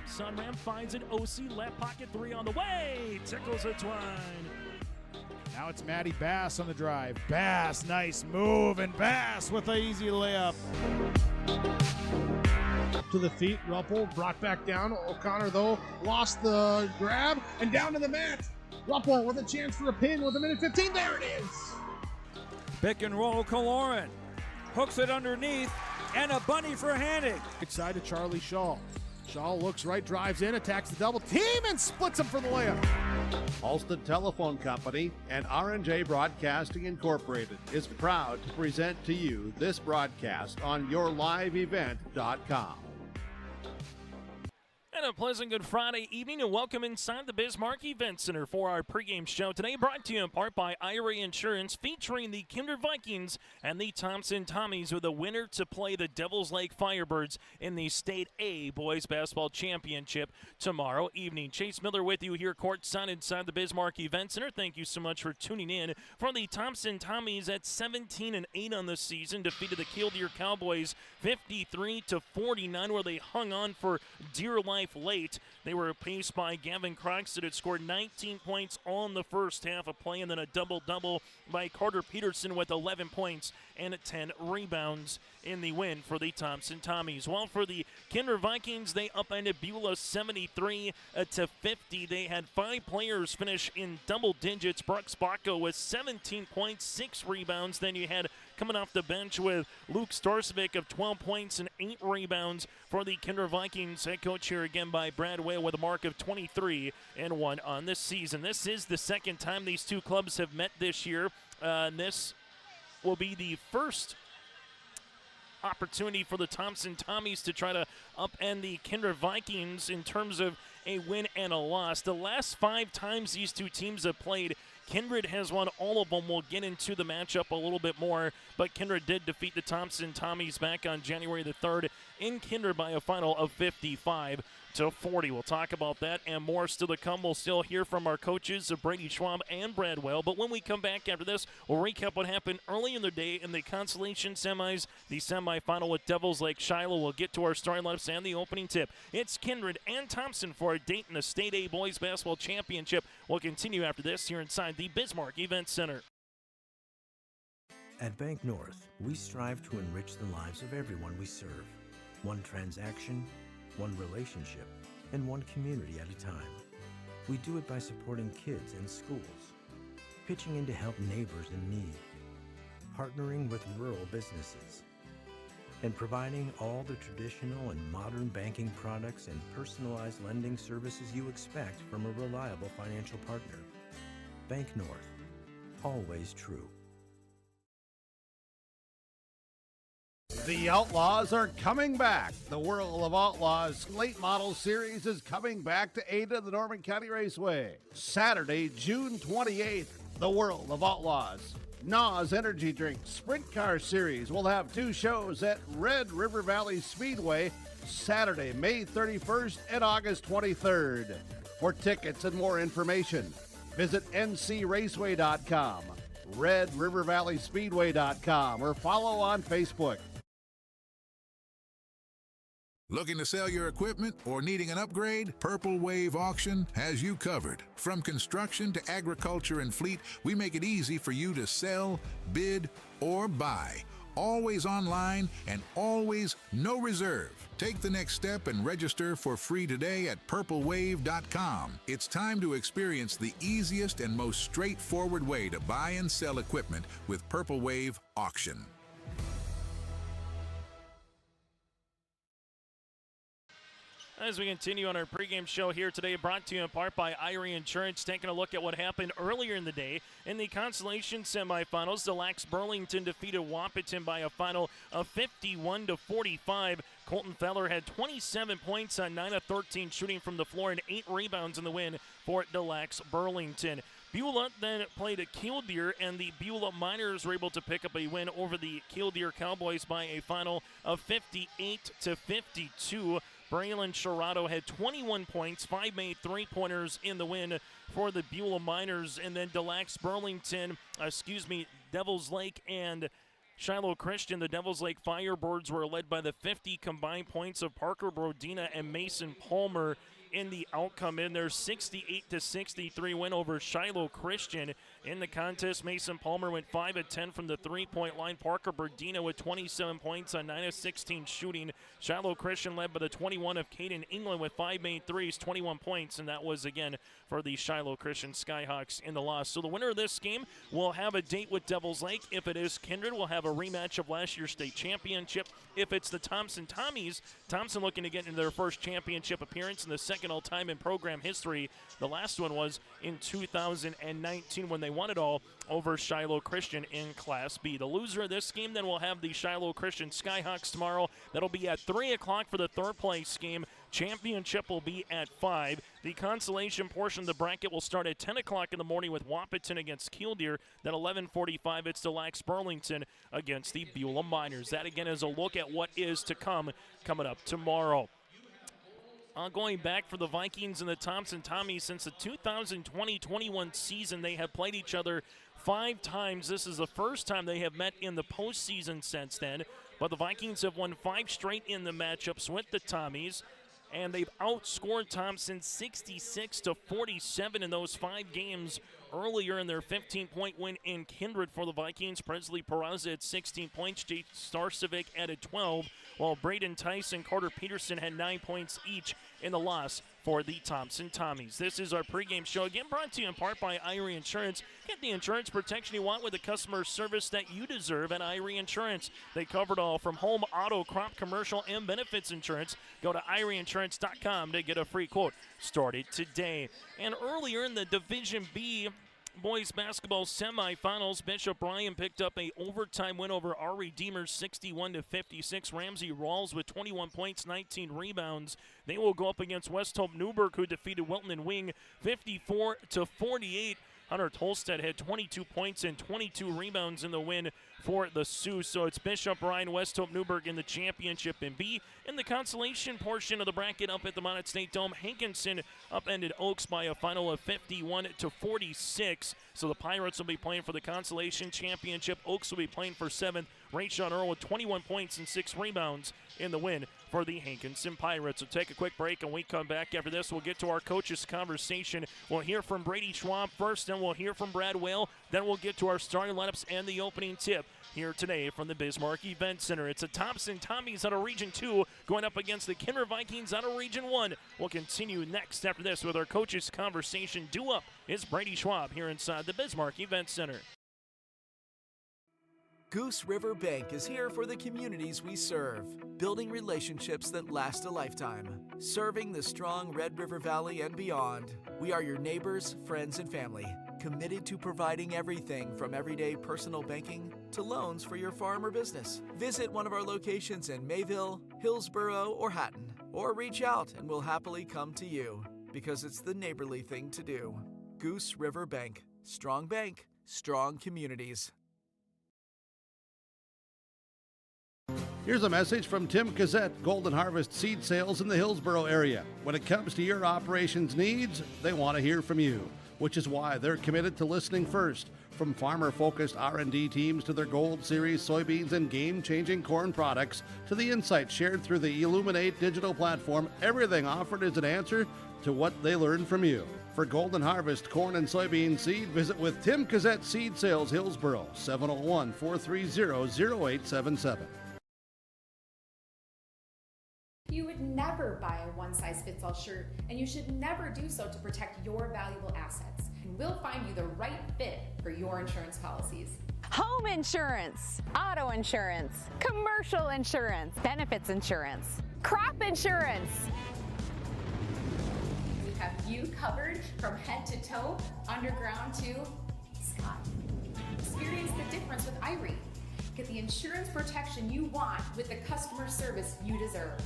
Sunram finds an OC left pocket three on the way. Tickles a twine. Now it's Matty Bass on the drive. Bass, nice move, and Bass with an easy layup. To the feet, Ruppel brought back down. O'Connor, though, lost the grab and down to the mat. Ruppel with a chance for a pin with a minute 15. There it is. Pick and roll, Kaloran hooks it underneath, and a bunny for Hannig. Right side to Charlie Shaw. Shaw looks right, drives in, attacks the double team, and splits him for the layup. Halston Telephone Company and R&J Broadcasting Incorporated is proud to present to you this broadcast on yourliveevent.com. And a pleasant good Friday evening and welcome inside the Bismarck Event Center for our pregame show today, brought to you in part by IRA Insurance, featuring the Kindred Vikings and the Thompson Tommies, with a winner to play the Devils Lake Firebirds in the State A Boys Basketball Championship tomorrow evening. Chase Miller with you here courtside inside the Bismarck Event Center. Thank you so much for tuning in. For the Thompson Tommies at 17-8 on the season, defeated the Killdeer Cowboys 53-49, where they hung on for dear life late. They were paced by Gavin Croxton, had scored 19 points on the first half of play, and then a double-double by Carter Peterson with 11 points and 10 rebounds in the win for the Thompson Tommies. While for the Kindred Vikings, they upended Beulah 73-50. They had 5 players finish in double digits. Brooks Bacco with 17 points, 6 rebounds. Then you had coming off the bench with Luke Starcevic of 12 points and 8 rebounds for the Kindred Vikings. Head coach here again by Brad Whale with a mark of 23-1 on this season. This is the second time these two clubs have met this year. This will be the first opportunity for the Thompson Tommies to try to upend the Kindred Vikings in terms of a win and a loss. The last 5 times these two teams have played, Kindred has won all of them. We'll get into the matchup a little bit more, but Kindred did defeat the Thompson Tommies back on January the 3rd in Kindred by a final of 55-40. We'll talk about that and more still to come. We'll still hear from our coaches, Brady Schwab and Brad Whale, but when we come back after this, we'll recap what happened early in the day in the consolation semis, the semifinal with Devils Lake Shiloh. We'll get to our starting lineups and the opening tip. It's Kindred and Thompson for a date in the State A Boys Basketball Championship. We'll continue after this here inside the Bismarck Event Center. At Bank North, we strive to enrich the lives of everyone we serve. One transaction, one relationship, and one community at a time. We do it by supporting kids and schools, pitching in to help neighbors in need, partnering with rural businesses, and providing all the traditional and modern banking products and personalized lending services you expect from a reliable financial partner. Bank North, always true. The Outlaws are coming back. The World of Outlaws Late Model Series is coming back to Ada, the Norman County Raceway. Saturday, June 28th, the World of Outlaws NOS Energy Drink Sprint Car Series will have 2 shows at Red River Valley Speedway, Saturday, May 31st and August 23rd. For tickets and more information, visit ncraceway.com, redrivervalleyspeedway.com, or follow on Facebook. Looking to sell your equipment or needing an upgrade? Purple Wave Auction has you covered. From construction to agriculture and fleet, we make it easy for you to sell, bid, or buy. Always online and always no reserve. Take the next step and register for free today at purplewave.com. It's time to experience the easiest and most straightforward way to buy and sell equipment with Purple Wave Auction. As we continue on our pregame show here today, brought to you in part by IRA Insurance, taking a look at what happened earlier in the day. In the consolation semifinals, the Lax Burlington defeated Wahpeton by a final of 51-45. Colton Feller had 27 points on 9 of 13 shooting from the floor and 8 rebounds in the win for the Lax Burlington. Beulah then played at Killdeer, and the Beulah Miners were able to pick up a win over the Killdeer Cowboys by a final of 58-52. Braylon Sherrado had 21 points, 5 made 3-pointers in the win for the Beulah Miners, and then Devils Lake and Shiloh Christian, the Devils Lake Firebirds were led by the 50 combined points of Parker Brodina and Mason Palmer in the outcome in their 68-63 win over Shiloh Christian. In the contest, Mason Palmer went 5 of 10 from the three-point line. Parker Brodina with 27 points on 9 of 16 shooting. Shiloh Christian led by the 21 of Caden England with 5 made threes, 21 points, and that was again for the Shiloh Christian Skyhawks in the loss. So the winner of this game will have a date with Devils Lake. If it is Kindred, we'll have a rematch of last year's state championship. If it's the Thompson Tommies, Thompson looking to get into their first championship appearance in the second all-time in program history. The last one was in 2019 when they won it all over Shiloh Christian in Class B. The loser of this game then will have the Shiloh Christian Skyhawks tomorrow. That'll be at 3 o'clock for the third place game. Championship will be at 5. The consolation portion of the bracket will start at 10 o'clock in the morning with Wahpeton against Killdeer. Then 11:45, it's Lax Burlington against the Beulah Miners. That again is a look at what is to come coming up tomorrow. Going back for the Vikings and the Thompson Tommies since the 2020-21 season, they have played each other 5 times. This is the first time they have met in the postseason since then. But the Vikings have won 5 straight in the matchups with the Tommies, and they've outscored Thompson 66-47 in those 5 games earlier in their 15-point win in Kindred for the Vikings. Presley Peraza at 16 points, Jake Starcevic added 12, while Braden Tice and Carter Peterson had 9 points each in the loss for the Thompson Tommies. This is our pregame show, again brought to you in part by Irie Insurance. Get the insurance protection you want with the customer service that you deserve at Irie Insurance. They cover it all from home, auto, crop, commercial, and benefits insurance. Go to IrieInsurance.com to get a free quote started today. And earlier in the Division B boys basketball semifinals, Bishop Bryan picked up a overtime win over our Redeemers 61-56. Ramsey Rawls with 21 points, 19 rebounds. They will go up against West Hope Newburgh, who defeated Wilton and Wing 54-48. Hunter Tolstead had 22 points and 22 rebounds in the win for the Sioux. So it's Bishop Bryan, West Hope Newburgh in the championship in B. In the consolation portion of the bracket up at the Monmouth State Dome, Hankinson upended Oaks by a final of 51-46. So the Pirates will be playing for the consolation championship. Oaks will be playing for 7th. Rayshon Earl with 21 points and 6 rebounds in the win for the Hankinson Pirates. So take a quick break, and we come back after this. We'll get to our coaches' conversation. We'll hear from Brady Schwab first, then we'll hear from Brad Whale. Then we'll get to our starting lineups and the opening tip here today from the Bismarck Event Center. It's a Thompson Tommies out of Region 2 going up against the Kindred Vikings out of Region 1. We'll continue next after this with our coaches' conversation. Due up is Brady Schwab here inside the Bismarck Event Center. Goose River Bank is here for the communities we serve, building relationships that last a lifetime. Serving the strong Red River Valley and beyond, we are your neighbors, friends, and family, committed to providing everything from everyday personal banking to loans for your farm or business. Visit one of our locations in Mayville, Hillsborough, or Hatton, or reach out and we'll happily come to you, because it's the neighborly thing to do. Goose River Bank. Strong bank, strong communities. Here's a message from Tim Cassette, Golden Harvest Seed Sales in the Hillsborough area. When it comes to your operations needs, they want to hear from you, which is why they're committed to listening first. From farmer-focused R&D teams to their Gold Series soybeans and game-changing corn products to the insights shared through the Illuminate digital platform, everything offered is an answer to what they learned from you. For Golden Harvest corn and soybean seed, visit with Tim Cassette Seed Sales Hillsborough, 701-430-0877. You would never buy a one-size-fits-all shirt, and you should never do so to protect your valuable assets. And we'll find you the right fit for your insurance policies. Home insurance, auto insurance, commercial insurance, benefits insurance, crop insurance. We have you covered from head to toe, underground to sky. Experience the difference with Irie. Get the insurance protection you want with the customer service you deserve.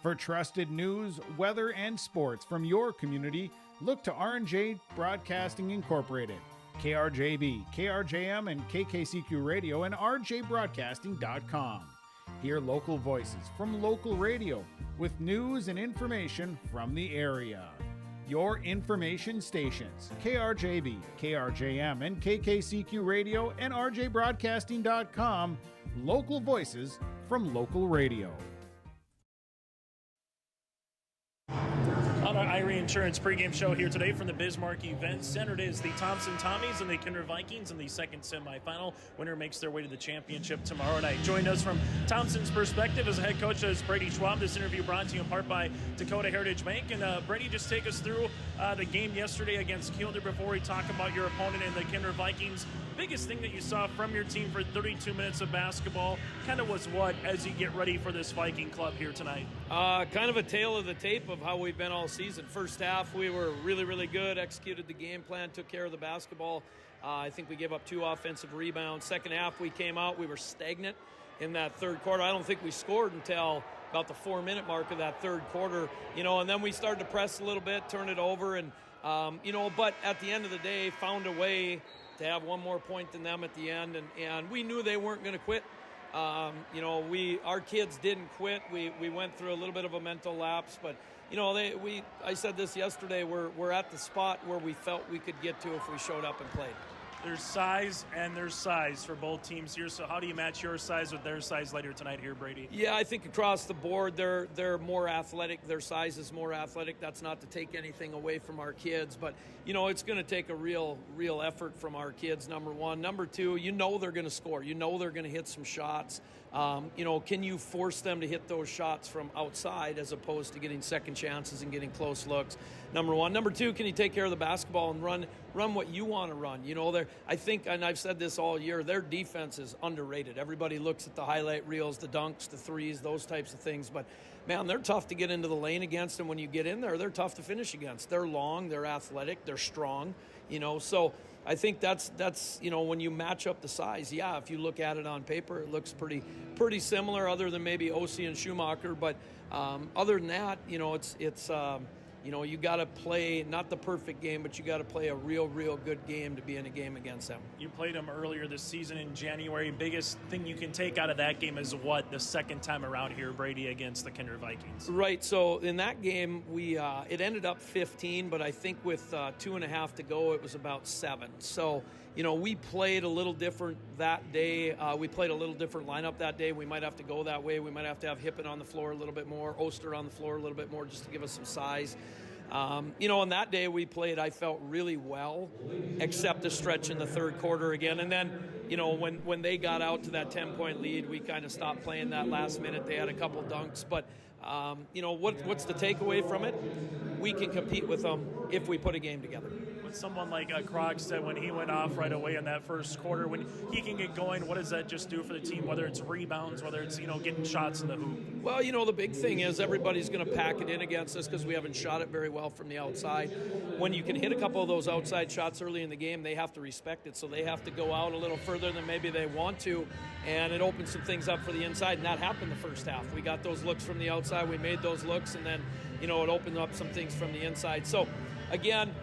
For trusted news, weather, and sports from your community, look to R&J Broadcasting Incorporated, KRJB, KRJM, and KKCQ Radio, and rjbroadcasting.com. Hear local voices from local radio with news and information from the area. Your information stations, KRJB, KRJM, and KKCQ Radio, and RJBroadcasting.com, local voices from local radio. On our Irie Insurance pregame show here today from the Bismarck Event Center, it is the Thompson Tommies and the Kindred Vikings in the second semifinal. Winner makes their way to the championship tomorrow night. Joining us from Thompson's perspective as a head coach is Brady Schwab. This interview brought to you in part by Dakota Heritage Bank. And Brady, just take us through the game yesterday against Kindred before we talk about your opponent and the Kindred Vikings. Biggest thing that you saw from your team for 32 minutes of basketball kind of was what as you get ready for this Viking club here tonight? Kind of a tale of the tape of how we've been all season. First half, we were really, really good, executed the game plan, took care of the basketball. I think we gave up 2 offensive rebounds. Second half, we came out, we were stagnant in that third quarter. I don't think we scored until about the 4-minute mark of that third quarter, and then we started to press a little bit, turn it over, and, but at the end of the day, found a way to have one more point than them at the end, and we knew they weren't going to quit. Our kids didn't quit. We went through a little bit of a mental lapse, but I said this yesterday. We're at the spot where we felt we could get to if we showed up and played. There's size and there's size for both teams here. So how do you match your size with their size later tonight here, Brady? Yeah, I think across the board they're more athletic. Their size is more athletic. That's not to take anything away from our kids, but it's going to take a real effort from our kids. Number one, number two, they're going to score. They're going to hit some shots. Can you force them to hit those shots from outside as opposed to getting second chances and getting close looks? Number one. Number two, can you take care of the basketball and run what you want to run? I think, and I've said this all year, their defense is underrated. Everybody looks at the highlight reels, the dunks, the threes, those types of things. But, man, they're tough to get into the lane against, and when you get in there, they're tough to finish against. They're long, they're athletic, they're strong, so I think that's when you match up the size, if you look at it on paper, it looks pretty similar other than maybe Ossie and Schumacher. But other than that, it's you got to play not the perfect game, but you got to play a real good game to be in a game against them. You played them earlier this season in January. Biggest thing you can take out of that game is what the second time around here, Brady, against the Kindred Vikings. Right. So in that game, it ended up 15, but I think with 2.5 to go, it was about 7. So we played a little different that day. We played a little different lineup that day. We might have to go that way. We might have to have Hippen on the floor a little bit more, Oster on the floor a little bit more, just to give us some size. On that day we played, I felt really well, except a stretch in the third quarter again. And then, when they got out to that 10-point lead, we kind of stopped playing that last minute. They had a couple dunks. But, what's the takeaway from it? We can compete with them if we put a game together. Someone like Krogstad, when he went off right away in that first quarter, when he can get going, what does that just do for the team, whether it's rebounds, whether it's, getting shots in the hoop? Well, the big thing is everybody's going to pack it in against us because we haven't shot it very well from the outside. When you can hit a couple of those outside shots early in the game, they have to respect it, so they have to go out a little further than maybe they want to, and it opens some things up for the inside, and that happened the first half. We got those looks from the outside, we made those looks, and then, it opened up some things from the inside. So, again,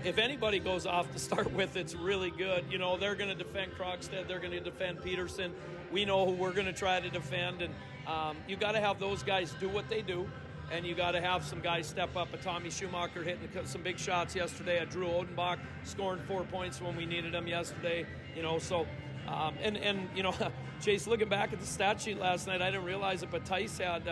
if anybody goes off to start with, it's really good. They're going to defend Krogstad. They're going to defend Peterson. We know who we're going to try to defend. And you got to have those guys do what they do. And you got to have some guys step up. A Tommy Schumacher hitting some big shots yesterday. A Drew Odenbach scoring 4 points when we needed them yesterday. Chase, looking back at the stat sheet last night, I didn't realize it, but Tice had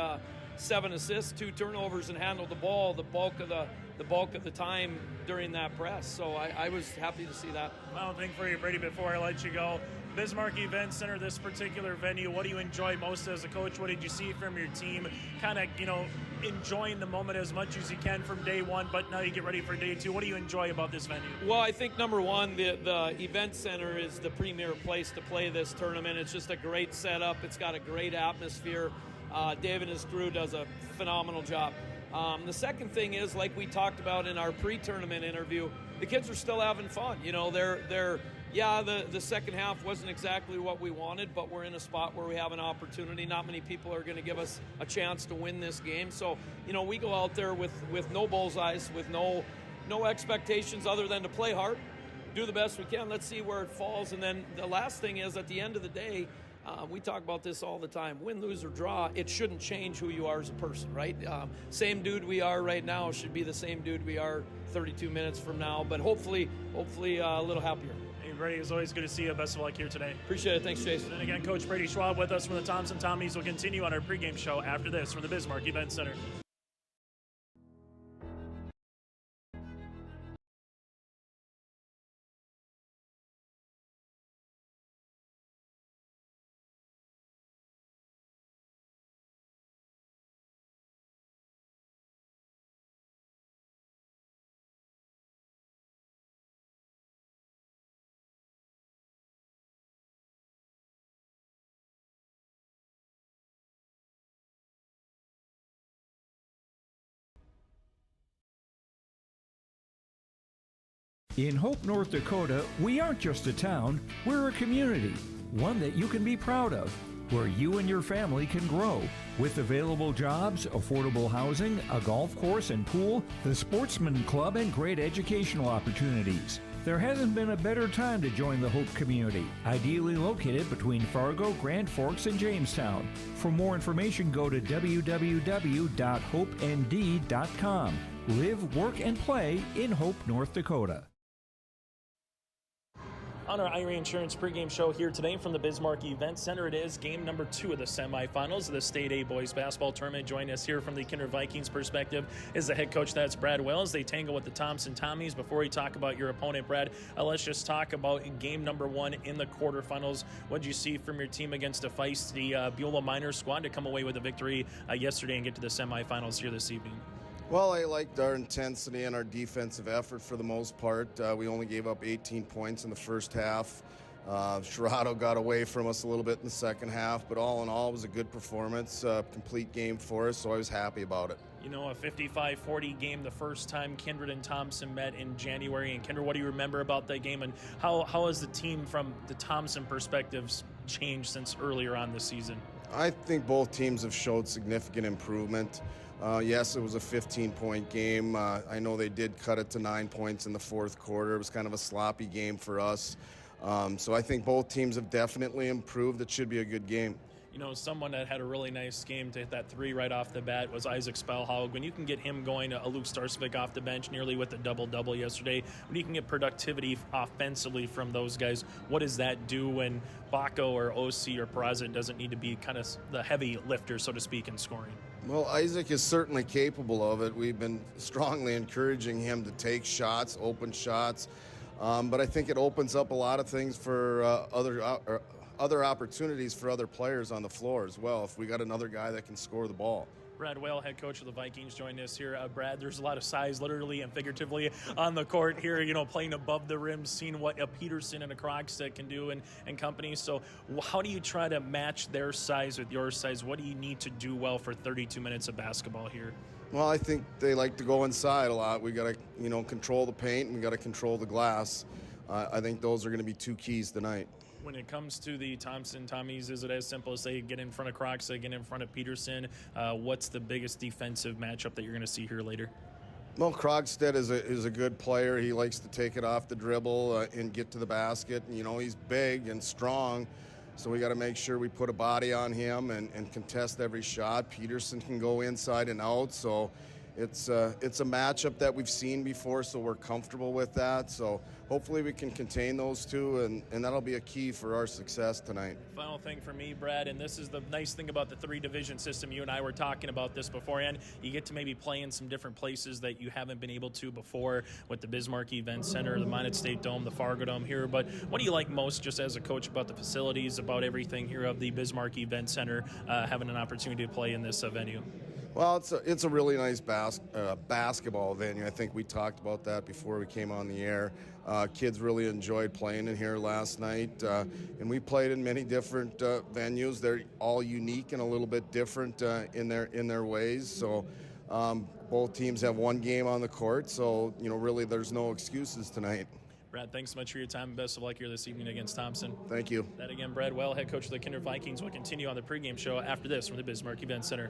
7 assists, 2 turnovers, and handled the ball the bulk of the time during that press. So I was happy to see that. Final thing for you, Brady, before I let you go. Bismarck Event Center, this particular venue, what do you enjoy most as a coach? What did you see from your team? Kind of, enjoying the moment as much as you can from day one, but now you get ready for day two. What do you enjoy about this venue? Well, I think number one, the event center is the premier place to play this tournament. It's just a great setup. It's got a great atmosphere. Dave and his crew does a phenomenal job. The second thing is, like we talked about in our pre-tournament interview, the kids are still having fun. The second half wasn't exactly what we wanted, but we're in a spot where we have an opportunity. Not many people are going to give us a chance to win this game. So, we go out there with no bullseyes, with no expectations other than to play hard, do the best we can. Let's see where it falls. And then the last thing is, at the end of the day, We talk about this all the time. Win, lose, or draw, it shouldn't change who you are as a person, right? Same dude we are right now should be the same dude we are 32 minutes from now, but hopefully a little happier. Hey, Brady, it's always good to see you. Best of luck here today. Appreciate it. Thanks, Jason. And again, Coach Brady Schwab with us from the Thompson Tommies. Will continue on our pregame show after this from the Bismarck Event Center. In Hope, North Dakota, we aren't just a town, we're a community, one that you can be proud of, where you and your family can grow. With available jobs, affordable housing, a golf course and pool, the Sportsman Club, and great educational opportunities. There hasn't been a better time to join the Hope community, ideally located between Fargo, Grand Forks, and Jamestown. For more information, go to www.hopend.com. Live, work, and play in Hope, North Dakota. On our Irie Insurance pregame show here today from the Bismarck Event Center, it is game number 2 of the semifinals of the State A Boys Basketball Tournament. Joining us here from the Kindred Vikings perspective is the head coach, that's Brad Wells. They tangle with the Thompson Tommies. Before we talk about your opponent, Brad, let's just talk about game number 1 in the quarterfinals. What did you see from your team against a feisty Beulah Miners squad to come away with a victory yesterday and get to the semifinals here this evening? Well, I liked our intensity and our defensive effort for the most part. We only gave up 18 points in the first half. Sherrado got away from us a little bit in the second half, but all in all, it was a good performance, complete game for us, so I was happy about it. You know, a 55-40 game the first time Kindred and Thompson met in January. And Kindred, what do you remember about that game, and how has the team from the Thompson perspectives changed since earlier on this season? I think both teams have showed significant improvement. Yes, it was a 15-point game. I know they did cut it to 9 points in the fourth quarter. It was kind of a sloppy game for us. So I think both teams have definitely improved. It should be a good game. You know, someone that had a really nice game to hit that 3 right off the bat was Isaac Spellhaug. When you can get him going, a Luke Starsvik off the bench nearly with a double-double yesterday, when you can get productivity offensively from those guys, what does that do when Baco or OC or Peraza doesn't need to be kind of the heavy lifter, so to speak, in scoring? Well, Isaac is certainly capable of it. We've been strongly encouraging him to take shots, open shots, but I think it opens up a lot of things for other opportunities for other players on the floor as well if we got another guy that can score the ball. Brad Whale, head coach of the Vikings, joined us here. Brad, there's a lot of size, literally and figuratively, on the court here, you know, playing above the rim, seeing what a Peterson and a Krogstad can do and company. So how do you try to match their size with your size? What do you need to do well for 32 minutes of basketball here? Well, I think they like to go inside a lot. We got to, control the paint, and we got to control the glass. I think those are going to be 2 keys tonight. When it comes to the Thompson Tommies, is it as simple as they get in front of Krogstad, get in front of Peterson? What's the biggest defensive matchup that you're going to see here later? Well, Krogstad is a good player. He likes to take it off the dribble and get to the basket. He's big and strong, so we got to make sure we put a body on him and contest every shot. Peterson can go inside and out, so it's a matchup that we've seen before, so we're comfortable with that. So hopefully we can contain those two, and that'll be a key for our success tonight. Final thing for me, Brad, and this is the nice thing about the 3-division system. You and I were talking about this beforehand. You get to maybe play in some different places that you haven't been able to before with the Bismarck Event Center, the Minot State Dome, the Fargo Dome here. But what do you like most just as a coach about the facilities, about everything here of the Bismarck Event Center, having an opportunity to play in this venue? Well, it's a really nice basketball venue. I think we talked about that before we came on the air. Kids really enjoyed playing in here last night, and we played in many different venues. They're all unique and a little bit different in their ways. So both teams have one game on the court, so really there's no excuses tonight. Brad, thanks so much for your time, and best of luck here this evening against Thompson. Thank you. That again, Brad Well, head coach of the Kindred Vikings, will continue on the pregame show after this from the Bismarck Event Center.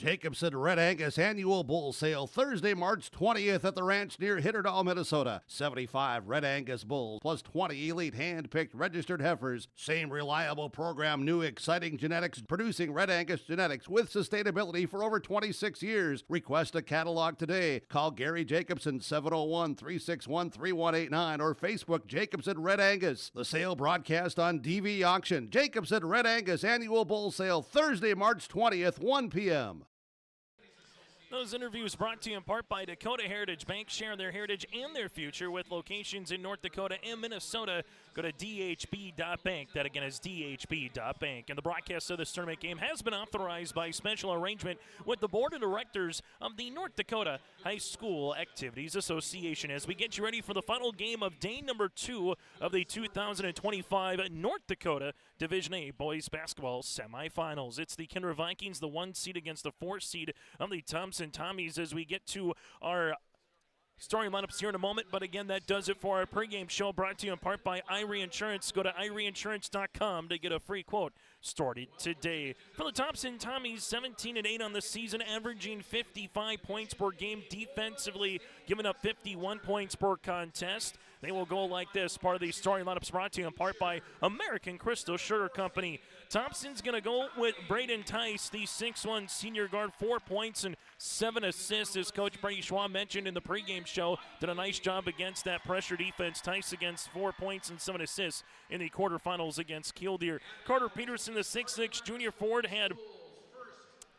Jacobson Red Angus Annual Bull Sale Thursday, March 20th at the ranch near Hitterdall, Minnesota. 75 Red Angus bulls plus 20 elite hand-picked registered heifers. Same reliable program, new exciting genetics, producing Red Angus genetics with sustainability for over 26 years. Request a catalog today. Call Gary Jacobson 701-361-3189 or Facebook Jacobson Red Angus. The sale broadcast on DV Auction. Jacobson Red Angus Annual Bull Sale Thursday, March 20th, 1 p.m. Those interviews brought to you in part by Dakota Heritage Bank. Share their heritage and their future with locations in North Dakota and Minnesota. Go to dhb.bank. That again is dhb.bank. And the broadcast of this tournament game has been authorized by special arrangement with the Board of Directors of the North Dakota High School Activities Association as we get you ready for the final game of day number 2 of the 2025 North Dakota Division A Boys Basketball Semifinals. It's the Kindred Vikings, the 1 seed against the 4 seed of the Thompson Tommies as we get to our starting lineups here in a moment, but again, that does it for our pregame show brought to you in part by Irie Insurance. Go to IrieInsurance.com to get a free quote started today. For the Thompson Tommies, 17-8 on the season, averaging 55 points per game defensively, giving up 51 points per contest. They will go like this. Part of the starting lineups brought to you in part by American Crystal Sugar Company. Thompson's going to go with Braden Tice, the 6'1 senior guard, 4 points and 7 assists. As Coach Brady Schwab mentioned in the pregame show, did a nice job against that pressure defense. Tice against 4 points and 7 assists in the quarterfinals against Killdeer. Carter Peterson, the 6'6 junior forward, had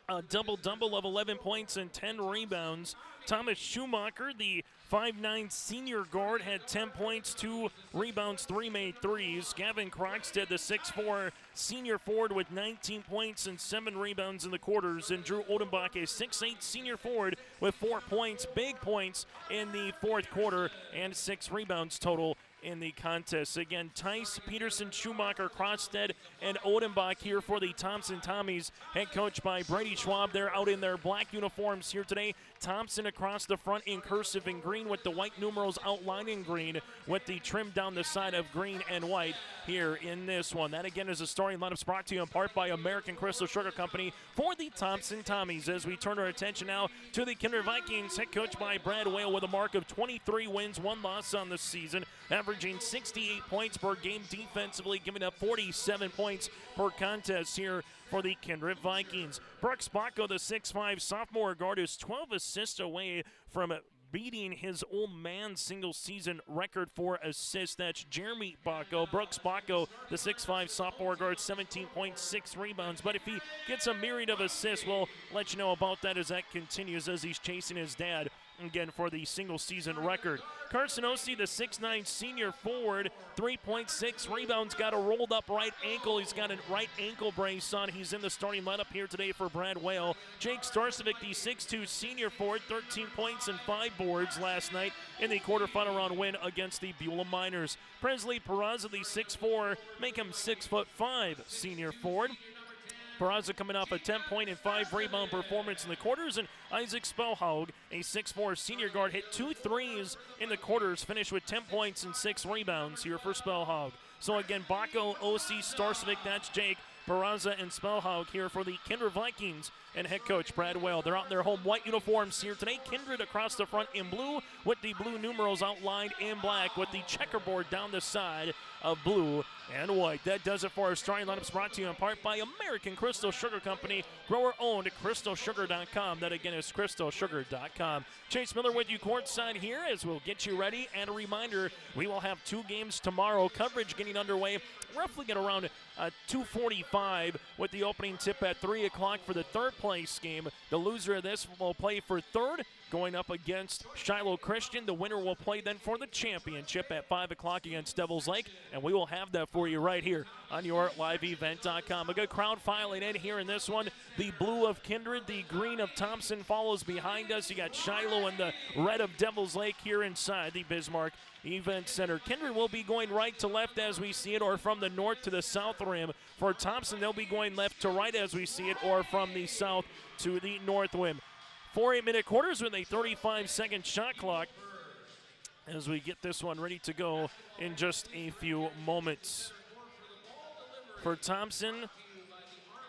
a double-double of 11 points and 10 rebounds. Thomas Schumacher, the 5'9 senior guard, had 10 points, 2 rebounds, 3 made threes. Gavin Croxted, the 6'4 senior forward, with 19 points and 7 rebounds in the quarters. And Drew Odenbach, a 6'8 senior forward, with 4 points, big points in the fourth quarter, and 6 rebounds total in the contest. Again, Tice, Peterson, Schumacher, Crossstead, and Odenbach here for the Thompson Tommies, head coached by Brady Schwab. They're out in their black uniforms here today. Thompson across the front in cursive in green with the white numerals outlined in green with the trim down the side of green and white here in this one. That again is a starting lineup brought to you in part by American Crystal Sugar Company for the Thompson Tommies. As we turn our attention now to the Kindred Vikings, head coached by Brad Whale with a mark of 23 wins, 1 loss on the season, averaging 68 points per game defensively, giving up 47 points per contest here for the Kindred Vikings. Brooks Bacco, the 6'5 sophomore guard, is 12 assists away from beating his old man single-season record for assists. That's Jeremy Bacco. Brooks Bacco, the 6'5 sophomore guard, 17.6 rebounds. But if he gets a myriad of assists, we'll let you know about that as that continues as he's chasing his dad again for the single-season record. Carson Ossie, the 6'9 senior forward, 3.6 rebounds, got a rolled-up right ankle. He's got a right ankle brace on. He's in the starting lineup here today for Brad Whale. Jake Starcevic, the 6'2 senior forward, 13 points and 5 boards last night in the quarterfinal round win against the Beulah Miners. Presley Peraza, the 6'4, make him 6'5 senior forward. Peraza coming off a 10-point and 5 rebound performance in the quarters, and Isaac Spellhaug, a 6'4 senior guard, hit 2 threes in the quarters, finished with 10 points and 6 rebounds here for Spellhaug. So again, Bacco, Ossie, Starcevic, that's Jake, Peraza, and Spellhaug here for the Kindred Vikings and head coach Brad Whale. They're out in their home white uniforms here today. Kindred across the front in blue with the blue numerals outlined in black with the checkerboard down the side of blue and white. That does it for our starting lineups brought to you in part by American Crystal Sugar Company, grower-owned, crystalsugar.com. That again is crystalsugar.com. Chase Miller with you courtside here as we'll get you ready. And a reminder, we will have 2 games tomorrow. Coverage getting underway roughly at around 2:45 with the opening tip at 3 o'clock for the third place game. The loser of this will play for third, going up against Shiloh Christian. The winner will play then for the championship at 5 o'clock against Devils Lake, and we will have that for you right here on your liveevent.com. A good crowd filing in here in this one. The blue of Kindred, the green of Thompson follows behind us. You got Shiloh and the red of Devils Lake here inside the Bismarck Event Center. Kindred will be going right to left as we see it, or from the north to the south rim. For Thompson, they'll be going left to right as we see it, or from the south to the north rim. 4 8-minute quarters with a 35-second shot clock as we get this one ready to go in just a few moments. For Thompson,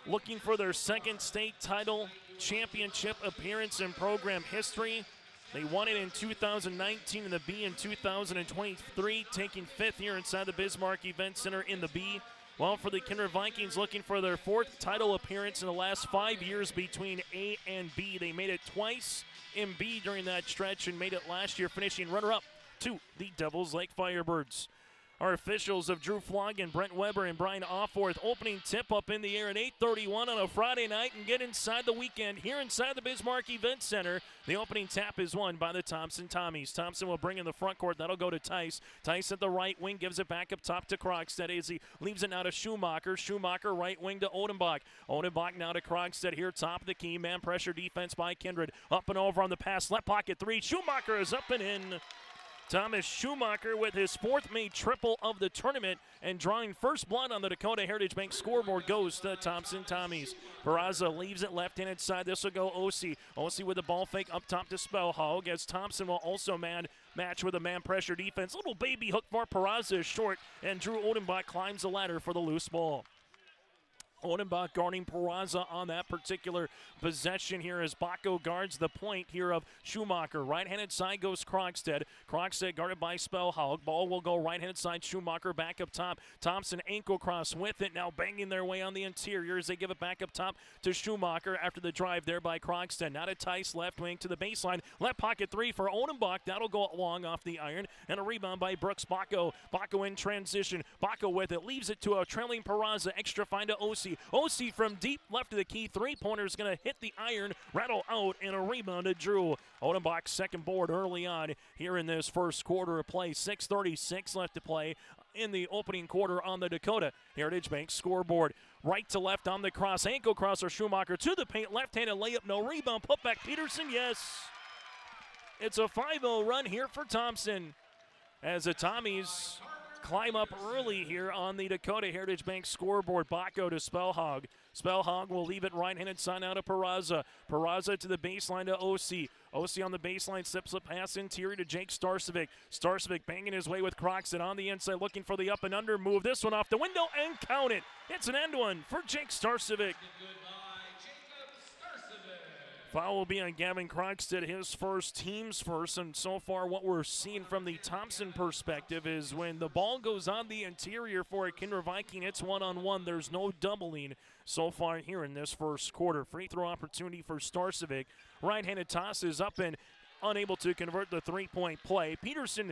looking for their second state title championship appearance in program history. They won it in 2019 in the B and 2023, taking 5th here inside the Bismarck Event Center in the B. Well, for the Kindred Vikings, looking for their 4th title appearance in the last 5 years between A and B. They made it twice in B during that stretch and made it last year, finishing runner-up to the Devils Lake Firebirds. Our officials of Drew Floggen, Brent Weber, and Brian Offorth opening tip up in the air at 8:31 on a Friday night and get inside the weekend here inside the Bismarck Event Center. The opening tap is won by the Thompson Tommies. Thompson will bring in the front court. That'll go to Tice. Tice at the right wing gives it back up top to Krogstad as he leaves it now to Schumacher. Schumacher right wing to Odenbach. Odenbach now to Krogstad here top of the key. Man pressure defense by Kindred. Up and over on the pass. Left pocket 3. Schumacher is up and in. Thomas Schumacher with his 4th made triple of the tournament and drawing first blood on the Dakota Heritage Bank scoreboard goes to Thompson Tommies. Peraza leaves it left-handed side. This will go Osi. Osi with the ball fake up top to Spellhog as Thompson will also match with a man pressure defense. Little baby hook for Peraza is short and Drew Odenbach climbs the ladder for the loose ball. Odenbach guarding Peraza on that particular possession here as Baco guards the point here of Schumacher. Right-handed side goes Krogstad. Krogstad guarded by Spellhog. Ball will go right-handed side. Schumacher back up top. Thompson ankle cross with it. Now banging their way on the interior as they give it back up top to Schumacher after the drive there by Krogstad. Now to Tice, left wing to the baseline. Left pocket 3 for Odenbach. That'll go long off the iron. And a rebound by Brooks Baco. Baco in transition. Baco with it. Leaves it to a trailing Peraza. Extra find to Osi. Osi from deep left of the key. 3-pointer is going to hit the iron, rattle out, and a rebound to Drew. Odenbach's second board early on here in this first quarter of play. 6:36 left to play in the opening quarter on the Dakota Heritage Bank scoreboard. Right to left on the cross. Ankle crosser Schumacher to the paint. Left-handed layup, no rebound. Put back Peterson, yes. It's a 5-0 run here for Thompson as the Tommies climb up early here on the Dakota Heritage Bank scoreboard. Baco to Spellhog. Spellhog will leave it right-handed side out to Peraza. Peraza to the baseline to Osi. Osi on the baseline slips a pass interior to Jake Starcevic. Starcevic banging his way with Croxton on the inside looking for the up and under move. This one off the window and count it. It's an end one for Jake Starcevic. Foul will be on Gavin Krogstad, his first, team's first, and so far what we're seeing from the Thompson perspective is when the ball goes on the interior for a Kindred Viking, it's one-on-one. There's no doubling so far here in this first quarter. Free throw opportunity for Starcevic. Right-handed toss is up and unable to convert the three-point play. Peterson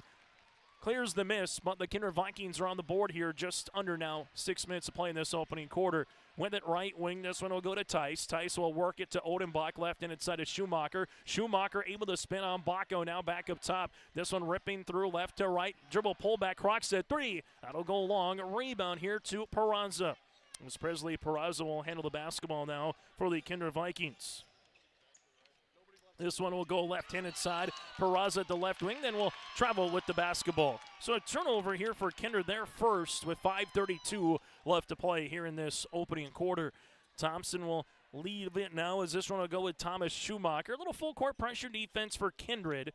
clears the miss, but the Kindred Vikings are on the board here just under now 6 minutes to play in this opening quarter. With it right wing, this one will go to Tice. Tice will work it to Odenbach, left and inside of Schumacher. Schumacher able to spin on Baco, now back up top. This one ripping through left to right. Dribble pullback, Krogstad 3. That'll go long. Rebound here to Peraza. As Presley Peraza will handle the basketball now for the Kindred Vikings. This one will go left-handed side. Peraza at the left wing, then will travel with the basketball. So a turnover here for Kindred, their first, with 5:32 left to play here in this opening quarter. Thompson will lead it now as this one will go with Thomas Schumacher. A little full court pressure defense for Kindred.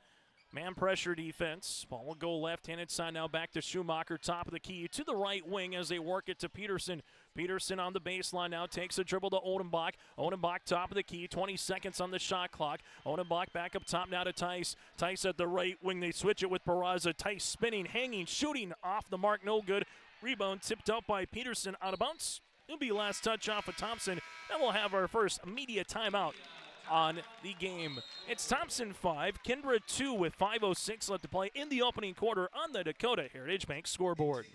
Man pressure defense. Ball will go left-handed side now back to Schumacher, top of the key to the right wing as they work it to Peterson. Peterson on the baseline now takes a dribble to Odenbach. Odenbach top of the key, 20 seconds on the shot clock. Odenbach back up top now to Tice. Tice at the right wing, they switch it with Peraza. Tice spinning, hanging, shooting off the mark, no good. Rebound tipped out by Peterson, out of bounds. It'll be last touch off of Thompson. And we'll have our first media timeout on the game. It's Thompson 5, Kindred 2 with 5:06 left to play in the opening quarter on the Dakota Heritage Bank scoreboard.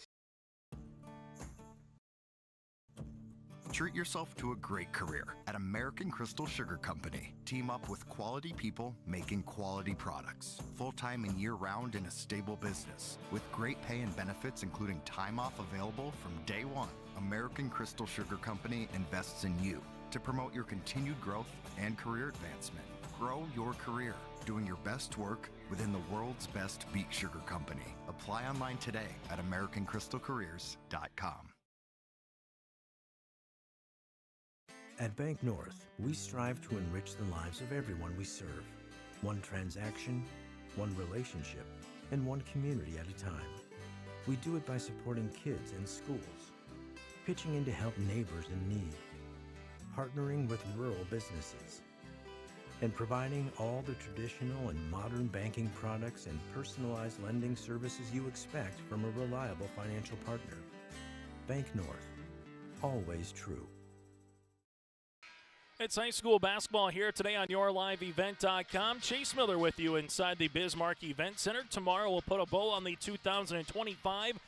Treat yourself to a great career at American Crystal Sugar Company. Team up with quality people making quality products. Full-time and year-round in a stable business. With great pay and benefits including time off available from day one. American Crystal Sugar Company invests in you to promote your continued growth and career advancement. Grow your career, doing your best work within the world's best beet sugar company. Apply online today at AmericanCrystalCareers.com. At Bank North, we strive to enrich the lives of everyone we serve. One transaction, one relationship, and one community at a time. We do it by supporting kids and schools, pitching in to help neighbors in need, partnering with rural businesses, and providing all the traditional and modern banking products and personalized lending services you expect from a reliable financial partner. Bank North. Always true. It's high school basketball here today on YourLiveEvent.com. Chase Miller with you inside the Bismarck Event Center. Tomorrow we'll put a bow on the 2025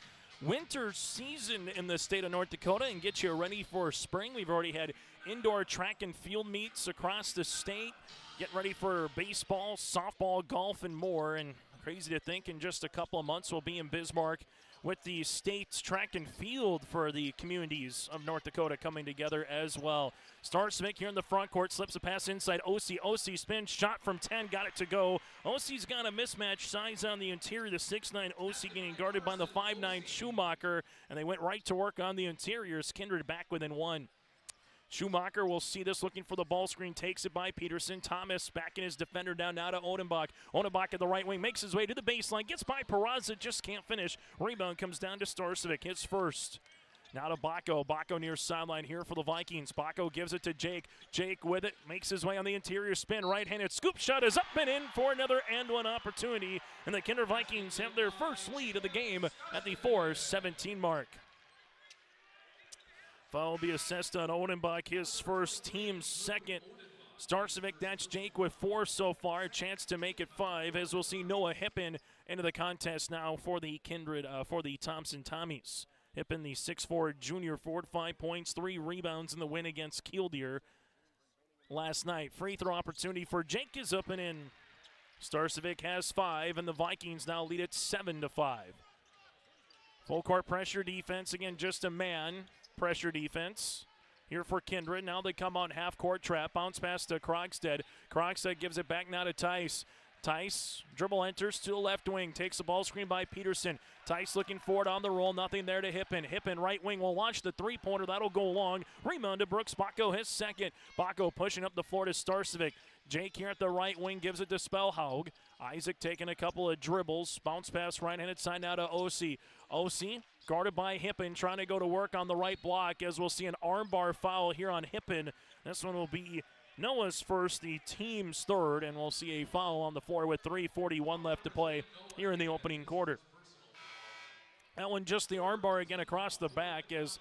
winter season in the state of North Dakota and get you ready for spring. We've already had indoor track and field meets across the state. Get ready for baseball, softball, golf, and more. And crazy to think in just a couple of months we'll be in Bismarck with the state's track and field for the communities of North Dakota coming together as well. Starsvik here in the front court, slips a pass inside OC. OC spins, shot from 10, got it to go. OC's got a mismatch size on the interior. The 6'9" OC getting guarded by the 5'9" Schumacher, and they went right to work on the interiors. Kindred back within one. Schumacher will see this, looking for the ball screen, takes it by Peterson. Thomas backing his defender down now to Odenbach. Odenbach at the right wing, makes his way to the baseline, gets by Peraza, just can't finish. Rebound comes down to Starcevic, his first. Now to Bacco. Bacco near sideline here for the Vikings. Bacco gives it to Jake. Jake with it, makes his way on the interior spin. Right-handed scoop shot is up and in for another and one opportunity. And the Kindred Vikings have their first lead of the game at the 4:17 mark. Foul will be assessed on Odenbach, his first, team's second. Starcevic, that's Jake with 4 so far. A chance to make it 5, as we'll see Noah Hippen into the contest now for the Kindred, for the Thompson Tommies. Hippen, the 6'4" junior forward, 5 points, 3 rebounds in the win against Killdeer last night. Free throw opportunity for Jake is up and in. Starcevic has 5, and the Vikings now lead it 7-5. Full court pressure defense, again, just a man pressure defense here for Kindred. Now they come on half-court trap. Bounce pass to Krogstad. Krogstad gives it back now to Tice. Tice, dribble enters to the left wing. Takes the ball screen by Peterson. Tice looking forward on the roll. Nothing there to Hippen. Hippen right wing will launch the three-pointer. That'll go long. Rebound to Brooks. Bacco his second. Bacco pushing up the floor to Starcevic. Jake here at the right wing gives it to Spellhaug. Isaac taking a couple of dribbles. Bounce pass right-handed side now to OC. OC guarded by Hippen, trying to go to work on the right block, as we'll see an armbar foul here on Hippen. This one will be Noah's first, the team's third, and we'll see a foul on the floor with 3:41 left to play here in the opening quarter. That one just the armbar again across the back, as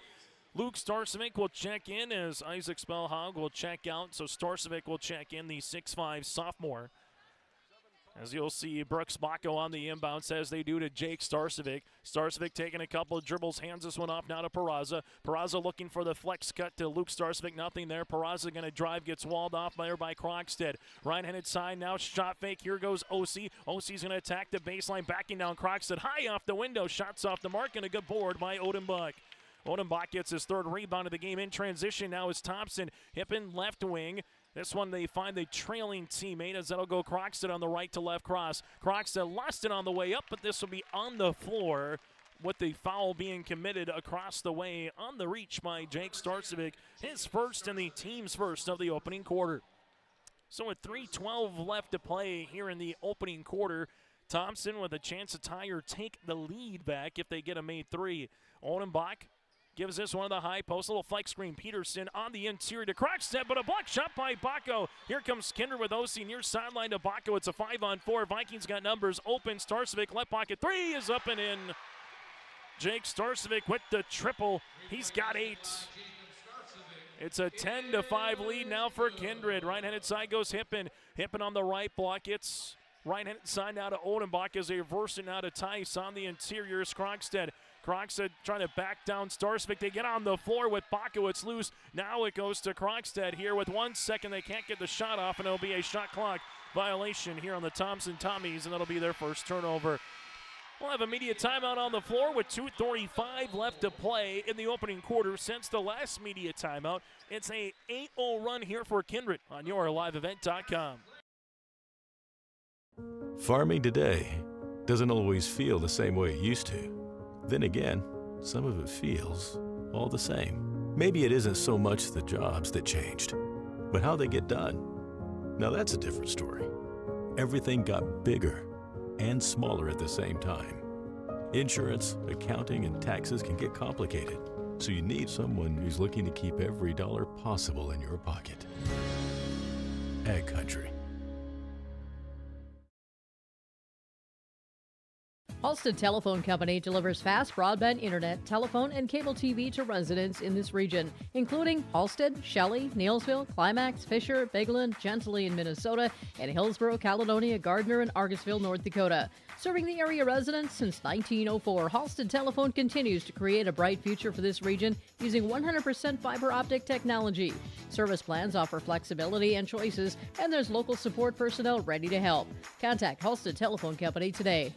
Luke Starcevic will check in, as Isaac Spellhaug will check out. So Starcevic will check in, the 6'5" sophomore. As you'll see, Brooks Bacco on the inbounds, as they do to Jake Starcevic. Starcevic taking a couple of dribbles, hands this one off now to Peraza. Peraza looking for the flex cut to Luke Starcevic, nothing there. Peraza going to drive, gets walled off there by Krogstad. Right-handed side now, shot fake, here goes OC. OC's going to attack the baseline, backing down Krogstad, high off the window, shots off the mark, and a good board by Odenbach. Odenbach gets his third rebound of the game. In transition now is Thompson. Hippen left wing. This one they find the trailing teammate, as that'll go Krogstad on the right to left cross. Krogstad lost it on the way up, but this will be on the floor with the foul being committed across the way on the reach by Jake Starcevic, his first and the team's first of the opening quarter. So with 3:12 left to play here in the opening quarter, Thompson with a chance to tie or take the lead back if they get a made 3. Odenbach gives this one to the high post, a little flex screen. Peterson on the interior to Krogstad, but a block shot by Bacco. Here comes Kindred with OC near sideline to Bacco. It's a 5-on-4. Vikings got numbers open. Starcevic left pocket 3 is up and in. Jake Starcevic with the triple. He's got 8. It's a 10-5 lead now for Kindred. Right-handed side goes Hippen. Hippen on the right block. It's right-handed side now to Odenbach, as they reverse it now to Tice on the interior is Krogstad. Krogstad trying to back down Starcevic. They get on the floor with Bacco. It's loose. Now it goes to Krogstad here with 1 second. They can't get the shot off, and it'll be a shot clock violation here on the Thompson Tommies, and that'll be their first turnover. We'll have a media timeout on the floor with 2:35 left to play in the opening quarter. Since the last media timeout, it's a 8-0 run here for Kindred on YourLiveEvent.com. Farming today doesn't always feel the same way it used to. Then again, some of it feels all the same. Maybe it isn't so much the jobs that changed, but how they get done. Now that's a different story. Everything got bigger and smaller at the same time. Insurance, accounting, and taxes can get complicated, so you need someone who's looking to keep every dollar possible in your pocket. Ag Country. Halstead Telephone Company delivers fast broadband internet, telephone, and cable TV to residents in this region, including Halstead, Shelley, Neelsville, Climax, Fisher, Bigland, Gentilly in Minnesota, and Hillsborough, Caledonia, Gardner, and Argosville, North Dakota. Serving the area residents since 1904, Halstead Telephone continues to create a bright future for this region using 100% fiber optic technology. Service plans offer flexibility and choices, and there's local support personnel ready to help. Contact Halstead Telephone Company today.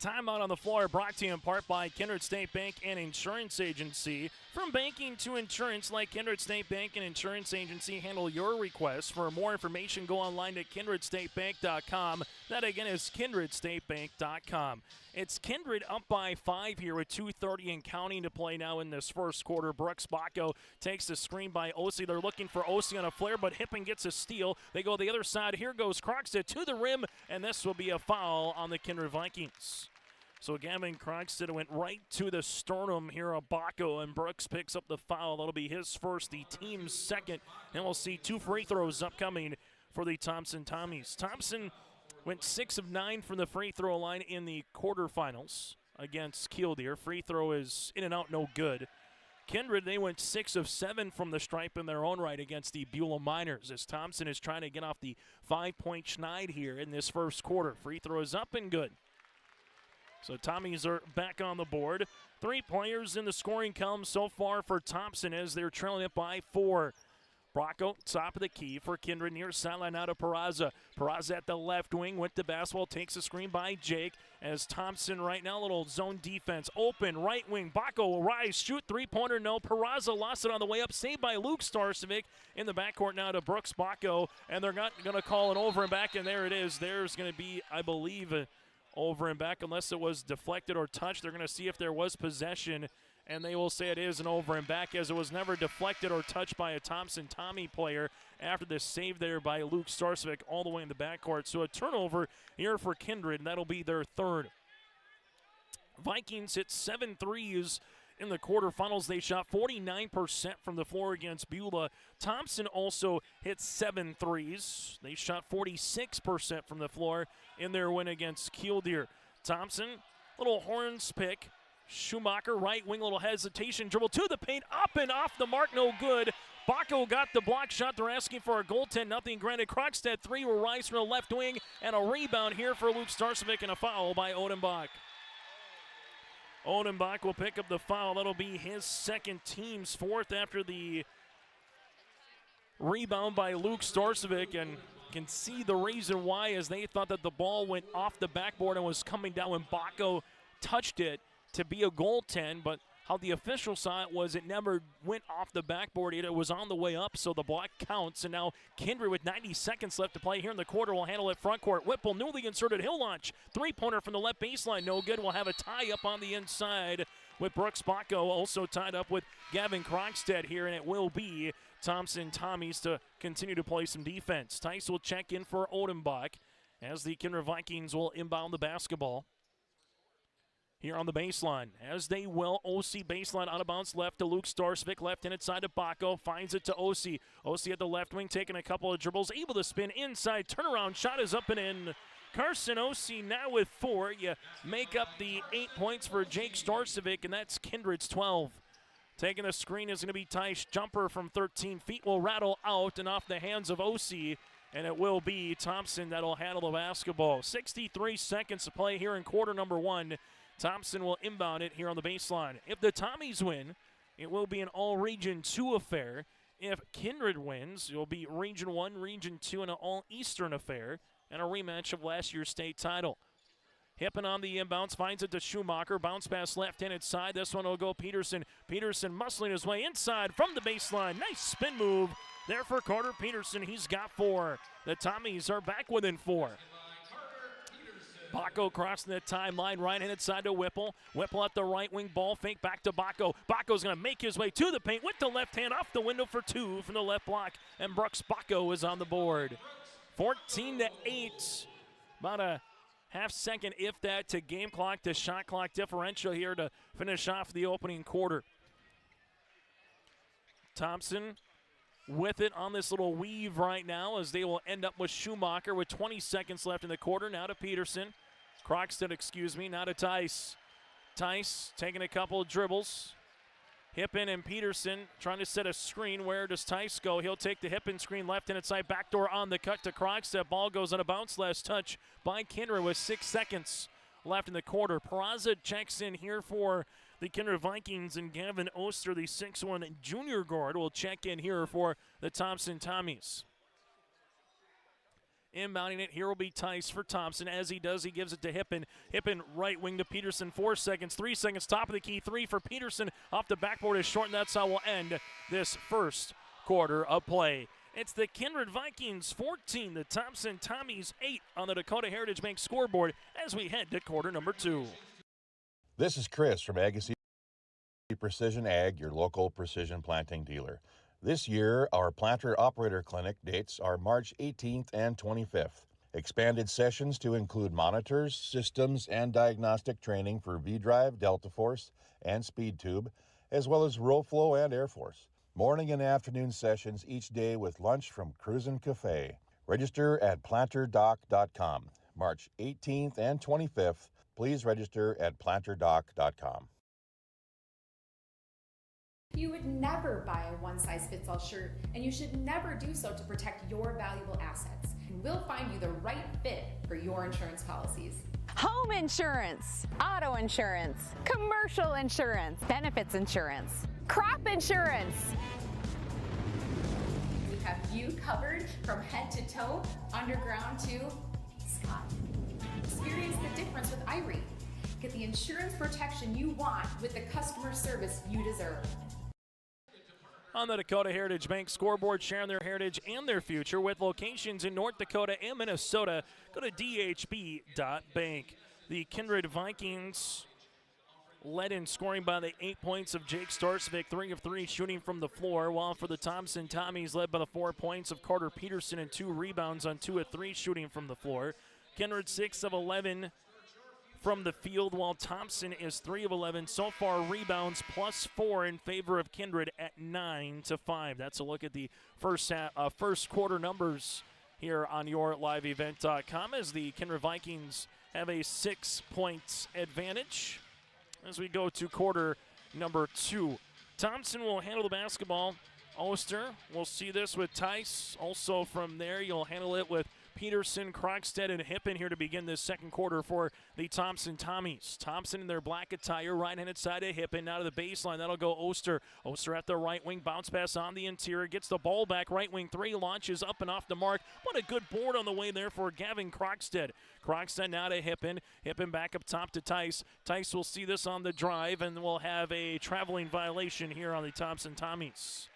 Timeout on the floor brought to you in part by Kindred State Bank and Insurance Agency. From banking to insurance, like Kindred State Bank and Insurance Agency, handle your requests. For more information, go online to kindredstatebank.com. That again is kindredstatebank.com. It's Kindred up by 5 here with 2:30 and counting to play now in this first quarter. Brooks Bacco takes the screen by Ossie. They're looking for Ossie on a flare, but Hippen gets a steal. They go the other side. Here goes Krogstad to the rim, and this will be a foul on the Kindred Vikings. So Gavin Krogstad went right to the sternum here of Bacco, and Brooks picks up the foul. That'll be his first, the team's second, and we'll see 2 free throws upcoming for the Thompson Tommies. Thompson went 6 of 9 from the free throw line in the quarterfinals against Killdeer. Free throw is in and out, no good. Kindred, they went 6 of 7 from the stripe in their own right against the Beulah Miners, as Thompson is trying to get off the 5-point schneid here in this first quarter. Free throw is up and good. So Tommies are back on the board. 3 players in the scoring column so far for Thompson as they're trailing it by 4. Bacco, top of the key for Kindred, near sideline out of Peraza. Peraza at the left wing with the basketball, takes a screen by Jake as Thompson right now, little zone defense. Open, right wing, Bacco will rise, shoot, three-pointer, no. Peraza lost it on the way up, saved by Luke Starcevic in the backcourt now to Brooks Bacco, and they're not going to call an over and back, and there it is. There's going to be, I believe, over and back unless it was deflected or touched. They're going to see if there was possession, and they will say it is an over and back as it was never deflected or touched by a Thompson Tommy player after this save there by Luke Starcevic all the way in the backcourt. So a turnover here for Kindred, and that'll be their third. Vikings hit 7 threes in the quarterfinals. They shot 49% from the floor against Beulah. Thompson also hit 7 threes. They shot 46% from the floor in their win against Killdeer. Thompson, little horns pick. Schumacher, right wing, little hesitation, dribble to the paint, up and off the mark, no good. Bacco got the block shot. They're asking for a goaltend, nothing granted. Krogstad 3 will rise from the left wing, and a rebound here for Luke Starcevic and a foul by Odenbach. Odenbach will pick up the foul. That'll be his second, team's fourth after the rebound by Luke Starcevic, and can see the reason why, as they thought that the ball went off the backboard and was coming down when Bacco touched it to be a goaltend, but how the official saw it was it never went off the backboard. It was on the way up, so the block counts. And now Kindred with 90 seconds left to play here in the quarter will handle it front court. Whipple, newly inserted hill launch. Three-pointer from the left baseline, no good. We'll have a tie up on the inside with Brooks Bacco also tied up with Gavin Krogstad here, and it will be Thompson Tommies to continue to play some defense. Tice will check in for Odenbach as the Kindred Vikings will inbound the basketball here on the baseline. As they will, OC baseline out of bounds left to Luke Starcevic, left-handed side to Bacco, finds it to OC. OC at the left wing, taking a couple of dribbles, able to spin inside, turnaround shot is up and in. Carson OC now with 4. You make up the 8 points for Jake Starcevic, and that's Kindred's 12. Taking the screen is going to be Tice. Jumper from 13 feet will rattle out and off the hands of OC, and it will be Thompson that'll handle the basketball. 63 seconds to play here in quarter number 1. Thompson will inbound it here on the baseline. If the Tommies win, it will be an all-Region 2 affair. If Kindred wins, it will be Region 1, Region 2, and an all-Eastern affair, and a rematch of last year's state title. Hippen on the inbounds, finds it to Schumacher. Bounce pass left-handed side. This one will go Peterson. Peterson muscling his way inside from the baseline. Nice spin move there for Carter Peterson. He's got 4. The Tommies are back within 4. Bacco crossing the timeline, right-handed side to Whipple. Whipple at the right wing, ball fake back to Bacco. Bacco's going to make his way to the paint with the left hand off the window for 2 from the left block, and Brooks Bacco is on the board. 14-8, about a half second, if that, to game clock to shot clock differential here to finish off the opening quarter. Thompson with it on this little weave right now as they will end up with Schumacher with 20 seconds left in the quarter. Now to Peterson. Croxton, now to Tice. Tice taking a couple of dribbles. Hippen and Peterson trying to set a screen. Where does Tice go? He'll take the Hippen screen left-handed side. Backdoor on the cut to Krogstad. Ball goes on a bounce. Last touch by Kindred with 6 seconds left in the quarter. Peraza checks in here for the Kindred Vikings, and Gavin Oster, the 6'1 junior guard, will check in here for the Thompson Tommies. Inbounding it, here will be Tice for Thompson. As he does, he gives it to Hippen. Hippen right wing to Peterson, 4 seconds, 3 seconds, top of the key, 3 for Peterson. Off the backboard is short, and that's how we'll end this first quarter of play. It's the Kindred Vikings 14, the Thompson Tommies 8 on the Dakota Heritage Bank scoreboard as we head to quarter number 2. This is Chris from Agassiz Precision Ag, your local precision planting dealer. This year, our Planter Operator Clinic dates are March 18th and 25th. Expanded sessions to include monitors, systems, and diagnostic training for V-Drive, Delta Force, and Speed Tube, as well as Row Flow and Air Force. Morning and afternoon sessions each day with lunch from Cruisin' Cafe. Register at planterdoc.com. March 18th and 25th. Please register at planterdoc.com. You would never buy a one-size-fits-all shirt, and you should never do so to protect your valuable assets. And we'll find you the right fit for your insurance policies. Home insurance, auto insurance, commercial insurance, benefits insurance, crop insurance. We have you covered from head to toe, underground to Scott. Experience the difference with Irie. Get the insurance protection you want with the customer service you deserve. On the Dakota Heritage Bank scoreboard, sharing their heritage and their future with locations in North Dakota and Minnesota. Go to dhb.bank. The Kindred Vikings led in scoring by the 8 points of Jake Starsvik, 3 of 3 shooting from the floor, while for the Thompson Tommies led by the 4 points of Carter Peterson and 2 rebounds on 2 of 3 shooting from the floor. Kindred 6 of 11 from the field, while Thompson is 3 of 11. So far, rebounds +4 in favor of Kindred at 9-5. That's a look at the first quarter numbers here on yourliveevent.com as the Kindred Vikings have a 6 points advantage as we go to quarter number 2. Thompson will handle the basketball. Oster, we'll see this with Tice. Also from there, you'll handle it with Peterson, Krogstad, and Hippen here to begin this second quarter for the Thompson Tommies. Thompson in their black attire, right-handed side of Hippen. Now to the baseline, that'll go Oster. Oster at the right wing, bounce pass on the interior, gets the ball back, right wing 3, launches up and off the mark. What a good board on the way there for Gavin Krogstad. Krogstad now to Hippen. Hippen back up top to Tice. Tice will see this on the drive, and we'll have a traveling violation here on the Thompson Tommies.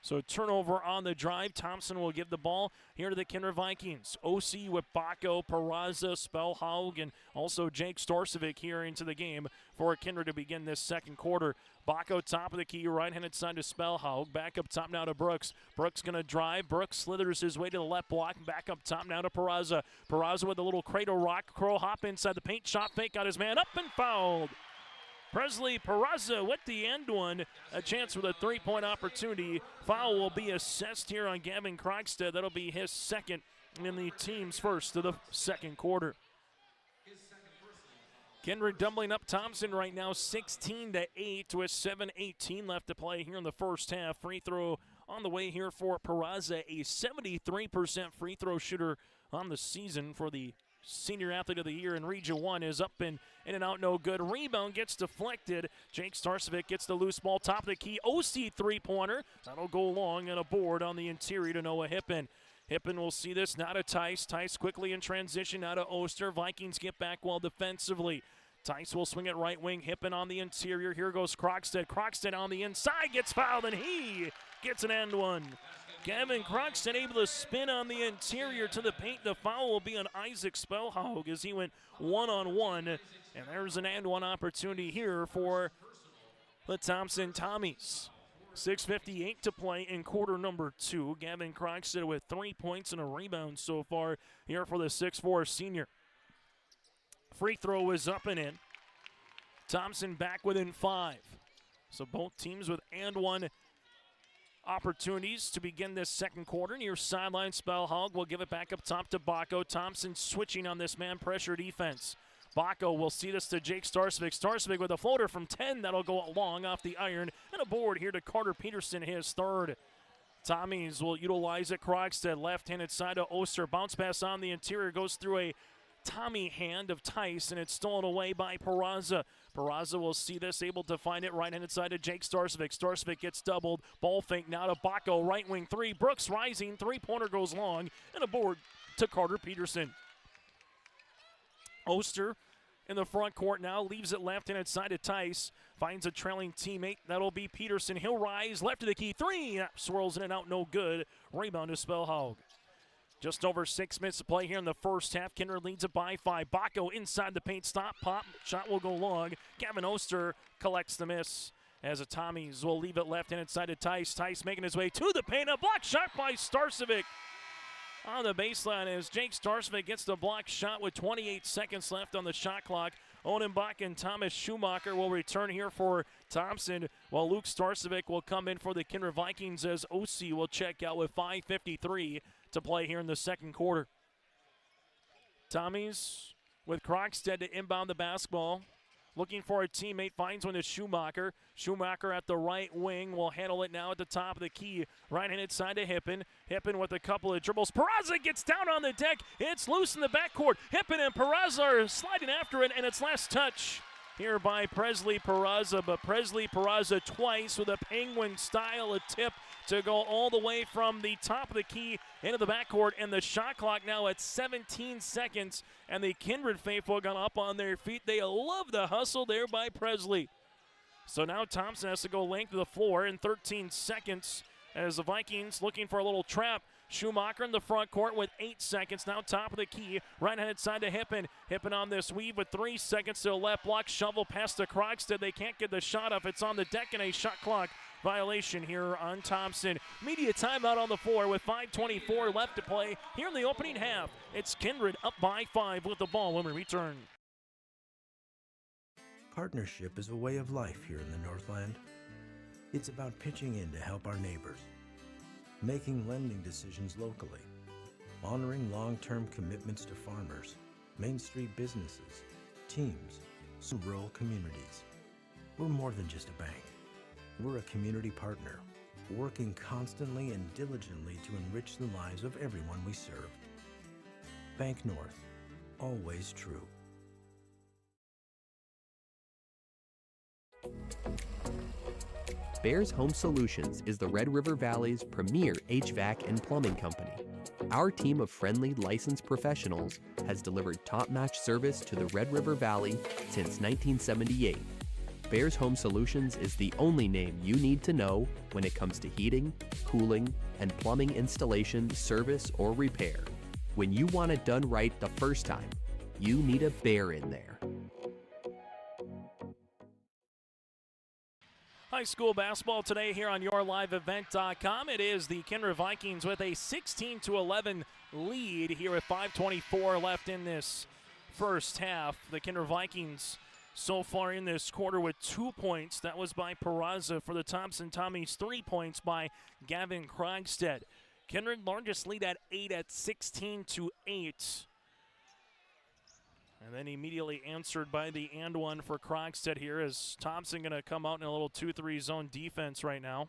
So turnover on the drive. Thompson will give the ball here to the Kindred Vikings. OC with Bacco, Peraza, Spellhaug, and also Jake Starcevic here into the game for Kindred to begin this second quarter. Bacco top of the key, right-handed side to Spellhaug. Back up top now to Brooks. Brooks going to drive. Brooks slithers his way to the left block. Back up top now to Peraza. Peraza with a little cradle rock. Crow hop inside the paint. Shot fake. Got his man up and fouled. Presley Peraza with the end one. A chance for the three-point opportunity. Foul will be assessed here on Gavin Krogstad. That'll be his second in the team's first of the second quarter. Kindred doubling up Thompson right now 16-8 with 7:18 left to play here in the first half. Free throw on the way here for Peraza, a 73% free throw shooter on the season for the Senior Athlete of the Year in Region 1 is up and in and out, no good. Rebound gets deflected. Jake Starcevic gets the loose ball, top of the key. OC three-pointer. That'll go long and a board on the interior to Noah Hippen. Hippen will see this, now to Tice. Tice quickly in transition, now to Oster. Vikings get back well defensively. Tice will swing it right wing. Hippen on the interior. Here goes Krogstad. Krogstad on the inside gets fouled, and he gets an and one. Gavin Krogstad able to spin on the interior to the paint. The foul will be on Isaac Spellhaug as he went one-on-one. And there's an and one opportunity here for the Thompson Tommies. 6:58 to play in quarter number 2. Gavin Krogstad with 3 points and a rebound so far here for the 6'4 senior. Free throw is up and in. Thompson back within 5. So both teams with and one opportunities to begin this second quarter. Near sideline, Spellhog will give it back up top to Bacco. Thompson switching on this man pressure defense. Bacco will see this to Jake Starsvik. Starsvik with a floater from 10. That'll go long off the iron. And a board here to Carter Peterson, his third. Tommies will utilize it. Krogstad left-handed side to Oster. Bounce pass on the interior. Goes through a Tommy hand of Tice, and it's stolen away by Peraza. Peraza will see this, able to find it right-handed side to Jake Starsvik. Starsvik gets doubled. Ball fake now to Bacco. Right wing three. Brooks rising. Three-pointer goes long. And a board to Carter Peterson. Oster in the front court now, leaves it left-handed side to Tice. Finds a trailing teammate. That'll be Peterson. He'll rise. Left of the key. Three. Swirls in and out. No good. Rebound to Spellhog. Just over 6 minutes to play here in the first half. Kindred leads it by 5. Bacco inside the paint. Stop. Pop. Shot will go long. Gavin Oster collects the miss. As the Tommies will leave it left-handed side to Tice. Tice making his way to the paint. A block shot by Starcevic. On the baseline as Jake Starsvik gets the block shot with 28 seconds left on the shot clock. Odenbach and Thomas Schumacher will return here for Thompson, while Luke Starcevic will come in for the Kindred Vikings as OC will check out with 5:53 to play here in the second quarter. Tommies with Krogstad to inbound the basketball. Looking for a teammate, finds one to Schumacher. Schumacher at the right wing will handle it now at the top of the key. Right-handed side to Hippen. Hippen with a couple of dribbles. Peraza gets down on the deck. It's loose in the backcourt. Hippen and Peraza are sliding after it, and it's last touch here by Presley Peraza. But Presley Peraza twice with a penguin style, a tip to go all the way from the top of the key into the backcourt, and the shot clock now at 17 seconds, and the Kindred faithful got up on their feet. They love the hustle there by Presley. So now Thompson has to go length of the floor in 13 seconds as the Vikings looking for a little trap. Schumacher in the front court with 8 seconds. Now top of the key. Right-handed side to Hippen. Hippen on this weave with 3 seconds to the left block. Shovel past to Krogstad. They can't get the shot up. It's on the deck and a shot clock violation here on Thompson. Media timeout on the floor with 5:24 left to play here in the opening half. It's Kindred up by 5 with the ball when we return. Partnership is a way of life here in the Northland. It's about pitching in to help our neighbors, making lending decisions locally, honoring long-term commitments to farmers, Main Street businesses, teams, and rural communities. We're more than just a bank. We're a community partner, working constantly and diligently to enrich the lives of everyone we serve. Bank North, always true. Bears Home Solutions is the Red River Valley's premier HVAC and plumbing company. Our team of friendly, licensed professionals has delivered top-notch service to the Red River Valley since 1978. Bears Home Solutions is the only name you need to know when it comes to heating, cooling, and plumbing installation, service, or repair. When you want it done right the first time, you need a Bear in there. High school basketball today here on YourLiveEvent.com. It is the Kindred Vikings with a 16-11 lead here with 5:24 left in this first half. The Kindred Vikings so far in this quarter with 2 points. That was by Peraza for the Thompson Tommies. 3 points by Gavin Krogstad. Kindred largest lead at 8 at 16-8. And then immediately answered by the and one for Krogstad here as Thompson going to come out in a little 2-3 zone defense right now.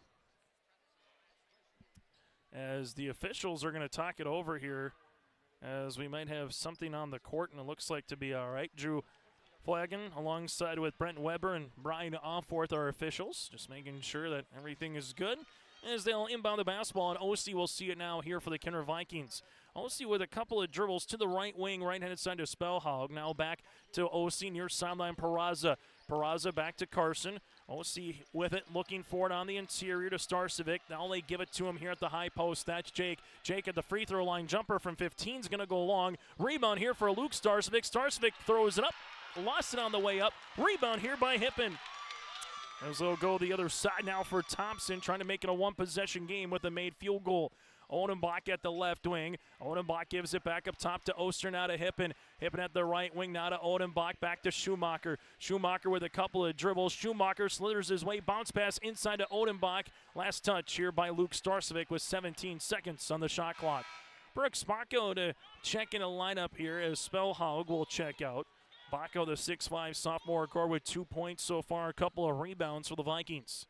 As the officials are going to talk it over here as we might have something on the court and it looks like to be all right. Drew Flaggen alongside with Brent Weber and Brian Offworth are officials, just making sure that everything is good as they'll inbound the basketball, and OC will see it now here for the Kindred Vikings. OC with a couple of dribbles to the right wing, right-handed side to Spellhog. Now back to OC near sideline Peraza. Peraza back to Carson. OC with it, looking for it on the interior to Starcevic. Now they give it to him here at the high post. That's Jake. Jake at the free throw line. Jumper from 15 is going to go long. Rebound here for Luke Starcevic. Starcevic throws it up. Lost it on the way up. Rebound here by Hippen. As they'll go the other side now for Thompson, trying to make it a one-possession game with a made field goal. Odenbach at the left wing. Odenbach gives it back up top to Oster, now to Hippen. Hippen at the right wing, now to Odenbach, back to Schumacher. Schumacher with a couple of dribbles. Schumacher slithers his way, bounce pass inside to Odenbach. Last touch here by Luke Starcevic with 17 seconds on the shot clock. Brooks Bacco to check in a lineup here as Spellhaug will check out. Bacco, the 6'5 sophomore guard, with 2 points so far, a couple of rebounds for the Vikings.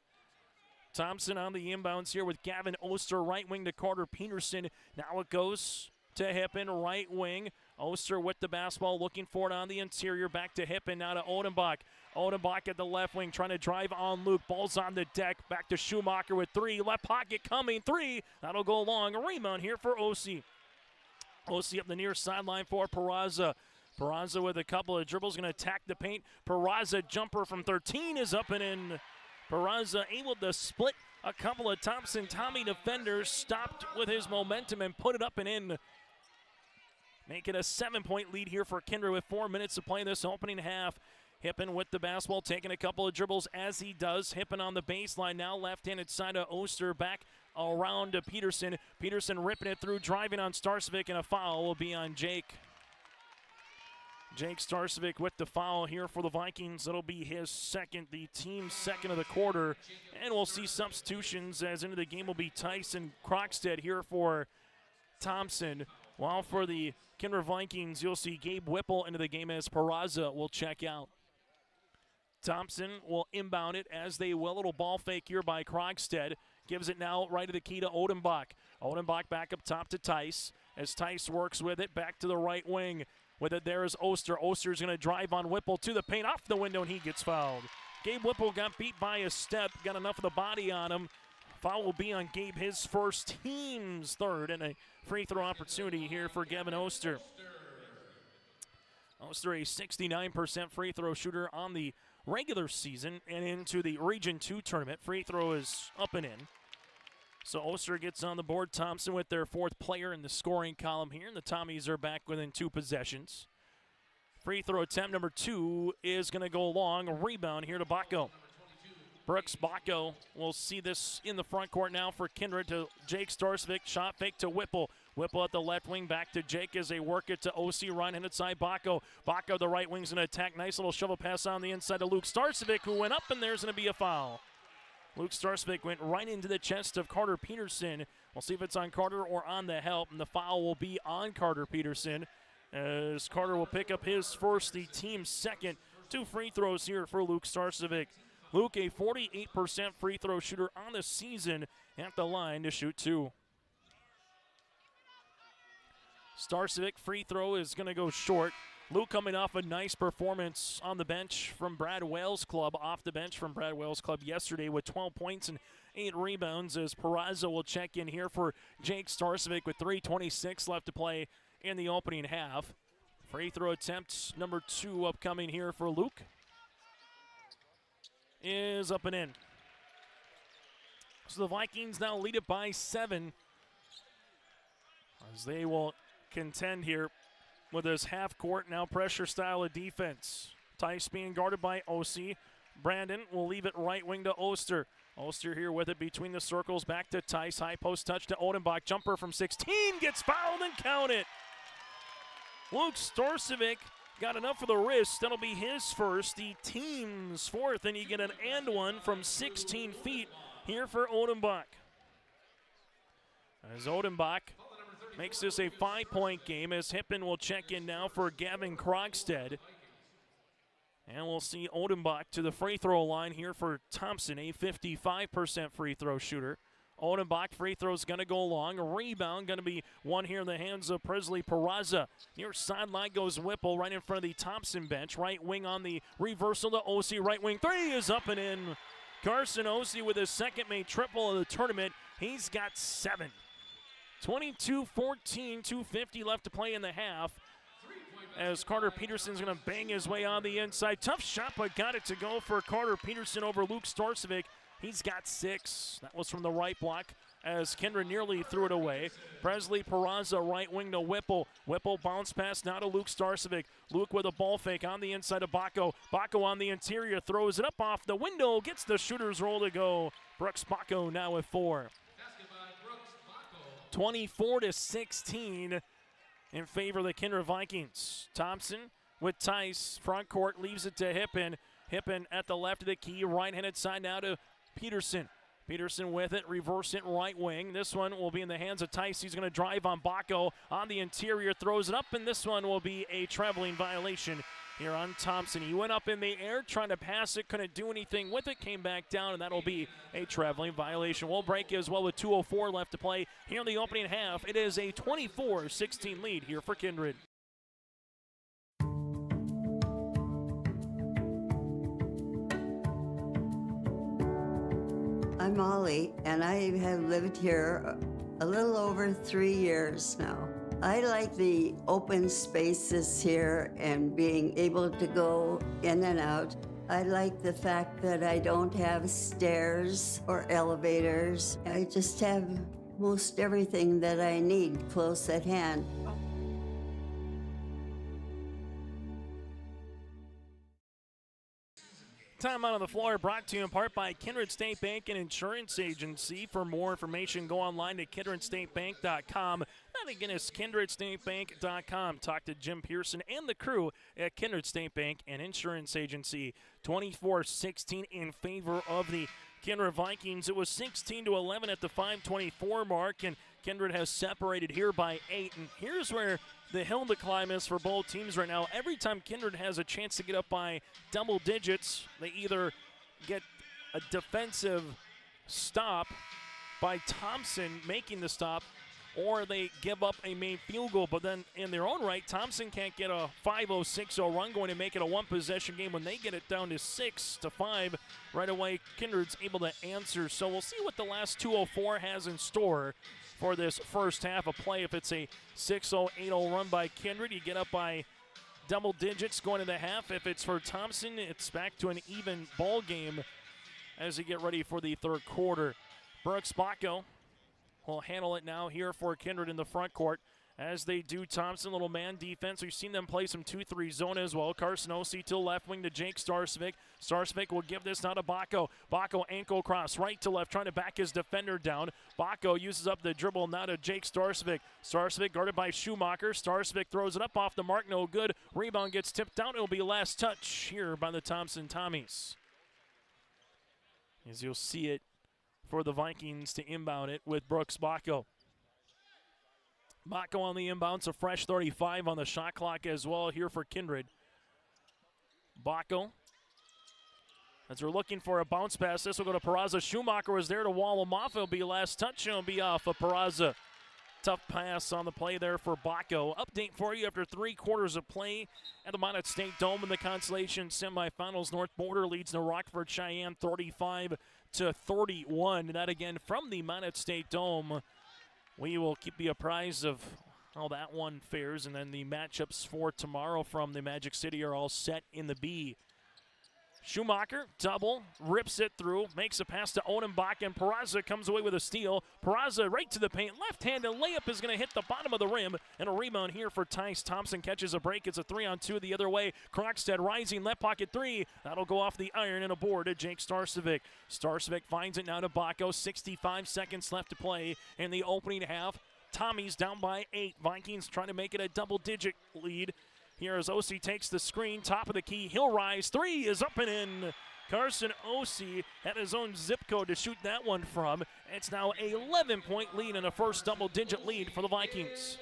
Thompson on the inbounds here with Gavin Oster, right wing to Carter Peterson. Now it goes to Hippen, right wing. Oster with the basketball, looking for it on the interior. Back to Hippen, now to Odenbach. Odenbach at the left wing, trying to drive on Luke. Ball's on the deck. Back to Schumacher with 3. Left pocket coming, 3. That'll go long. A rebound here for Osi. Osi up the near sideline for Peraza. Peraza with a couple of dribbles, going to attack the paint. Peraza jumper from 13 is up and in. Peraza able to split a couple of Thompson Tommy defenders, stopped with his momentum and put it up and in. Make it a 7-point lead here for Kindred with 4 minutes to play this opening half. Hippen with the basketball, taking a couple of dribbles as he does. Hippen on the baseline now, left-handed side of Oster, back around to Peterson. Peterson ripping it through, driving on Starcevic, and a foul will be on Jake. Jake Starcevic with the foul here for the Vikings. It'll be his second, the team's second of the quarter. And we'll see substitutions as into the game will be Tyson Krogstad here for Thompson. While for the Kindred Vikings, you'll see Gabe Whipple into the game as Peraza will check out. Thompson will inbound it as they will. A little ball fake here by Krogstad. Gives it now right to the key to Odenbach. Odenbach back up top to Tice as Tice works with it. Back to the right wing. With it there is Oster. Oster's going to drive on Whipple to the paint, off the window, and he gets fouled. Gabe Whipple got beat by a step, got enough of the body on him. Foul will be on Gabe, his first, team's third, and a free throw opportunity here for Gavin Oster. Oster, a 69% free throw shooter on the regular season and into the Region 2 tournament. Free throw is up and in. So Oster gets on the board. Thompson with their 4th player in the scoring column here. And the Tommies are back within 2 possessions. Free throw attempt number 2 is going to go long. A rebound here to Bacco. Brooks Bacco will see this in the front court now for Kindred to Jake Starcevic. Shot fake to Whipple. Whipple at the left wing, back to Jake as they work it to OC, right-handed side, Bacco. Bacco, the right wing's going to attack. Nice little shovel pass on the inside to Luke Starcevic, who went up, and there's going to be a foul. Luke Starcevic went right into the chest of Carter Peterson. We'll see if it's on Carter or on the help, and the foul will be on Carter Peterson as Carter will pick up his first, the team's second. 2 free throws here for Luke Starcevic. Luke, a 48% free throw shooter on the season, at the line to shoot 2. Starcevic free throw is going to go short. Luke coming off a nice performance on the bench from Brad Wales Club, off the bench from Brad Wales Club yesterday with 12 points and 8 rebounds as Peraza will check in here for Jake Starcevic with 3:26 left to play in the opening half. Free throw attempt number 2 upcoming here for Luke is up and in. So the Vikings now lead it by 7 as they will contend here with this half-court, now pressure style of defense. Tice being guarded by OC. Brandon will leave it right wing to Oster. Oster here with it between the circles, back to Tice. High post touch to Odenbach. Jumper from 16, gets fouled and count it. Luke Starcevic got enough for the wrist. That'll be his first, the team's 4th, and you get an and one from 16 feet here for Odenbach. As Odenbach makes this a 5-point game as Hippen will check in now for Gavin Krogstad. And we'll see Odenbach to the free throw line here for Thompson, a 55% free throw shooter. Odenbach free throw's going to go long. A rebound going to be one here in the hands of Presley Peraza. Near sideline goes Whipple right in front of the Thompson bench. Right wing on the reversal to OC. Right wing 3 is up and in. Carson OC with his second made triple of the tournament. He's got 7. 22-14, 2:50 left to play in the half as Carter Peterson's going to bang his way on the inside. Tough shot, but got it to go for Carter Peterson over Luke Starcevic. He's got 6. That was from the right block as Kindred nearly threw it away. Presley Peraza right wing to Whipple. Whipple bounce pass now to Luke Starcevic. Luke with a ball fake on the inside of Bacco. Bacco on the interior, throws it up off the window, gets the shooter's roll to go. Brooks Bacco now with 4. 24-16 in favor of the Kindred Vikings. Thompson with Tice, front court, leaves it to Hippen. Hippen at the left of the key, right-handed side now to Peterson. Peterson with it, reverse it right wing. This one will be in the hands of Tice. He's going to drive on Bacco on the interior, throws it up, and this one will be a traveling violation here on Thompson. He went up in the air trying to pass it, couldn't do anything with it, came back down, and that'll be a traveling violation. We'll break as well with 2:04 left to play here in the opening half. It is a 24-16 lead here for Kindred. I'm Molly, and I have lived here a little over 3 years now. I like the open spaces here and being able to go in and out. I like the fact that I don't have stairs or elevators. I just have most everything that I need close at hand. Time out on the floor brought to you in part by Kindred State Bank and Insurance Agency. For more information, go online to kindredstatebank.com. That again is kindredstatebank.com. Talk to Jim Pearson and the crew at Kindred State Bank and Insurance Agency. 24-16 in favor of the Kindred Vikings. It was 16-11 at the 5:24 mark, and Kindred has separated here by 8. And here's where the hill to climb is for both teams right now. Every time Kindred has a chance to get up by double digits, they either get a defensive stop by Thompson making the stop, or they give up a main field goal. But then in their own right, Thompson can't get a 5-0-6-0 run going to make it a one-possession game. When they get it down to 6-5, right away, Kindred's able to answer. So we'll see what the last 2:04 has in store for this first half of play. If it's a 6-0, 8-0 run by Kindred, you get up by double digits going into the half. If it's for Thompson, it's back to an even ball game as you get ready for the third quarter. Brooks Bacco will handle it now here for Kindred in the front court. As they do, Thompson, little man defense. We've seen them play some 2-3 zone as well. Carson Ossie to left wing to Jake Starsvik. Starsvik will give this now to Bacco. Bacco ankle cross right to left, trying to back his defender down. Bacco uses up the dribble now to Jake Starsvik. Starsvik guarded by Schumacher. Starsvik throws it up off the mark, no good. Rebound gets tipped down. It'll be last touch here by the Thompson Tommies. As you'll see it for the Vikings to inbound it with Brooks Bacco. Bacco on the inbounds, a fresh 35 on the shot clock as well here for Kindred. Bacco, as we're looking for a bounce pass, this will go to Peraza. Schumacher was there to wall him off. It'll be last touch. It'll be off of Peraza. Tough pass on the play there for Bacco. Update for you after 3 quarters of play at the Minot State Dome in the Consolation Semifinals. North Border leads the Rockford Cheyenne 35-31. That again from the Minot State Dome. We will keep you apprised of how that one fares, and then the matchups for tomorrow from the Magic City are all set in the B. Schumacher, double, rips it through, makes a pass to Odenbach, and Peraza comes away with a steal. Peraza right to the paint, left-handed layup is going to hit the bottom of the rim, and a rebound here for Tice. Thompson catches a break. It's a 3-on-2 the other way. Krogstad rising, left pocket 3. That'll go off the iron and a board to Jake Starcevic. Starcevic finds it now to Bacco. 65 seconds left to play in the opening half. Tommy's down by 8. Vikings trying to make it a double-digit lead. Here as Ossie takes the screen, top of the key, he'll rise. 3 is up and in. Carson Ossie had his own zip code to shoot that one from. It's now a 11-point lead and a first double-digit lead for the Vikings.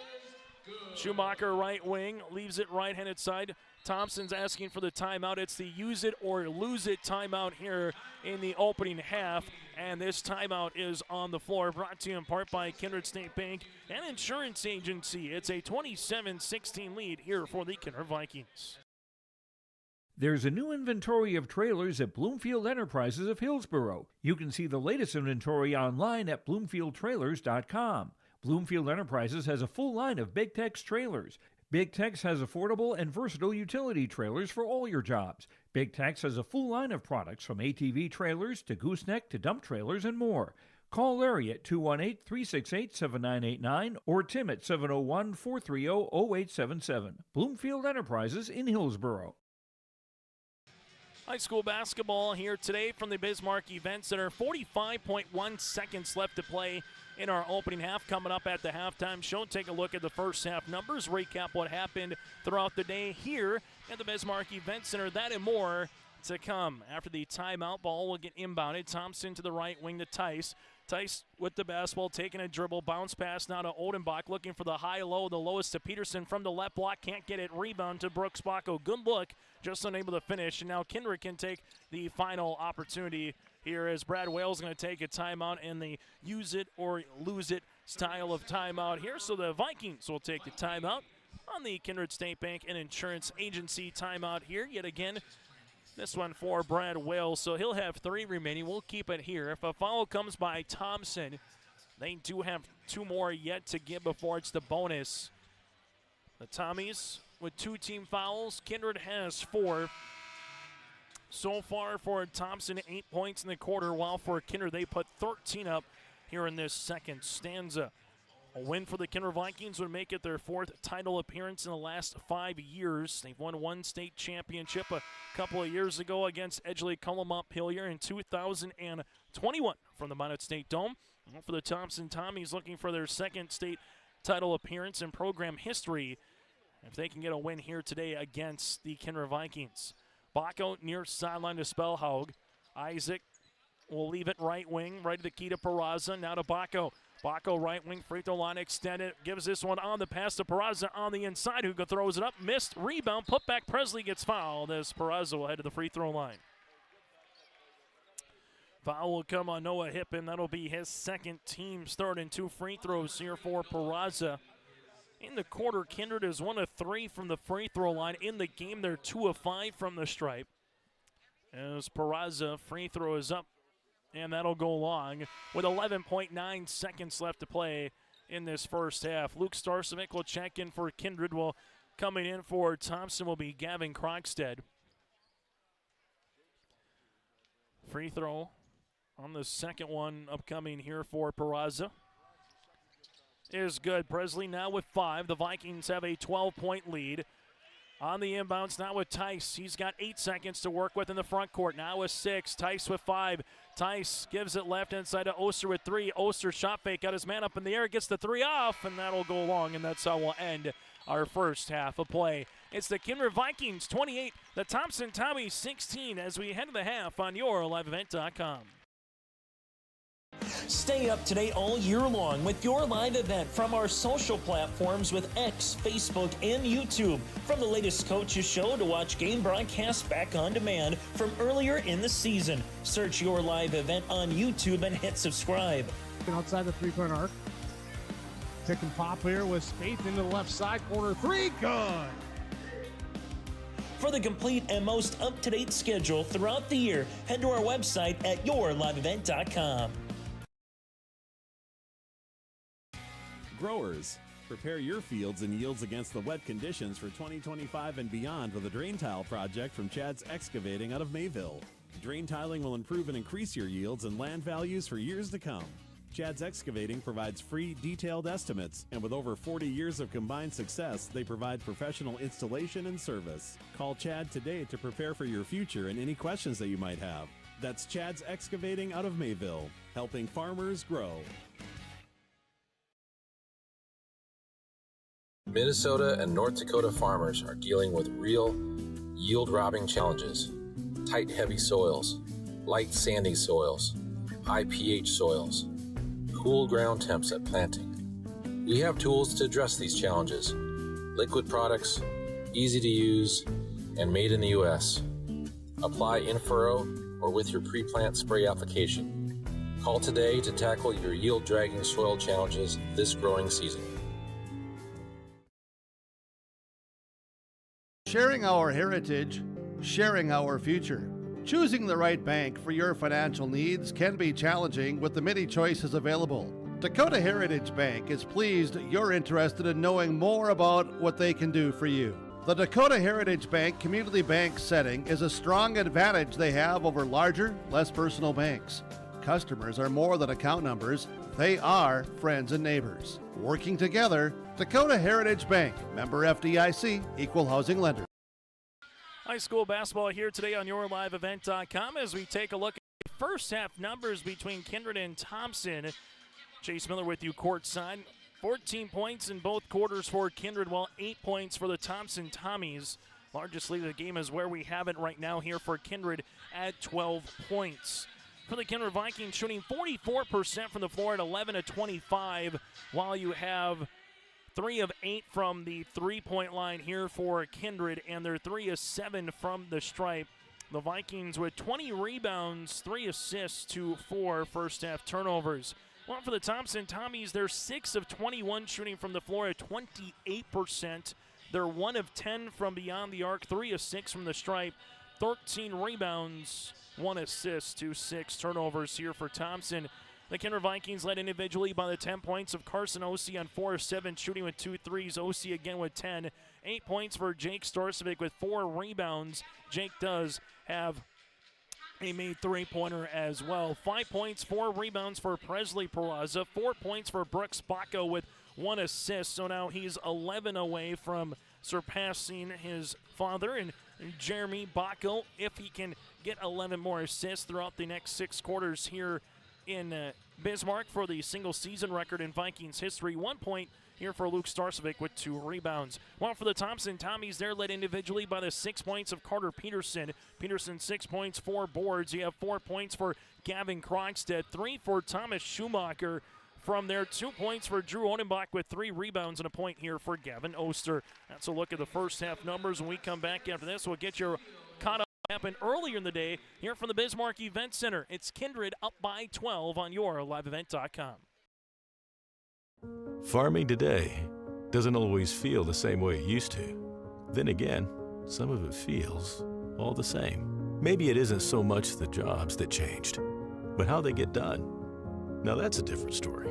Schumacher right wing, leaves it right-handed side. Thompson's asking for the timeout. It's the use it or lose it timeout here in the opening half. And this timeout is on the floor, brought to you in part by Kindred State Bank and Insurance Agency. It's a 27-16 lead here for the Kindred Vikings. There's a new inventory of trailers at Bloomfield Enterprises of Hillsborough. You can see the latest inventory online at bloomfieldtrailers.com. Bloomfield Enterprises has a full line of Big Tex trailers. Big Tex has affordable and versatile utility trailers for all your jobs. Big Tex has a full line of products from ATV trailers to gooseneck to dump trailers and more. Call Larry at 218-368-7989 or Tim at 701-430-0877. Bloomfield Enterprises in Hillsborough. High school basketball here today from the Bismarck Event Center. 45.1 seconds left to play in our opening half. Coming up at the halftime show, take a look at the first half numbers, recap what happened throughout the day here at the Bismarck Event Center. That and more to come. After the timeout, ball will get inbounded. Thompson to the right wing to Tice. Tice with the basketball, taking a dribble, bounce pass now to Odenbach, looking for the high-low, the lowest to Peterson from the left block, can't get it, rebound to Brooks Bacco. Good look, just unable to finish, and now Kindred can take the final opportunity here as Brad Wales going to take a timeout in the use it or lose it style of timeout here. So the Vikings will take the timeout on the Kindred State Bank and Insurance Agency timeout here. Yet again, this one for Brad Wales, so he'll have 3 remaining. We'll keep it here. If a foul comes by Thompson, they do have 2 more yet to give before it's the bonus. The Tommies with 2 team fouls. Kindred has 4. So far for Thompson, 8 points in the quarter, while for Kindred they put 13 up here in this second stanza. A win for the Kindred Vikings would make it their 4th title appearance in the last 5 years. They've won 1 state championship a couple of years ago against Edgeley Cullomont-Hillier in 2021 from the Minot State Dome. And for the Thompson Tommies, looking for their 2nd state title appearance in program history if they can get a win here today against the Kindred Vikings. Bacco near sideline to Spellhaug. Isaac will leave it right wing, right to the key to Peraza, now to Bacco. Bacco right wing, free throw line extended, gives this one on the pass to Peraza on the inside, who throws it up, missed, rebound, put back, Presley gets fouled as Peraza will head to the free throw line. Foul will come on Noah Hippen, that'll be his 2nd, team's 3rd, and 2 free throws here for Peraza. In the quarter, Kindred is 1 of 3 from the free throw line. In the game, they're 2 of 5 from the stripe. As Peraza, free throw is up, and that'll go long with 11.9 seconds left to play in this first half. Luke Starcevic will check in for Kindred, while coming in for Thompson will be Gavin Krogstad. Free throw on the second one upcoming here for Peraza is good. Presley now with 5. The Vikings have a 12-point lead. On the inbounds now with Tice. He's got 8 seconds to work with in the front court. Now with 6. Tice with 5. Tice gives it left inside to Oster with 3. Oster shot fake, got his man up in the air, gets the 3 off, and that'll go long, and that's how we'll end our first half of play. It's the Kindred Vikings 28, the Thompson Tommies 16 as we head to the half on YourLiveEvent.com. Stay up to date all year long with your live event from our social platforms with X, Facebook, and YouTube. From the latest coaches show to watch game broadcasts back on demand from earlier in the season. Search your live event on YouTube and hit subscribe. Outside the 3-point arc. Pick and pop here with Spaeth into the left side corner 3. Good. For the complete and most up-to-date schedule throughout the year, head to our website at YourLiveEvent.com. Growers, prepare your fields and yields against the wet conditions for 2025 and beyond with a drain tile project from Chad's Excavating out of Mayville. Drain tiling will improve and increase your yields and land values for years to come. Chad's Excavating provides free, detailed estimates, and with over 40 years of combined success, they provide professional installation and service. Call Chad today to prepare for your future and any questions that you might have. That's Chad's Excavating out of Mayville, helping farmers grow. Minnesota and North Dakota farmers are dealing with real yield-robbing challenges. Tight, heavy soils, light, sandy soils, high pH soils, cool ground temps at planting. We have tools to address these challenges. Liquid products, easy to use, and made in the U.S. Apply in furrow or with your pre-plant spray application. Call today to tackle your yield-dragging soil challenges this growing season. Sharing our heritage, sharing our future. Choosing the right bank for your financial needs can be challenging with the many choices available. Dakota Heritage Bank is pleased you're interested in knowing more about what they can do for you. The Dakota Heritage Bank community bank setting is a strong advantage they have over larger, less personal banks. Customers are more than account numbers, they are friends and neighbors. Working together, Dakota Heritage Bank, member FDIC, equal housing lender. High school basketball here today on YourLiveEvent.com as we take a look at the first half numbers between Kindred and Thompson. Chase Miller with you courtside. 14 points in both quarters for Kindred, while 8 points for the Thompson Tommies. Largest lead of the game is where we have it right now here for Kindred at 12 points. For the Kindred Vikings, shooting 44% from the floor at 11 of 25, while you have 3 of 8 from the three-point line here for Kindred, and they're 3 of 7 from the stripe. The Vikings with 20 rebounds, 3 assists to 4 first-half turnovers. Well, for the Thompson Tommies, they're 6 of 21 shooting from the floor at 28%. They're 1 of 10 from beyond the arc, 3 of 6 from the stripe, 13 rebounds, 1 assist to 6 turnovers here for Thompson. The Kindred Vikings led individually by the 10 points of Carson Ossie on 4 of 7, shooting with 2 threes. Ossie again with 10. 8 points for Jake Storcevic with 4 rebounds. Jake does have a made three-pointer as well. 5 points, 4 rebounds for Presley Peraza. 4 points for Brooks Bacco with 1 assist. So now he's 11 away from surpassing his father. And Jeremy Bacco, if he can get 11 more assists throughout the next 6 quarters here in Bismarck for the single-season record in Vikings history. 1 point here for Luke Starcevic with 2 rebounds. While for the Thompson Tommies, they're led individually by the 6 points of Carter Peterson. Peterson 6 points, 4 boards. You have 4 points for Gavin Krogstad, 3 for Thomas Schumacher. From there, 2 points for Drew Odenbach with 3 rebounds and a point here for Gavin Oster. That's a look at the first half numbers. When we come back after this, we'll get you caught up. Happened earlier in the day here from the Bismarck Event Center. It's Kindred up by 12 on your liveevent.com. Farming today doesn't always feel the same way it used to. Then again, some of it feels all the same. Maybe it isn't so much the jobs that changed, but how they get done. Now that's a different story.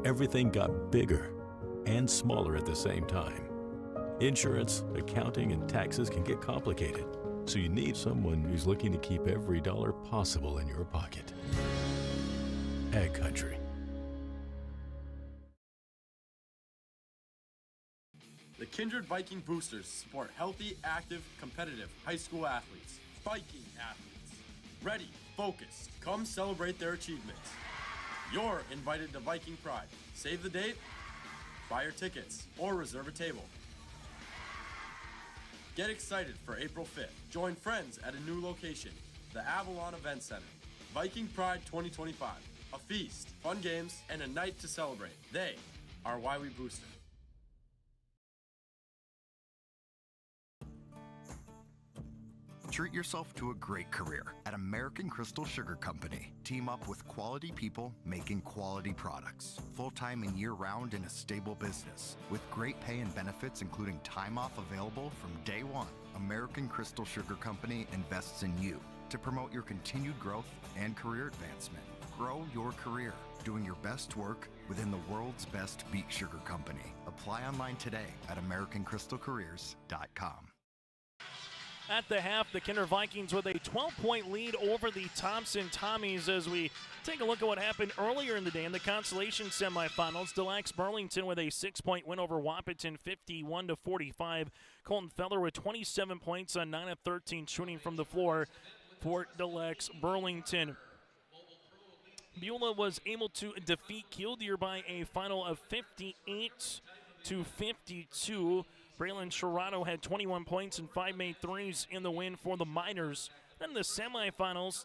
Everything got bigger and smaller at the same time. Insurance, accounting, and taxes can get complicated. So you need someone who's looking to keep every dollar possible in your pocket. Ag Country. The Kindred Viking Boosters support healthy, active, competitive high school athletes. Viking athletes. Ready, focused, come celebrate their achievements. You're invited to Viking Pride. Save the date, buy your tickets, or reserve a table. Get excited for April 5th. Join friends at a new location, the Avalon Event Center. Viking Pride 2025. A feast, fun games, and a night to celebrate. They are why we booster. Treat yourself to a great career at American Crystal Sugar Company. Team up with quality people making quality products. Full-time and year-round in a stable business. With great pay and benefits including time off available from day one. American Crystal Sugar Company invests in you to promote your continued growth and career advancement. Grow your career doing your best work within the world's best beet sugar company. Apply online today at AmericanCrystalCareers.com. At the half, the Kindred Vikings with a 12-point lead over the Thompson Tommies as we take a look at what happened earlier in the day in the consolation semifinals. Delax Burlington with a 6-point win over Wahpeton, 51-45. Colton Feller with 27 points on 9 of 13 shooting from the floor for Delax Burlington. Beulah was able to defeat Killdeer by a final of 58-52. Braylon Sherrano had 21 points and 5 made threes in the win for the Miners. Then the semifinals,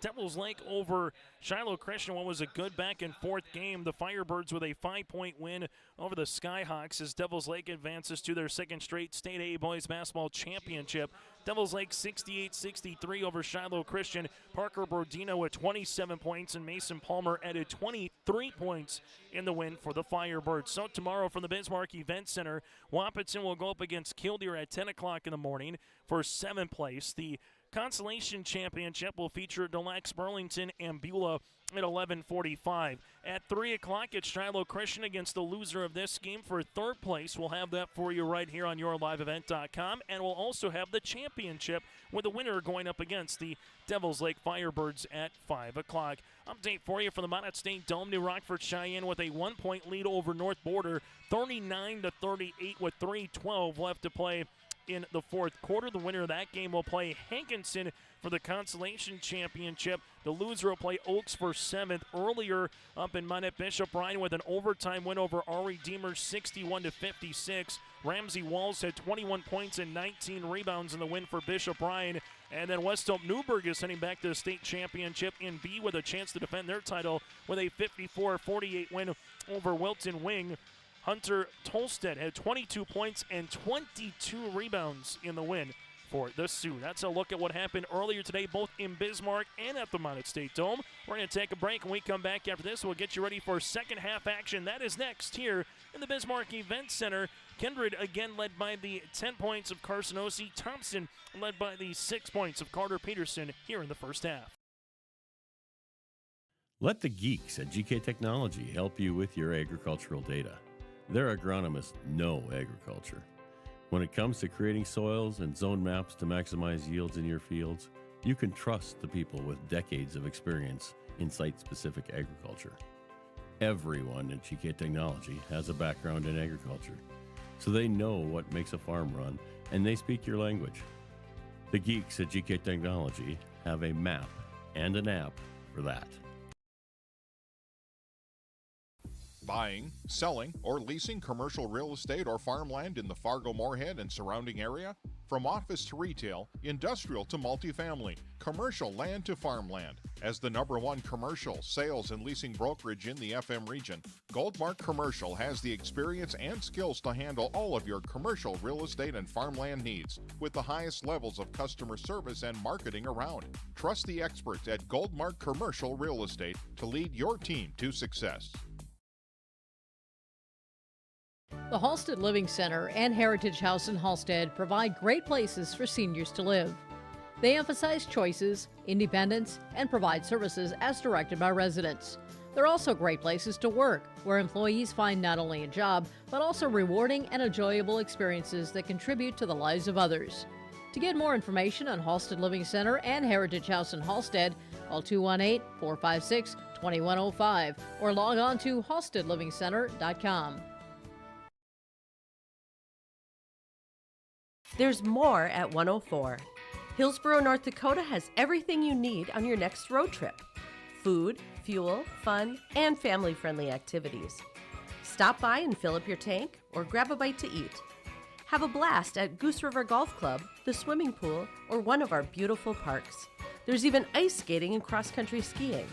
Devils Lake over Shiloh Christian. What was a good back and forth game. The Firebirds with a 5-point win over the Skyhawks as Devils Lake advances to their second straight State A Boys Basketball Championship. Devils Lake 68-63 over Shiloh Christian. Parker Brodino with 27 points and Mason Palmer added 23 points in the win for the Firebirds. So tomorrow from the Bismarck Event Center, Wahpeton will go up against Killdeer at 10 o'clock in the morning for 7th place. The Consolation Championship will feature Delax Burlington and Beulah at 11:45. At 3 o'clock, it's Shiloh Christian against the loser of this game for 3rd place. We'll have that for you right here on yourliveevent.com, and we'll also have the championship with the winner going up against the Devils Lake Firebirds at 5 o'clock. Update for you from the Minot State Dome. New Rockford Cheyenne with a 1-point lead over North Border, 39-38 with 3:12 left to play in the fourth quarter. The winner of that game will play Hankinson for the Consolation Championship. The loser will play Oaks for 7th. Earlier up in Minot, Bishop Ryan with an overtime win over Ari Deemer, 61-56. Ramsey Walls had 21 points and 19 rebounds in the win for Bishop Ryan. And then West Hope Newburgh is heading back to the state championship in B with a chance to defend their title with a 54-48 win over Wilton Wing. Hunter Tolstead had 22 points and 22 rebounds in the win for the Sioux. That's a look at what happened earlier today, both in Bismarck and at the Minot State Dome. We're going to take a break. When we come back after this, we'll get you ready for second half action. That is next here in the Bismarck Event Center. Kindred again led by the 10 points of Carson Ossie. Thompson led by the 6 points of Carter Peterson here in the first half. Let the geeks at GK Technology help you with your agricultural data. Their agronomists know agriculture. When it comes to creating soils and zone maps to maximize yields in your fields, you can trust the people with decades of experience in site-specific agriculture. Everyone at GK Technology has a background in agriculture, so they know what makes a farm run, and they speak your language. The geeks at GK Technology have a map and an app for that. Buying, selling, or leasing commercial real estate or farmland in the Fargo-Moorhead and surrounding area? From office to retail, industrial to multifamily, commercial land to farmland. As the #1 commercial, sales, and leasing brokerage in the FM region, Goldmark Commercial has the experience and skills to handle all of your commercial real estate and farmland needs with the highest levels of customer service and marketing around. Trust the experts at Goldmark Commercial Real Estate to lead your team to success. The Halstead Living Center and Heritage House in Halstead provide great places for seniors to live. They emphasize choices, independence, and provide services as directed by residents. They're also great places to work, where employees find not only a job, but also rewarding and enjoyable experiences that contribute to the lives of others. To get more information on Halstead Living Center and Heritage House in Halstead, call 218-456-2105 or log on to halsteadlivingcenter.com. There's more at 104. Hillsborough, North Dakota has everything you need on your next road trip. Food, fuel, fun, and family-friendly activities. Stop by and fill up your tank or grab a bite to eat. Have a blast at Goose River Golf Club, the swimming pool, or one of our beautiful parks. There's even ice skating and cross-country skiing.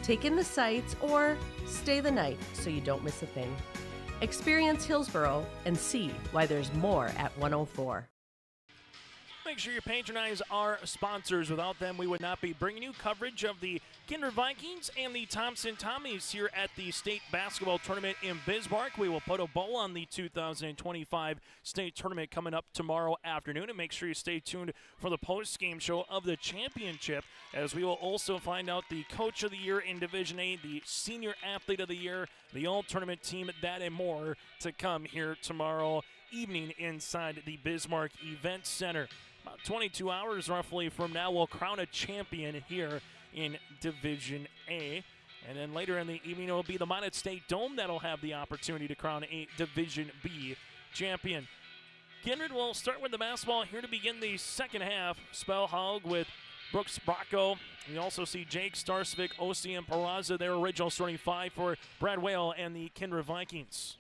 Take in the sights or stay the night so you don't miss a thing. Experience Hillsborough and see why there's more at 104. Make sure you patronize our sponsors. Without them, we would not be bringing you coverage of the Kindred Vikings and the Thompson Tommies here at the state basketball tournament in Bismarck. We will put a bow on the 2025 state tournament coming up tomorrow afternoon. And make sure you stay tuned for the post-game show of the championship, as we will also find out the coach of the year in Division A, the senior athlete of the year, the all-tournament team, that and more to come here tomorrow evening inside the Bismarck Event Center. About 22 hours roughly from now, we'll crown a champion here in Division A. And then later in the evening, it will be the Minot State Dome that'll have the opportunity to crown a Division B champion. Kindred will start with the basketball here to begin the second half. Spellhaug with Brooks Bracco. We also see Jake, Starsvik, Ossie, and Peraza, their original starting five for Brad Whale and the Kindred Vikings.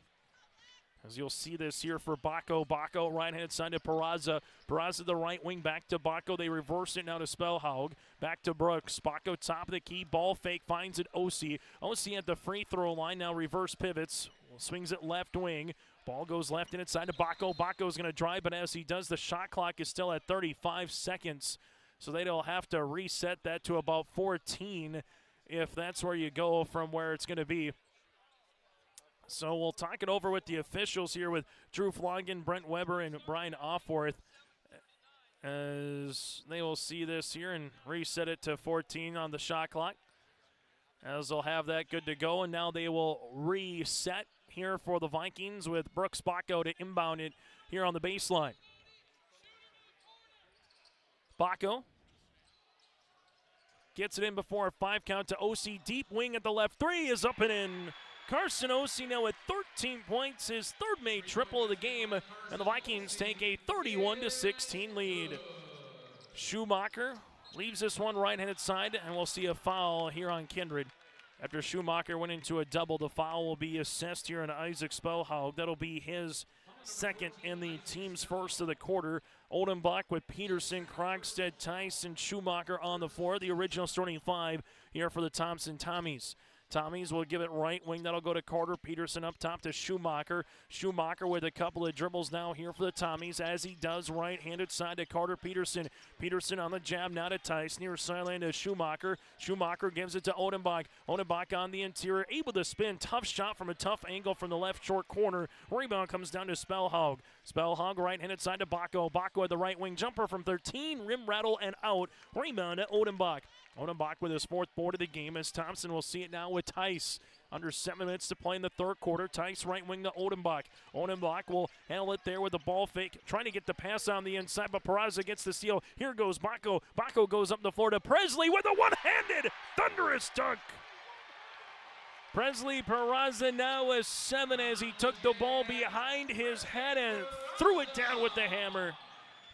As you'll see this here for Bacco. Bacco right-hand side to Peraza. Peraza the right wing back to Bacco. They reverse it now to Spellhaug. Back to Brooks. Bacco top of the key. Ball fake. Finds it Ossie. Ossie at the free throw line. Now reverse pivots. Swings it left wing. Ball goes left and inside to Bacco. Bacco's going to drive, but as he does, the shot clock is still at 35 seconds. So they'll have to reset that to about 14 if that's where you go from where it's going to be. So we'll talk it over with the officials here with Drew Floggen, Brent Weber, and Brian Offworth, as they will see this here and reset it to 14 on the shot clock, as they'll have that good to go. And now they will reset here for the Vikings with Brooks Bacco to inbound it here on the baseline. Bacco gets it in before a 5 count to Ossie. Deep wing at the left. Three is up and in. Carson Osi now with 13 points, his third made triple of the game, and the Vikings take a 31-16 lead. Schumacher leaves this one right-handed side, and we'll see a foul here on Kindred. After Schumacher went into a double, the foul will be assessed here on Isaac Spellhaug. That'll be his second and the team's first of the quarter. Oldenbach with Peterson, Krogstad, Tyson, Schumacher on the floor. The original starting five here for the Thompson Tommies. Tommies will give it right wing. That'll go to Carter. Peterson up top to Schumacher. Schumacher with a couple of dribbles now here for the Tommies as he does right-handed side to Carter Peterson. Peterson on the jab now to Tice. Near sideline to Schumacher. Schumacher gives it to Oldenbach. Oldenbach on the interior. Able to spin. Tough shot from a tough angle from the left short corner. Rebound comes down to Spellhaug. Spellhaug right-handed side to Bacco. Bacco at the right wing. Jumper from 13. Rim rattle and out. Rebound at Oldenbach. Oldenbach with his fourth board of the game as Thompson will see it now with Tice. Under 7 minutes to play in the third quarter. Tice right wing to Oldenbach. Oldenbach will handle it there with the ball fake. Trying to get the pass on the inside, but Peraza gets the steal. Here goes Bacco. Bacco goes up the floor to Presley with a one-handed thunderous dunk. Presley Peraza now with 7 as he took the ball behind his head and threw it down with the hammer.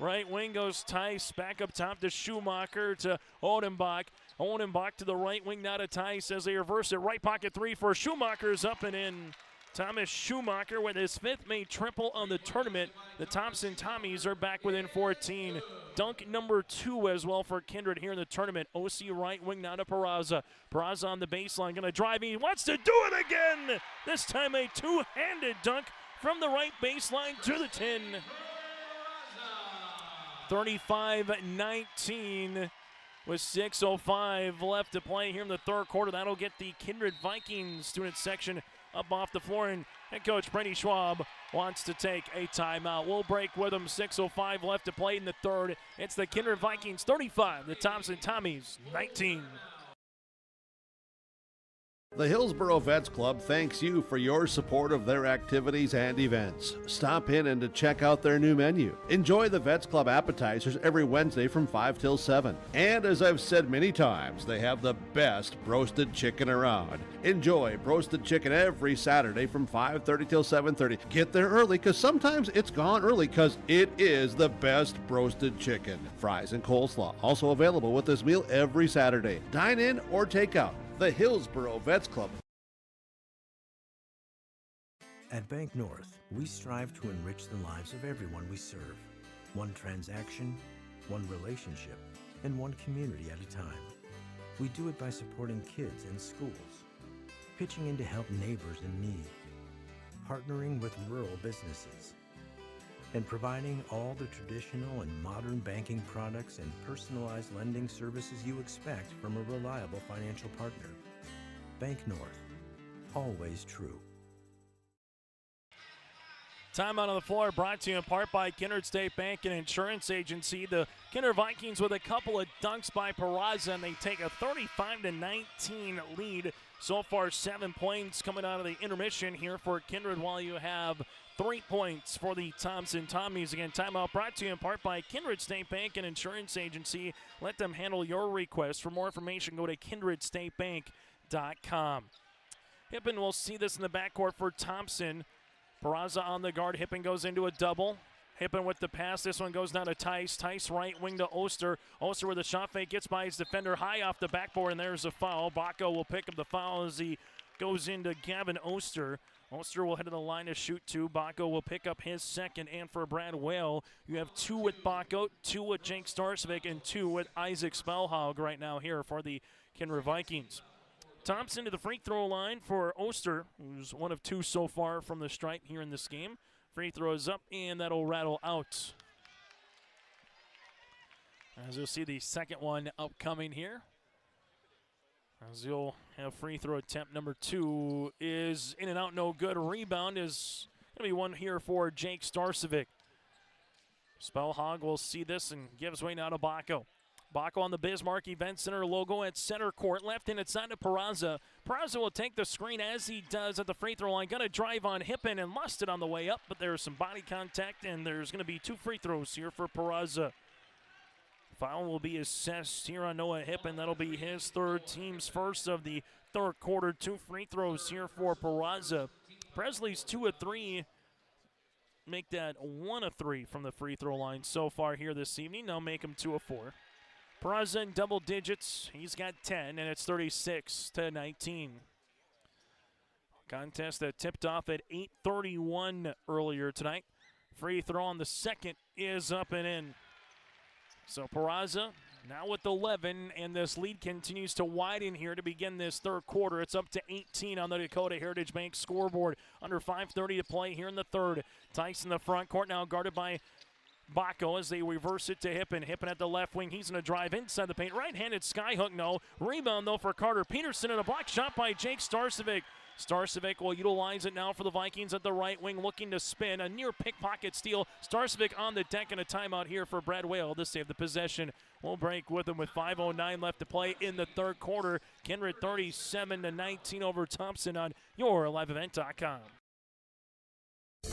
Right wing goes Tice, back up top to Schumacher to Oldenbach. Oldenbach to the right wing, now to Tice as they reverse it. Right pocket three for Schumacher's up and in. Thomas Schumacher with his fifth made triple on the tournament. The Thompson Tommies are back within 14. Dunk number 2 as well for Kindred here in the tournament. OC right wing now to Peraza. Peraza on the baseline, gonna drive. He wants to do it again. This time a two-handed dunk from the right baseline to the tin. 35-19 with 6:05 left to play here in the third quarter. That'll get the Kindred Vikings student section up off the floor, and head coach Brady Schwab wants to take a timeout. We'll break with him. 6:05 left to play in the third. It's the Kindred Vikings 35, the Thompson Tommies 19. The Hillsboro Vets Club thanks you for your support of their activities and events. Stop in and to check out their new menu. Enjoy the Vets Club appetizers every Wednesday from 5 till 7. And as I've said many times, they have the best roasted chicken around. Enjoy roasted chicken every Saturday from 5:30 till 7:30. Get there early because sometimes it's gone early because it is the best roasted chicken. Fries and coleslaw also available with this meal every Saturday. Dine in or take out. The Hillsboro Vets Club. At Bank North, we strive to enrich the lives of everyone we serve. One transaction, one relationship, and one community at a time. We do it by supporting kids and schools, pitching in to help neighbors in need, partnering with rural businesses, and providing all the traditional and modern banking products and personalized lending services you expect from a reliable financial partner. Bank North, always true. Timeout on the floor brought to you in part by Kindred State Bank and Insurance Agency. The Kindred Vikings with a couple of dunks by Peraza, and they take a 35-19 lead. So far, 7 points coming out of the intermission here for Kindred, while you have 3 points for the Thompson Tommies. Again, timeout brought to you in part by Kindred State Bank and Insurance Agency. Let them handle your request. For more information, go to kindredstatebank.com. Hippen will see this in the backcourt for Thompson. Peraza on the guard. Hippen goes into a double. Hippen with the pass. This one goes down to Tice. Tice right wing to Oster. Oster with a shot fake. Gets by his defender high off the backboard, and there's a foul. Bacco will pick up the foul as he goes into Gavin Oster. Oster will head to the line to shoot 2. Bacco will pick up his second. And for Brad Whale, you have 2 with Bacco, 2 with Jake Starsvik, and 2 with Isaac Spellhaug right now here for the Kindred Vikings. Thompson to the free throw line for Oster, who's 1 of 2 so far from the stripe here in this game. Free throw is up, and that'll rattle out. As you'll see, the second one upcoming here. As you'll have free throw attempt number 2 is in and out, no good. Rebound is going to be one here for Jake Starcevic. Spellhaug will see this and gives way now to Bacco. Bacco on the Bismarck Event Center logo at center court. Left in, it's on to Peraza. Peraza will take the screen as he does at the free throw line. Going to drive on Hippen and lost it on the way up, but there's some body contact, and there's going to be 2 free throws here for Peraza. Foul will be assessed here on Noah Hippen. That'll be his third, team's first of the third quarter. 2 free throws here for Peraza. Presley's 2 of 3. Make that 1 of 3 from the free throw line so far here this evening. Now make him 2 of 4. Peraza in double digits. He's got 10, and it's 36-19. Contest that tipped off at 8:31 earlier tonight. Free throw on the second is up and in. So Peraza now with 11, and this lead continues to widen here to begin this third quarter. It's up to 18 on the Dakota Heritage Bank scoreboard. Under 5:30 to play here in the third. Tice in the front court now guarded by Bacco as they reverse it to Hippen. Hippen at the left wing. He's going to drive inside the paint. Right-handed skyhook, no. Rebound, though, for Carter Peterson, and a block shot by Jake Starcevic. Starcevic will utilize it now for the Vikings at the right wing, looking to spin. A near pickpocket steal. Starcevic on the deck, and a timeout here for Brad Whale to save the possession. We'll break with him with 5:09 left to play in the third quarter. Kindred 37-19 over Thompson on your liveevent.com.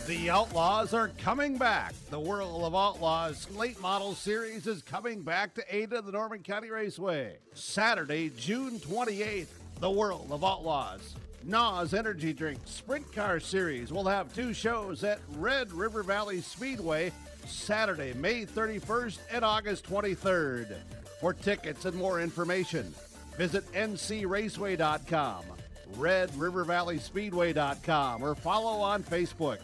The Outlaws are coming back. The World of Outlaws Late Model Series is coming back to Ada, the Norman County Raceway. Saturday, June 28th, the World of Outlaws NOS Energy Drink Sprint Car Series will have 2 shows at Red River Valley Speedway Saturday, May 31st and August 23rd. For tickets and more information, visit ncraceway.com, redrivervalleyspeedway.com, or follow on Facebook.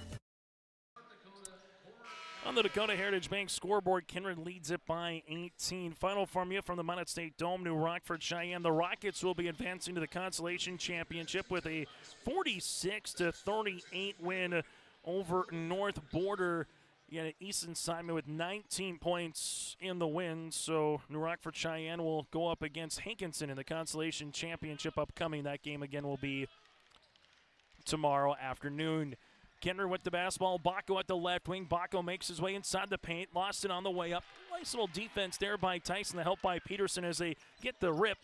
On the Dakota Heritage Bank scoreboard, Kindred leads it by 18. Final formula from the Minot State Dome, New Rockford, Cheyenne. The Rockets will be advancing to the Consolation Championship with a 46-38 win over North Border. Yeah, Easton Simon with 19 points in the win. So New Rockford, Cheyenne will go up against Hankinson in the Consolation Championship upcoming. That game again will be tomorrow afternoon. Kindred with the basketball. Bacco at the left wing. Bacco makes his way inside the paint. Lost it on the way up. Nice little defense there by Tyson. The help by Peterson as they get the rip.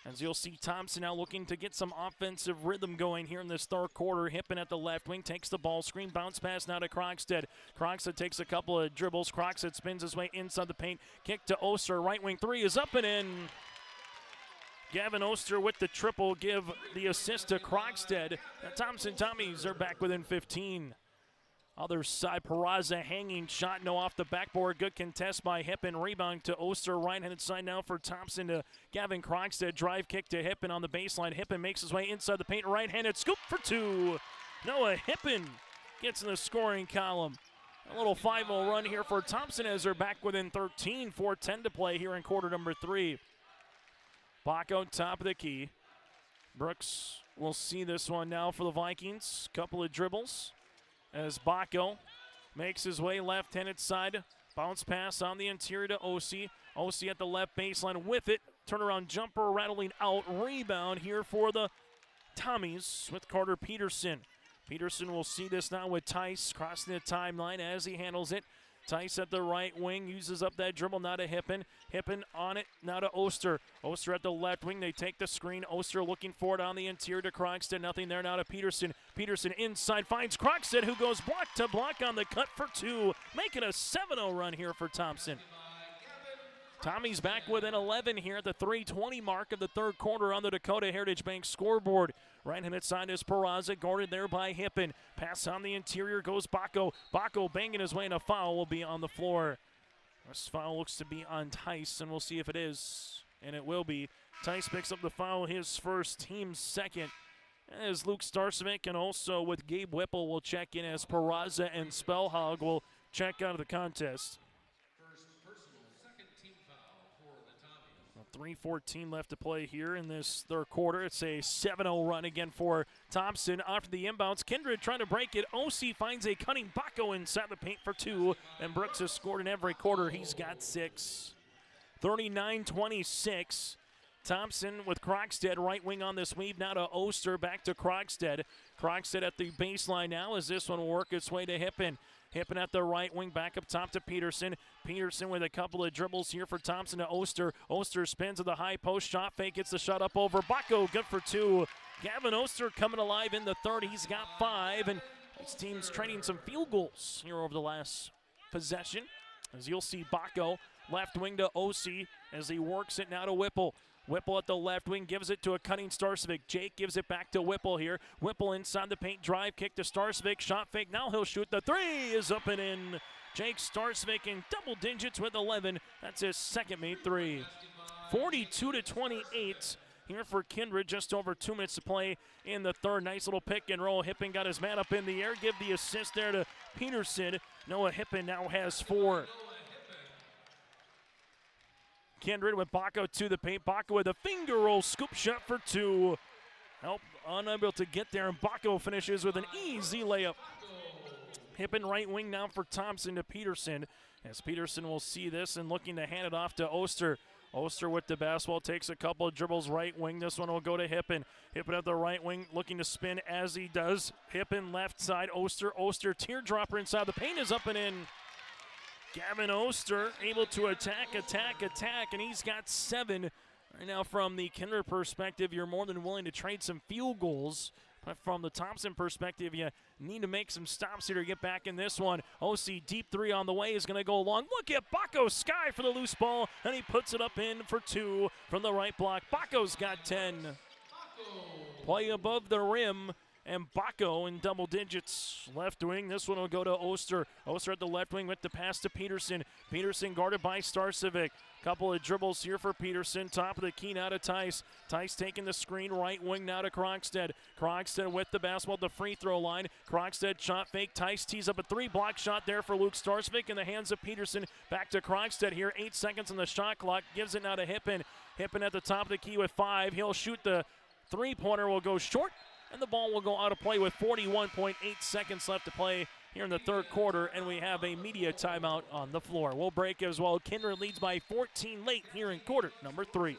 As you'll see, Thompson now looking to get some offensive rhythm going here in this third quarter. Hippen at the left wing. Takes the ball. Screen bounce pass now to Krogstad. Krogstad takes a couple of dribbles. Krogstad spins his way inside the paint. Kick to Oster. Right wing three is up and in. Gavin Oster with the triple, give the assist to Krogstad. The Thompson Tommies are back within 15. Other side, Peraza hanging shot, no off the backboard. Good contest by Hippen. Rebound to Oster. Right-handed side now for Thompson to Gavin Krogstad. Drive kick to Hippen on the baseline. Hippen makes his way inside the paint. Right-handed scoop for 2. Noah Hippen gets in the scoring column. A little 5-0 run here for Thompson as they're back within 13. 4:10 to play here in quarter number 3. Bacco, top of the key. Brooks will see this one now for the Vikings. Couple of dribbles as Bacco makes his way left-handed side. Bounce pass on the interior to Osi. Osi at the left baseline with it. Turnaround jumper rattling out. Rebound here for the Tommies with Carter Peterson. Peterson will see this now with Tice crossing the timeline as he handles it. Tice at the right wing, uses up that dribble, now to Hippen. Hippen on it, now to Oster. Oster at the left wing, they take the screen. Oster looking for it on the interior to Krogstad. Nothing there, now to Peterson. Peterson inside, finds Krogstad, who goes block to block on the cut for 2. Making a 7-0 run here for Thompson. Tommy's back within 11 here at the 3:20 mark of the third quarter on the Dakota Heritage Bank scoreboard. Right-handed side is Peraza, guarded there by Hippen. Pass on the interior goes Bacco. Bacco banging his way, and a foul will be on the floor. This foul looks to be on Tice, and we'll see if it is. And it will be. Tice picks up the foul, his first, team's second. As Luke Starcevic and also with Gabe Whipple will check in as Peraza and Spellhog will check out of the contest. 3:14 left to play here in this third quarter. It's a 7-0 run again for Thompson. After the inbounds, Kindred trying to break it. OC finds a cunning Bacco inside the paint for 2. And Brooks has scored in every quarter. He's got 6. 39-26. Thompson with Krogstad, right wing on this weave. Now to Oster, back to Krogstad. Krogstad at the baseline now as this one will work its way to Hippen. Hippen at the right wing, back up top to Peterson. Peterson with a couple of dribbles here for Thompson to Oster. Oster spins to the high post, shot fake, gets the shot up over Bacco, good for 2. Gavin Oster coming alive in the third. He's got 5, and his team's trading some field goals here over the last possession. As you'll see Bacco, left wing to OC as he works it now to Whipple. Whipple at the left wing gives it to a cutting Starcevic. Jake gives it back to Whipple here. Whipple inside the paint, drive kick to Starcevic. Shot fake, now he'll shoot. The three is up and in. Jake Starcevic in double digits with 11. That's his second made three. 42-28 here for Kindred. Just over 2 minutes to play in the third. Nice little pick and roll. Hippen got his man up in the air. Give the assist there to Peterson. Noah Hippen now has 4. Kindred with Bacco to the paint. Bacco with a finger roll scoop shot for 2. Help unable to get there, and Bacco finishes with an easy layup. Hippen right wing now for Thompson to Peterson. As Peterson will see this and looking to hand it off to Oster. Oster with the basketball, takes a couple of dribbles right wing. This one will go to Hippen. Hippen at the right wing, looking to spin as he does. Hippen left side, Oster teardropper inside the paint is up and in. Gavin Oster able to attack, and he's got 7. Right now from the Kindred perspective, you're more than willing to trade some field goals. But from the Thompson perspective, you need to make some stops here to get back in this one. OC deep 3 on the way is going to go long. Look at Bacco Sky for the loose ball, and he puts it up in for 2 from the right block. Bacco's got 10. Play above the rim, and Bacco in double digits. Left wing, this one will go to Oster. Oster at the left wing with the pass to Peterson. Peterson guarded by Starcevic. Couple of dribbles here for Peterson. Top of the key now to Tice. Tice taking the screen, right wing now to Krogstad. Krogstad with the basketball at the free throw line. Krogstad shot fake. Tice tees up a 3-block shot there for Luke Starcevic in the hands of Peterson. Back to Krogstad here. 8 seconds on the shot clock. Gives it now to Hippen. Hippen at the top of the key with 5. He'll shoot the 3-pointer. Will go short, and the ball will go out of play with 41.8 seconds left to play here in the third quarter, and we have a media timeout on the floor. We'll break as well. Kindred leads by 14 late here in quarter number 3.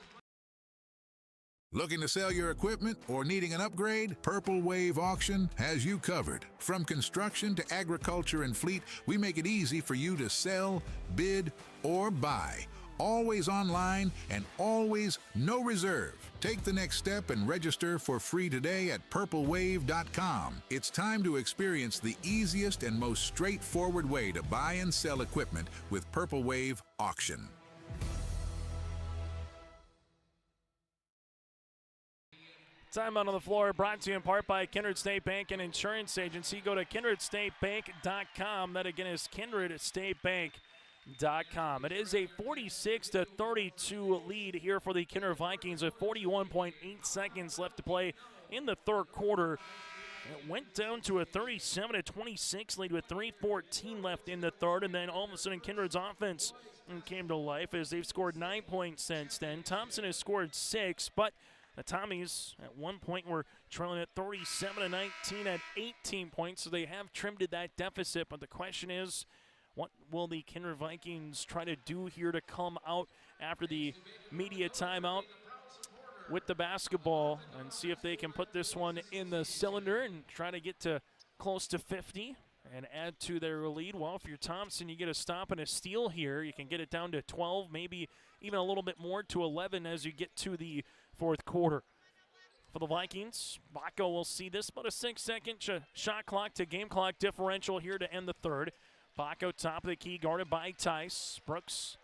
Looking to sell your equipment or needing an upgrade? Purple Wave Auction has you covered. From construction to agriculture and fleet, we make it easy for you to sell, bid, or buy. Always online and always no reserve. Take the next step and register for free today at purplewave.com. It's time to experience the easiest and most straightforward way to buy and sell equipment with Purple Wave Auction. Timeout on the floor brought to you in part by Kindred State Bank and Insurance Agency. Go to kindredstatebank.com. That again is kindredstatebank.com. It is a 46-32 lead here for the Kindred Vikings with 41.8 seconds left to play in the third quarter. It went down to a 37-26 lead with 3:14 left in the third, and then all of a sudden Kindred's offense came to life as they've scored 9 points since then. Thompson has scored 6, but the Tommies at one point were trailing at 37-19 at 18 points, so they have trimmed that deficit, but the question is, what will the Kindred Vikings try to do here to come out after the media timeout with the basketball and see if they can put this one in the cylinder and try to get to close to 50 and add to their lead? Well, if you're Thompson, you get a stop and a steal here. You can get it down to 12, maybe even a little bit more to 11 as you get to the fourth quarter. For the Vikings, Bacco will see this, but a 6-second shot clock to game clock differential here to end the third. Bacco top of the key, guarded by Tice. Brooks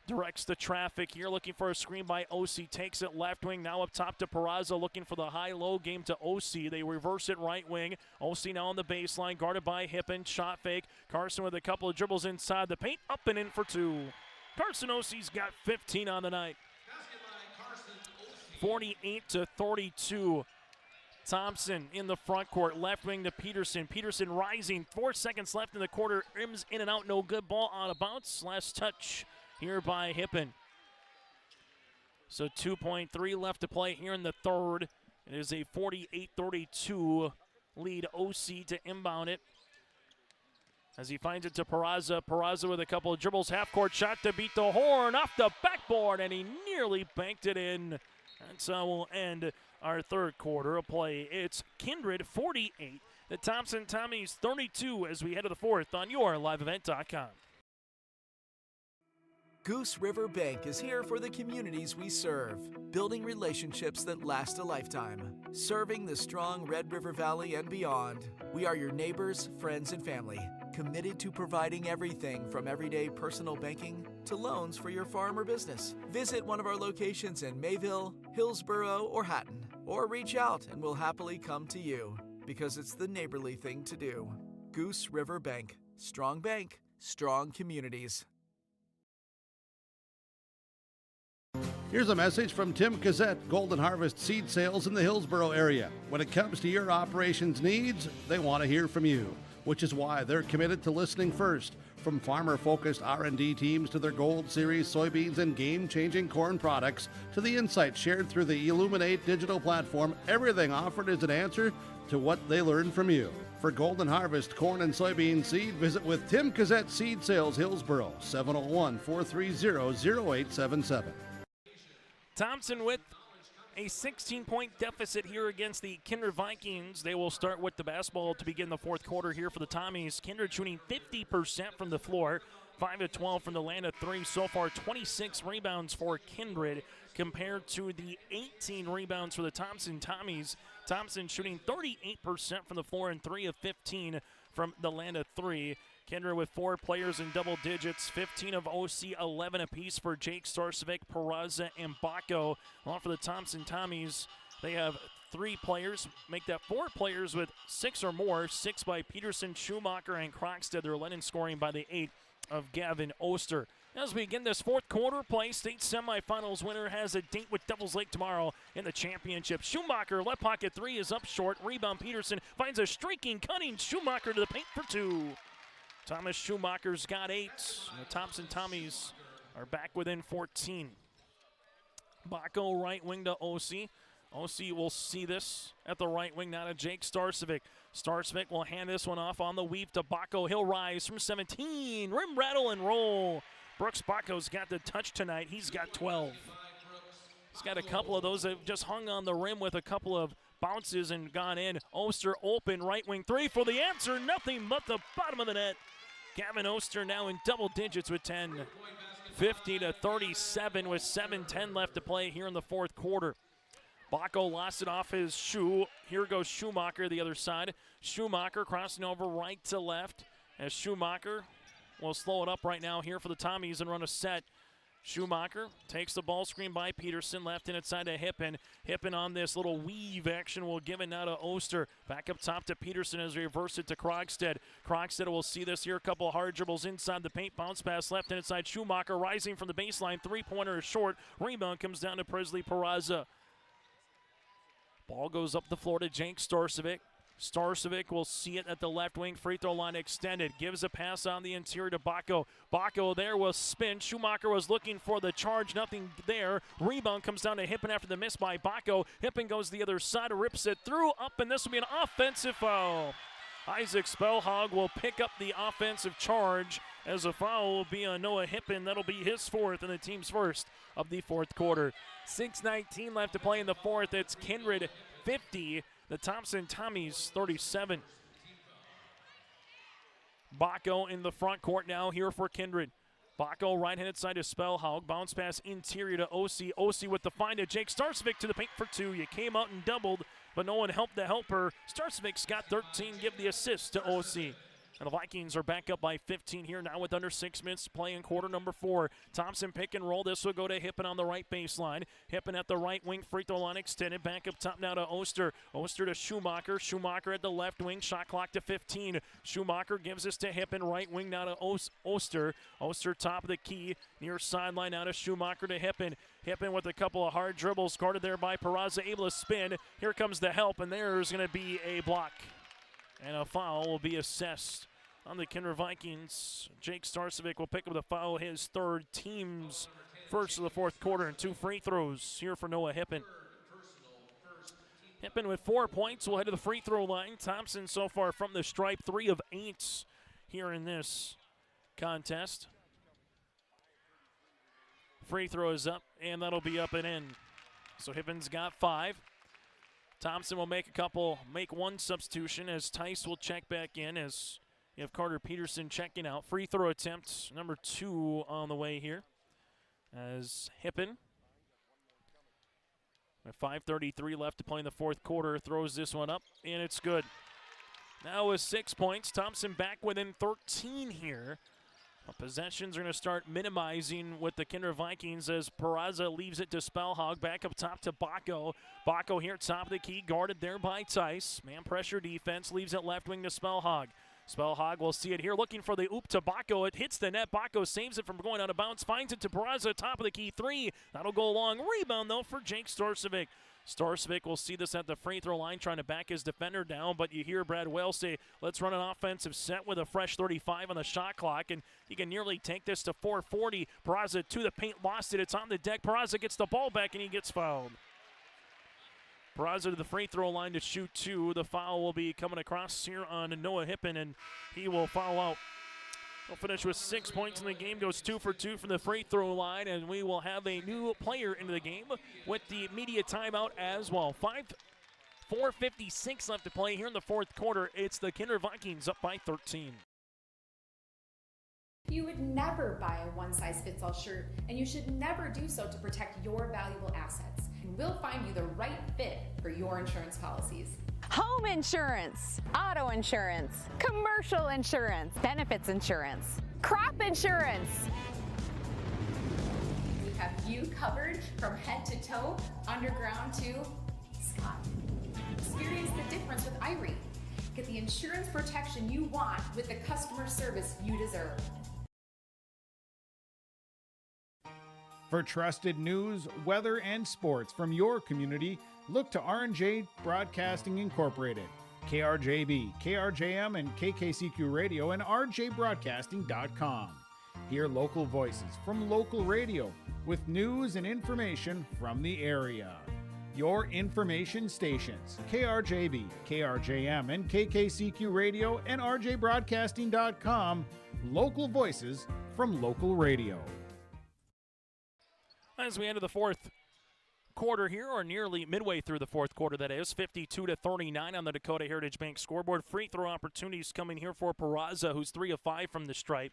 directs the traffic here, looking for a screen by OC. Takes it left wing, now up top to Peraza, looking for the high-low game to OC. They reverse it right wing. OC now on the baseline, guarded by Hippen. Shot fake. Carson with a couple of dribbles inside the paint, up and in for 2. Carson OC's got 15 on the night. 48-32. Thompson in the front court, left wing to Peterson. Peterson rising, 4 seconds left in the quarter. Rims in and out, no good. Ball out of bounds. Last touch here by Hippen. So 2.3 left to play here in the third. It is a 48-32 lead. OC to inbound it as he finds it to Peraza. Peraza with a couple of dribbles. Half-court shot to beat the horn off the backboard, and he nearly banked it in. That's how we'll end our third quarter of play. It's Kindred 48, the Thompson Tommies 32 as we head to the fourth on your liveevent.com. Goose River Bank is here for the communities we serve, building relationships that last a lifetime. Serving the strong Red River Valley and beyond, we are your neighbors, friends, and family, committed to providing everything from everyday personal banking to loans for your farm or business. Visit one of our locations in Mayville, Hillsborough, or Hatton, or reach out and we'll happily come to you, because it's the neighborly thing to do. Goose River Bank. Strong bank, strong communities. Here's a message from Tim Cassette, Golden Harvest Seed Sales in the Hillsborough area. When it comes to your operations needs, they want to hear from you, which is why they're committed to listening first. From farmer-focused R&D teams to their Gold Series soybeans and game-changing corn products to the insights shared through the Illuminate digital platform, everything offered is an answer to what they learned from you. For Golden Harvest corn and soybean seed, visit with Tim Cassette Seed Sales Hillsborough, 701-430-0877. Thompson with a 16-point deficit here against the Kindred Vikings. They will start with the basketball to begin the fourth quarter here for the Tommies. Kindred shooting 50% from the floor, 5 of 12 from the land of 3. So far, 26 rebounds for Kindred compared to the 18 rebounds for the Thompson Tommies. Thompson shooting 38% from the floor and 3 of 15 from the land of 3. Kindred with 4 players in double digits, 15 of OC, 11 apiece for Jake Starcevic, Peraza, and Baco. While for the Thompson Tommies, they have 3 players, make that 4 players with 6 or more, 6 by Peterson, Schumacher, and Krogstad. They're led in scoring by the 8 of Gavin Oster. As we begin this fourth quarter play, state semifinals winner has a date with Devils Lake tomorrow in the championship. Schumacher, left pocket 3 is up short. Rebound Peterson finds a streaking, cutting Schumacher to the paint for 2. Thomas Schumacher's got 8. The Thompson Tommies are back within 14. Baco right wing to OC. OC will see this at the right wing, now to Jake Starcevic. Starcevic will hand this one off on the weave to Baco. He'll rise from 17. Rim rattle and roll. Brooks Baco's got the touch tonight. He's got 12. He's got a couple of those that have just hung on the rim with a couple of bounces and gone in. Oster open, right wing 3 for the answer. Nothing but the bottom of the net. Gavin Oster now in double digits with 10. 50-37 with 7:10 left to play here in the fourth quarter. Baco lost it off his shoe. Here goes Schumacher the other side. Schumacher crossing over right to left as Schumacher will slow it up right now here for the Tommies and run a set. Schumacher takes the ball screen by Peterson, left and inside to Hippen. Hippen on this little weave action will give it now to Oster. Back up top to Peterson as we reverse it to Krogstad. Krogstad will see this here, a couple of hard dribbles inside the paint, bounce pass left and inside. Schumacher rising from the baseline, 3-pointer is short. Rebound comes down to Presley Peraza. Ball goes up the floor to Jake Starcevic. Starcevic will see it at the left wing, free throw line extended. Gives a pass on the interior to Baco. Baco there was spin. Schumacher was looking for the charge, nothing there. Rebound comes down to Hippen after the miss by Baco. Hippen goes the other side, rips it through, up, and this will be an offensive foul. Isaac Spellhog will pick up the offensive charge as a foul will be on Noah Hippen. That'll be his 4th and the team's first of the fourth quarter. 6:19 left to play in the fourth. It's Kindred 50. The Thompson Tommies 37. Baco in the front court now here for Kindred. Baco right-handed side to Spellhog. Bounce pass interior to OC. OC with the find to Jake Starcevic to the paint for 2. You came out and doubled, but no one helped the helper. Starcevic's got 13. Give the assist to OC. And the Vikings are back up by 15 here now with under 6 minutes to play in quarter number 4. Thompson pick and roll. This will go to Hippen on the right baseline. Hippen at the right wing, free throw line extended. Back up top now to Oster. Oster to Schumacher. Schumacher at the left wing. Shot clock to 15. Schumacher gives this to Hippen. Right wing now to Oster. Oster top of the key. Near sideline now to Schumacher to Hippen. Hippen with a couple of hard dribbles. Guarded there by Peraza. Able to spin. Here comes the help, and there's going to be a block. And a foul will be assessed on the Kindred Vikings. Jake Starcevic will pick up the foul, his 3rd, team's first of the fourth quarter, and 2 free throws here for Noah Hippen. Hippen with 4 points will head to the free throw line. Thompson so far from the stripe, 3 of 8 here in this contest. Free throw is up, and that'll be up and in. So Hippen's got 5. Thompson will make one substitution as Tice will check back in as you have Carter Peterson checking out. Free throw attempt number 2 on the way here. as Hippen, with 5:33 left to play in the fourth quarter, throws this one up, and it's good. Now with 6 points, Thompson back within 13 here. Possessions are going to start minimizing with the Kindred Vikings as Peraza leaves it to Spellhog. Back up top to Bacco. Bacco here top of the key, guarded there by Tice. Man pressure defense, leaves it left wing to Spellhog. Spellhog will see it here, looking for the oop to Bacco. It hits the net. Bacco saves it from going out of bounds, finds it to Peraza, top of the key, 3. That'll go long. Rebound, though, for Jake Storcevic. Storcevic will see this at the free throw line, trying to back his defender down, but you hear Brad Wales say, let's run an offensive set with a fresh 35 on the shot clock, and he can nearly take this to 440. Peraza to the paint, lost it. It's on the deck. Peraza gets the ball back, and he gets fouled. Peraza to the free throw line to shoot 2. The foul will be coming across here on Noah Hippen, and he will foul out. He'll finish with 6 points in the game, goes 2 for 2 from the free throw line, and we will have a new player into the game with the media timeout as well. 4:56 left to play here in the fourth quarter. It's the Kindred Vikings up by 13. You would never buy a one-size-fits-all shirt, and you should never do so to protect your valuable assets. And we'll find you the right fit for your insurance policies. Home insurance, auto insurance, commercial insurance, benefits insurance, crop insurance. We have you covered from head to toe, underground to sky. Experience the difference with Irie. Get the insurance protection you want with the customer service you deserve. For trusted news, weather, and sports from your community, look to R&J Broadcasting Incorporated, KRJB, KRJM, and KKCQ Radio, and rjbroadcasting.com. Hear local voices from local radio with news and information from the area. Your information stations, KRJB, KRJM, and KKCQ Radio, and rjbroadcasting.com. Local voices from local radio. As we enter the fourth quarter here, or nearly midway through the fourth quarter, that is, 52-39 on the Dakota Heritage Bank scoreboard. Free throw opportunities coming here for Peraza, who's 3 of 5 from the stripe.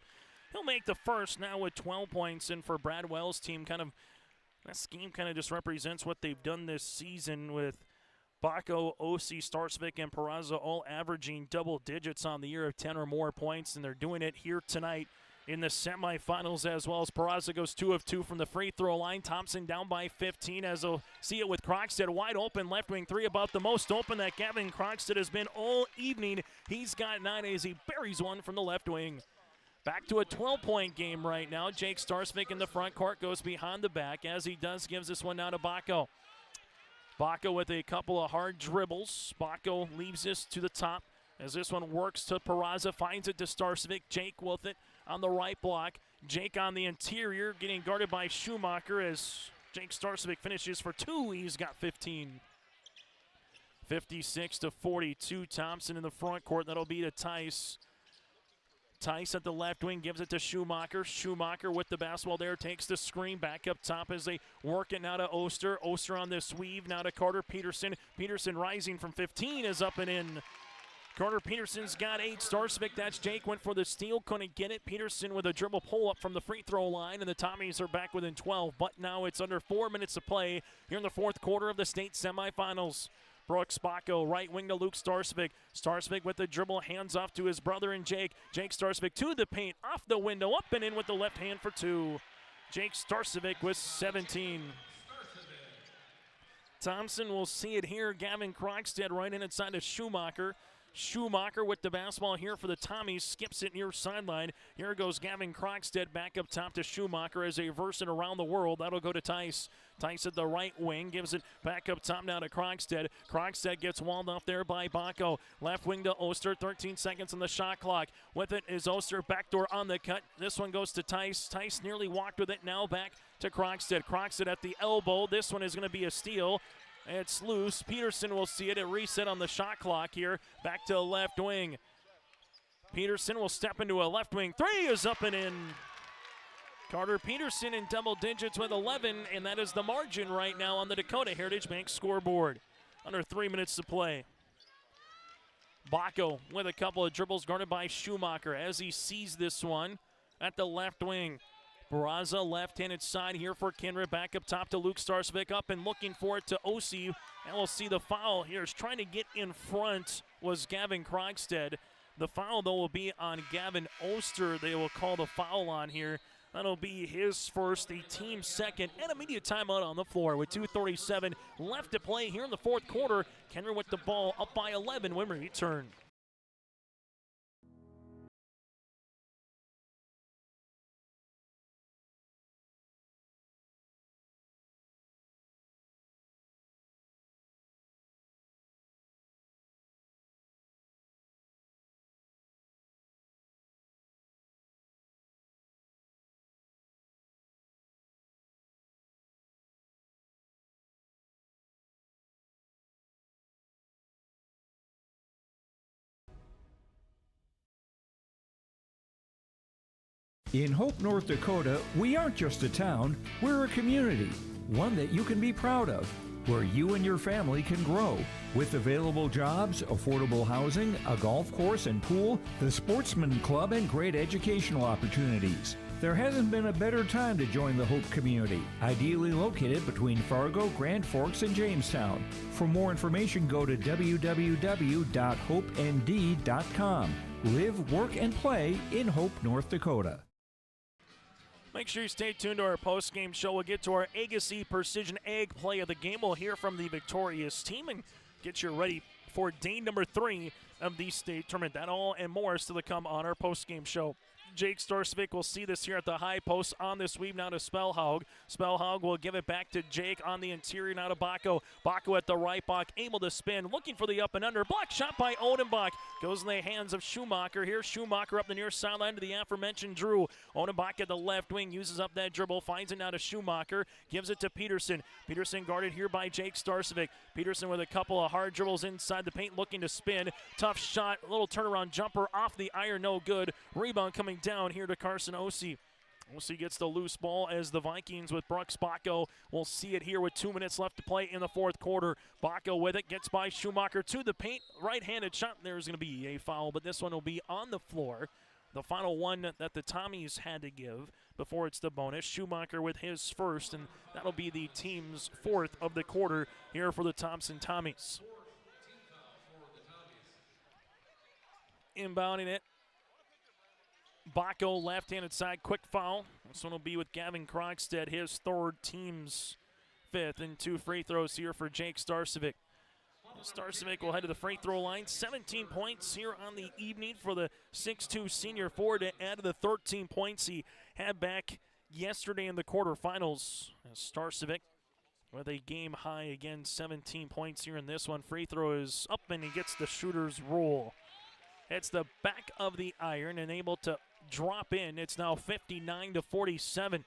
He'll make the first now with 12 points, and for Brad Wells' team, that scheme kind of just represents what they've done this season with Bacco, Osi, Starcevich, and Peraza all averaging double digits on the year of 10 or more points, and they're doing it here tonight in the semifinals as well, as Peraza goes 2 of 2 from the free throw line. Thompson down by 15 as they'll see it with Krogstad wide open, left wing 3, about the most open that Gavin Krogstad has been all evening. He's got 9 as he buries one from the left wing. Back to a 12-point game right now. Jake Starcevich in the front court, goes behind the back. As he does, gives this one now to Bacco. Bacco with a couple of hard dribbles. Bacco leaves this to the top as this one works to Peraza, finds it to Starcevich. Jake with it on the right block. Jake on the interior, getting guarded by Schumacher as Jake Starcevich finishes for 2. He's got 15. 56-42. Thompson in the front court. That'll be to Tice. Tice at the left wing gives it to Schumacher. Schumacher with the basketball there, takes the screen. Back up top as they work it now to Oster. Oster on this weave now to Carter Peterson. Peterson rising from 15 is up and in. Carter Peterson's got 8. Starcevich, that's Jake, went for the steal, couldn't get it. Peterson with a dribble pull-up from the free throw line, and the Tommies are back within 12. But now it's under 4 minutes to play here in the fourth quarter of the state semifinals. Brooks Bacco, right wing to Luke Starcevich. Starcevich with the dribble, hands off to his brother and Jake. Jake Starcevich to the paint, off the window, up and in with the left hand for 2. Jake Starcevich with 17. Thompson will see it here. Gavin Krogstad right in inside of Schumacher. Schumacher with the basketball here for the Tommies, skips it near sideline. Here goes Gavin Krogstad back up top to Schumacher as they reverse it around the world. That'll go to Tice. Tice at the right wing, gives it back up top now to Krogstad. Krogstad gets walled off there by Bacco. Left wing to Oster, 13 seconds on the shot clock. With it is Oster, backdoor on the cut. This one goes to Tice. Tice nearly walked with it, now back to Krogstad. Krogstad at the elbow. This one is going to be a steal. It's loose. Peterson will see it. A reset on the shot clock here. Back to the left wing. Peterson will step into a left wing. 3 is up and in. Carter Peterson in double digits with 11, and that is the margin right now on the Dakota Heritage Bank scoreboard. Under 3 minutes to play. Bacco with a couple of dribbles guarded by Schumacher as he sees this one at the left wing. Barraza, left-handed side here for Kindred. Back up top to Luke Starsvik, up and looking for it to Osi. And we'll see the foul here. Is trying to get in front was Gavin Krogstad. The foul, though, will be on Gavin Oster. They will call the foul on here. That'll be his first, the team's second, and immediate timeout on the floor with 2:37 left to play here in the fourth quarter. Kindred with the ball up by 11 when we return. In Hope, North Dakota, we aren't just a town, we're a community, one that you can be proud of, where you and your family can grow. With available jobs, affordable housing, a golf course and pool, the Sportsman Club, and great educational opportunities. There hasn't been a better time to join the Hope community, ideally located between Fargo, Grand Forks, and Jamestown. For more information, go to www.hopend.com. Live, work, and play in Hope, North Dakota. Make sure you stay tuned to our post-game show. We'll get to our Agassi Precision Egg play of the game. We'll hear from the victorious team and get you ready for day number 3 of the state tournament. That all and more is still to come on our post-game show. Jake Starsvik will see this here at the high post on the sweep now to Spellhaug. Spellhaug will give it back to Jake on the interior now to Bacco. Bacco at the right block, able to spin, looking for the up and under. Block shot by Odenbach. Goes in the hands of Schumacher here. Schumacher up the near sideline to the aforementioned Drew. Odenbach at the left wing uses up that dribble, finds it now to Schumacher, gives it to Peterson. Peterson guarded here by Jake Starsvik. Peterson with a couple of hard dribbles inside the paint, looking to spin. Tough shot, little turnaround jumper off the iron, no good. Rebound coming down here to Carson Osi. Osi gets the loose ball as the Vikings with Brooks Bacco. We'll see it here with 2 minutes left to play in the fourth quarter. Bacco with it, gets by Schumacher to the paint. Right-handed shot. There's going to be a foul, but this one will be on the floor. The final one that the Tommies had to give before it's the bonus. Schumacher with his first, and that'll be the team's fourth of the quarter here for the Thompson Tommies. Inbounding it. Bacco, left-handed side, quick foul. This one will be with Gavin Krogstad, his third, team's fifth, and 2 free throws here for Jake Starcevic. Starcevic will head to the free throw line. 17 points here on the evening for the 6'2 senior forward to add to the 13 points he had back yesterday in the quarterfinals. Starcevic with a game high again, 17 points here in this one. Free throw is up and he gets the shooter's roll. It's the back of the iron and able to drop in. It's now 59-47.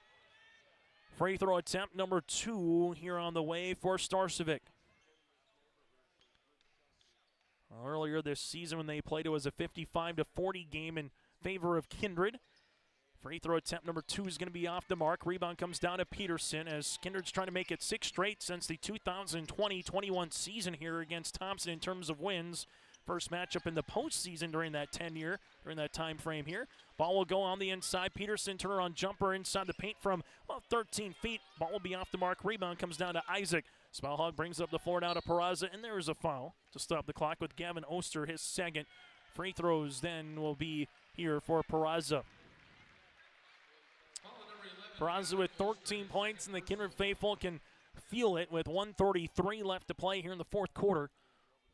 Free throw attempt number 2 here on the way for Starcevic. Earlier this season when they played, it was a 55-40 game in favor of Kindred. Free throw attempt number 2 is going to be off the mark. Rebound comes down to Peterson as Kindred's trying to make it 6 straight since the 2020-21 season here against Thompson in terms of wins. First matchup in the postseason during that during that time frame here. Ball will go on the inside. Peterson turnaround jumper inside the paint from about 13 feet. Ball will be off the mark. Rebound comes down to Isaac. Spellhog brings up the floor now to Peraza, and there is a foul to stop the clock with Gavin Oster, his second. Free throws then will be here for Peraza. Peraza with 13 points, and the Kindred faithful can feel it with 1:33 left to play here in the fourth quarter.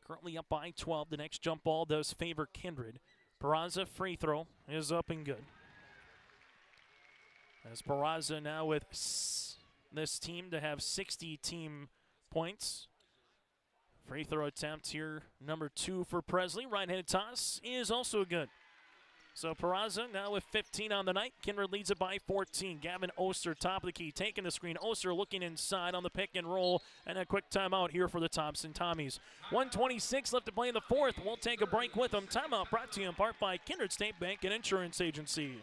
Currently up by 12. The next jump ball does favor Kindred. Peraza free throw is up and good. As Peraza now with this team to have 60 team points. Free throw attempt here, number 2 for Presley. Right-handed toss is also good. So Peraza now with 15 on the night. Kindred leads it by 14. Gavin Oster, top of the key, taking the screen. Oster looking inside on the pick and roll. And a quick timeout here for the Thompson Tommies. 1:26 left to play in the fourth. We'll take a break with them. Timeout brought to you in part by Kindred State Bank and Insurance Agency.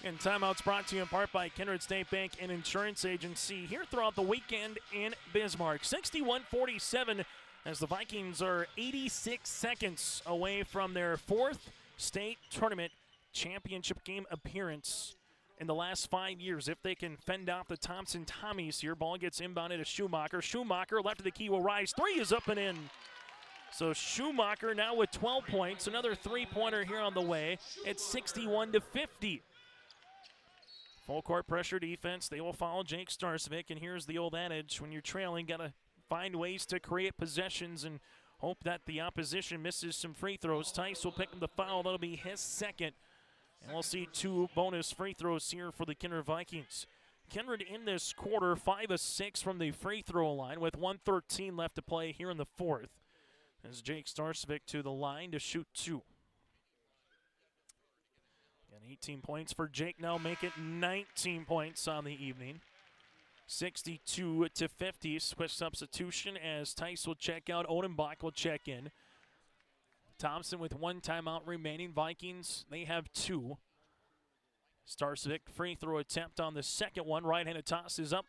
And timeouts brought to you in part by Kindred State Bank and Insurance Agency here throughout the weekend in Bismarck. 61-47 as the Vikings are 86 seconds away from their 4th state tournament championship game appearance in the last 5 years. If they can fend off the Thompson Tommies here, ball gets inbounded to Schumacher. Schumacher, left of the key, will rise. 3 is up and in. So Schumacher now with 12 points. Another three-pointer here on the way. It's 61-50. Full court pressure defense. They will follow Jake Starsvik. And here's the old adage: when you're trailing, got to find ways to create possessions and hope that the opposition misses some free throws. Tice will pick up the foul. That'll be his second. And we'll see 2 bonus free throws here for the Kindred Vikings. Kindred in this quarter, 5 of 6 from the free throw line with 1:13 left to play here in the 4th. As Jake Starsvik to the line to shoot 2. And 18 points for Jake now, make it 19 points on the evening. 62-50, switch substitution as Tice will check out, Odenbach will check in. Thompson with 1 timeout remaining. Vikings, they have 2. Starsvik, free throw attempt on the second one. Right-handed toss is up.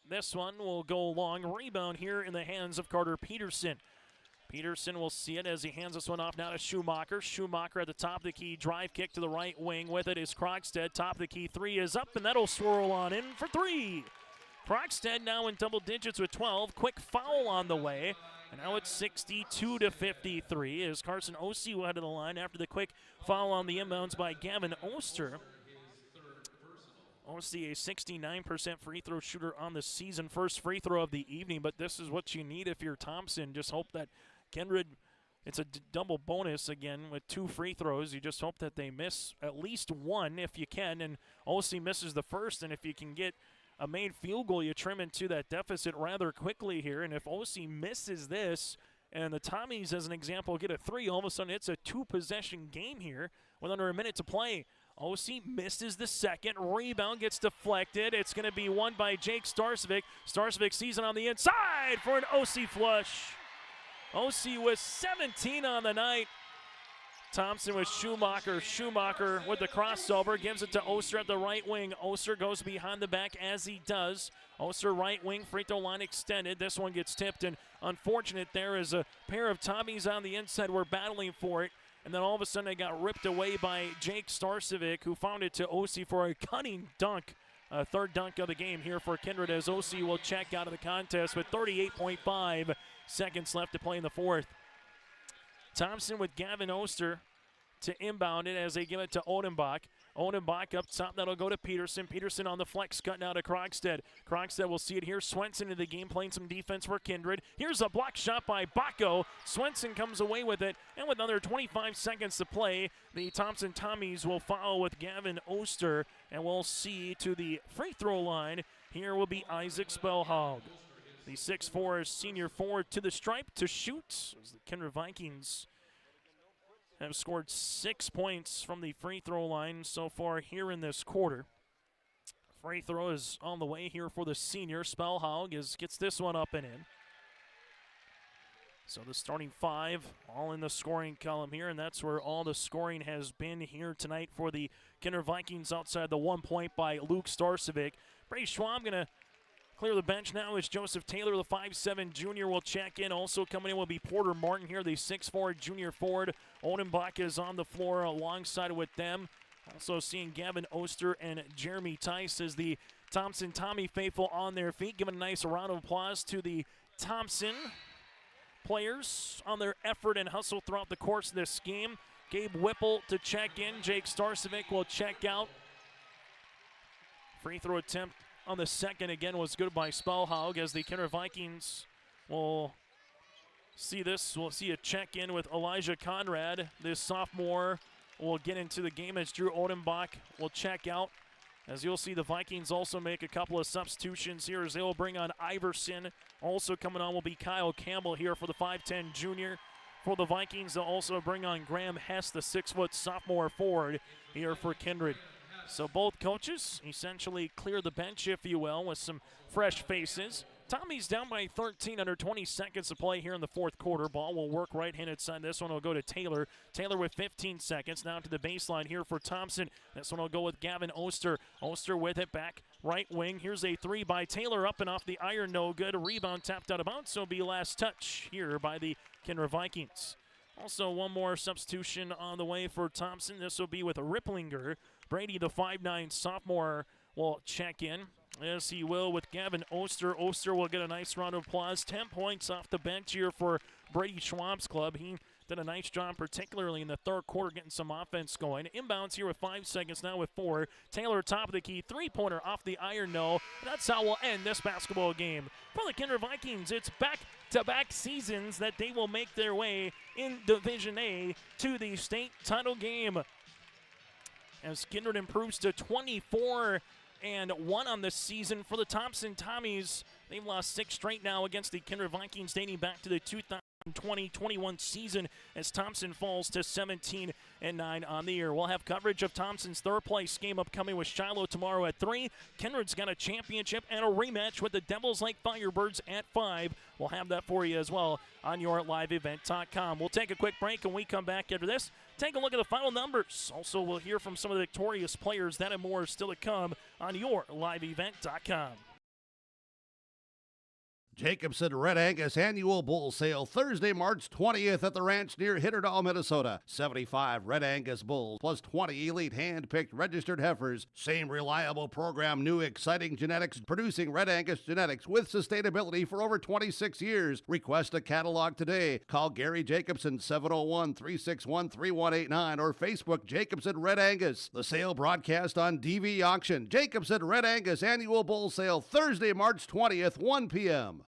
This one will go long. Rebound here in the hands of Carter Peterson. Peterson will see it as he hands this one off now to Schumacher. Schumacher at the top of the key, drive kick to the right wing. With it is Krogstad. Top of the key, 3 is up, and that'll swirl on in for 3. Krogstad now in double digits with 12. Quick foul on the way. And now it's 62-53 as Carson Ossie will head to the line after the quick foul on the inbounds by Gavin Oster. Ossie, a 69% free throw shooter on the season. First free throw of the evening, but this is what you need if you're Thompson. Just hope that Kindred, it's a double bonus again with 2 free throws. You just hope that they miss at least 1 if you can, and Ossie misses the first, and if you can get a made field goal, you trim into that deficit rather quickly here. And if Ossie misses this, and the Tommies, as an example, get a 3, all of a sudden it's a 2-possession game here with under a minute to play. Ossie misses the second. Rebound gets deflected. It's going to be won by Jake Starsvik. Starsvik sees it on the inside for an Ossie flush. Ossie with 17 on the night. Thompson with Schumacher. Schumacher with the crossover. Gives it to Oster at the right wing. Oster goes behind the back as he does. Oster right wing, free throw line extended. This one gets tipped, and unfortunate there is a pair of Tommies on the inside. We're battling for it. And then all of a sudden they got ripped away by Jake Starcevic, who found it to Ossie for a cutting dunk. Third dunk of the game here for Kindred as Ossie will check out of the contest with 38.5 seconds left to play in the 4th. Thompson with Gavin Oster to inbound it as they give it to Odenbach. Odenbach up top, that'll go to Peterson. Peterson on the flex, cutting out to Krogstad. Krogstad will see it here. Swenson in the game, playing some defense for Kindred. Here's a block shot by Bacco. Swenson comes away with it, and with another 25 seconds to play, the Thompson Tommies will follow with Gavin Oster, and we'll see to the free throw line. Here will be Isaac Spellhog. The 6'4" senior forward to the stripe to shoot as the Kindred Vikings have scored 6 points from the free throw line so far here in this quarter. Free throw is on the way here for the senior. Spellhog gets this one up and in. So the starting 5 all in the scoring column here, and that's where all the scoring has been here tonight for the Kindred Vikings outside the 1 point by Luke Starcevic. Brady Schwab going to clear the bench now as Joseph Taylor, the 5'7" junior, will check in. Also coming in will be Porter Martin here, the 6'4" junior forward. Odenbach is on the floor alongside with them. Also seeing Gavin Oster and Jeremy Tice as the Thompson Tommy faithful on their feet. Giving a nice round of applause to the Thompson players on their effort and hustle throughout the course of this game. Gabe Whipple to check in. Jake Starcevic will check out. Free throw attempt on the second again was good by Spellhog as the Kindred Vikings will see this. We'll see a check in with Elijah Conrad. This sophomore will get into the game as Drew Odenbach will check out. As you'll see, the Vikings also make a couple of substitutions here as they will bring on Iverson. Also coming on will be Kyle Campbell here for the 5'10" junior. For the Vikings, they'll also bring on Graham Hess, the 6' sophomore forward here for Kindred. So both coaches essentially clear the bench, if you will, with some fresh faces. Tommy's down by 13 under 20 seconds to play here in the fourth quarter. Ball will work right-handed side. This one will go to Taylor. Taylor with 15 seconds. Now to the baseline here for Thompson. This one will go with Gavin Oster. Oster with it back right wing. Here's a three by Taylor up and off the iron. No good. A rebound tapped out of bounds. So be last touch here by the Kindred Vikings. Also one more substitution on the way for Thompson. This will be with Ripplinger. Brady, the 5'9 sophomore, will check in. Yes, he will with Gavin Oster. Oster will get a nice round of applause. 10 points off the bench here for Brady Schwab's club. He did a nice job, particularly in the third quarter, getting some offense going. Inbounds here with 5 seconds, now with 4. Taylor top of the key, three-pointer off the iron, no. That's how we'll end this basketball game. For the Kindred Vikings, it's back-to-back seasons that they will make their way in Division A to the state title game. As Kindred improves to 24-1 on the season for the Thompson Tommies. They've lost 6 straight now against the Kindred Vikings dating back to the 2020-21 season as Thompson falls to 17-9 on the year. We'll have coverage of Thompson's third place game upcoming with Shiloh tomorrow at 3. Kindred's got a championship and a rematch with the Devils Lake Firebirds at 5. We'll have that for you as well on yourliveevent.com. We'll take a quick break and we come back after this. Take a look at the final numbers. Also, we'll hear from some of the victorious players. That and more is still to come on yourliveevent.com. Jacobson Red Angus Annual Bull Sale Thursday, March 20th at the ranch near Hitterdall, Minnesota. 75 Red Angus bulls plus 20 elite hand-picked registered heifers. Same reliable program, new exciting genetics, producing Red Angus genetics with sustainability for over 26 years. Request a catalog today. Call Gary Jacobson 701-361-3189 or Facebook Jacobson Red Angus. The sale broadcast on DV Auction. Jacobson Red Angus Annual Bull Sale Thursday, March 20th, 1 p.m.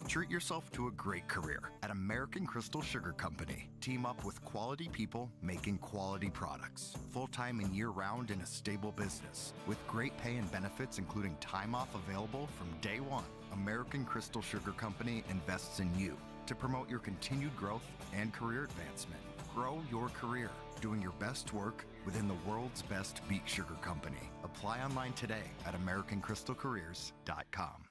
Treat yourself to a great career at American Crystal Sugar Company. Team up with quality people making quality products. Full-time and year-round in a stable business. With great pay and benefits including time off available from day one. American Crystal Sugar Company invests in you to promote your continued growth and career advancement. Grow your career doing your best work within the world's best beet sugar company. Apply online today at AmericanCrystalCareers.com.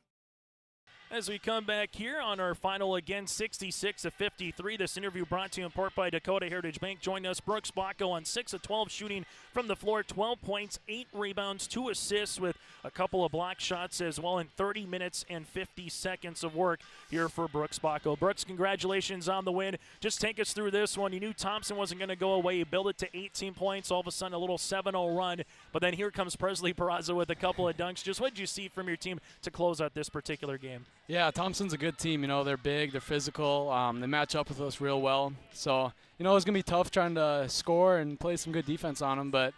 As we come back here on our final again, 66-53. This interview brought to you in part by Dakota Heritage Bank. Join us, Brooks Bacco, on 6 of 12 shooting from the floor, 12 points, 8 rebounds, 2 assists with a couple of block shots as well in 30 minutes and 50 seconds of work here for Brooks Bacco. Brooks, congratulations on the win. Just take us through this one. You knew Thompson wasn't going to go away. You built it to 18 points, all of a sudden a little 7-0 run, but then here comes Presley Peraza with a couple of dunks. Just what did you see from your team to close out this particular game? Yeah, Thompson's a good team. You know, they're big, they're physical, they match up with us real well. So, you know, it's going to be tough trying to score and play some good defense on them, but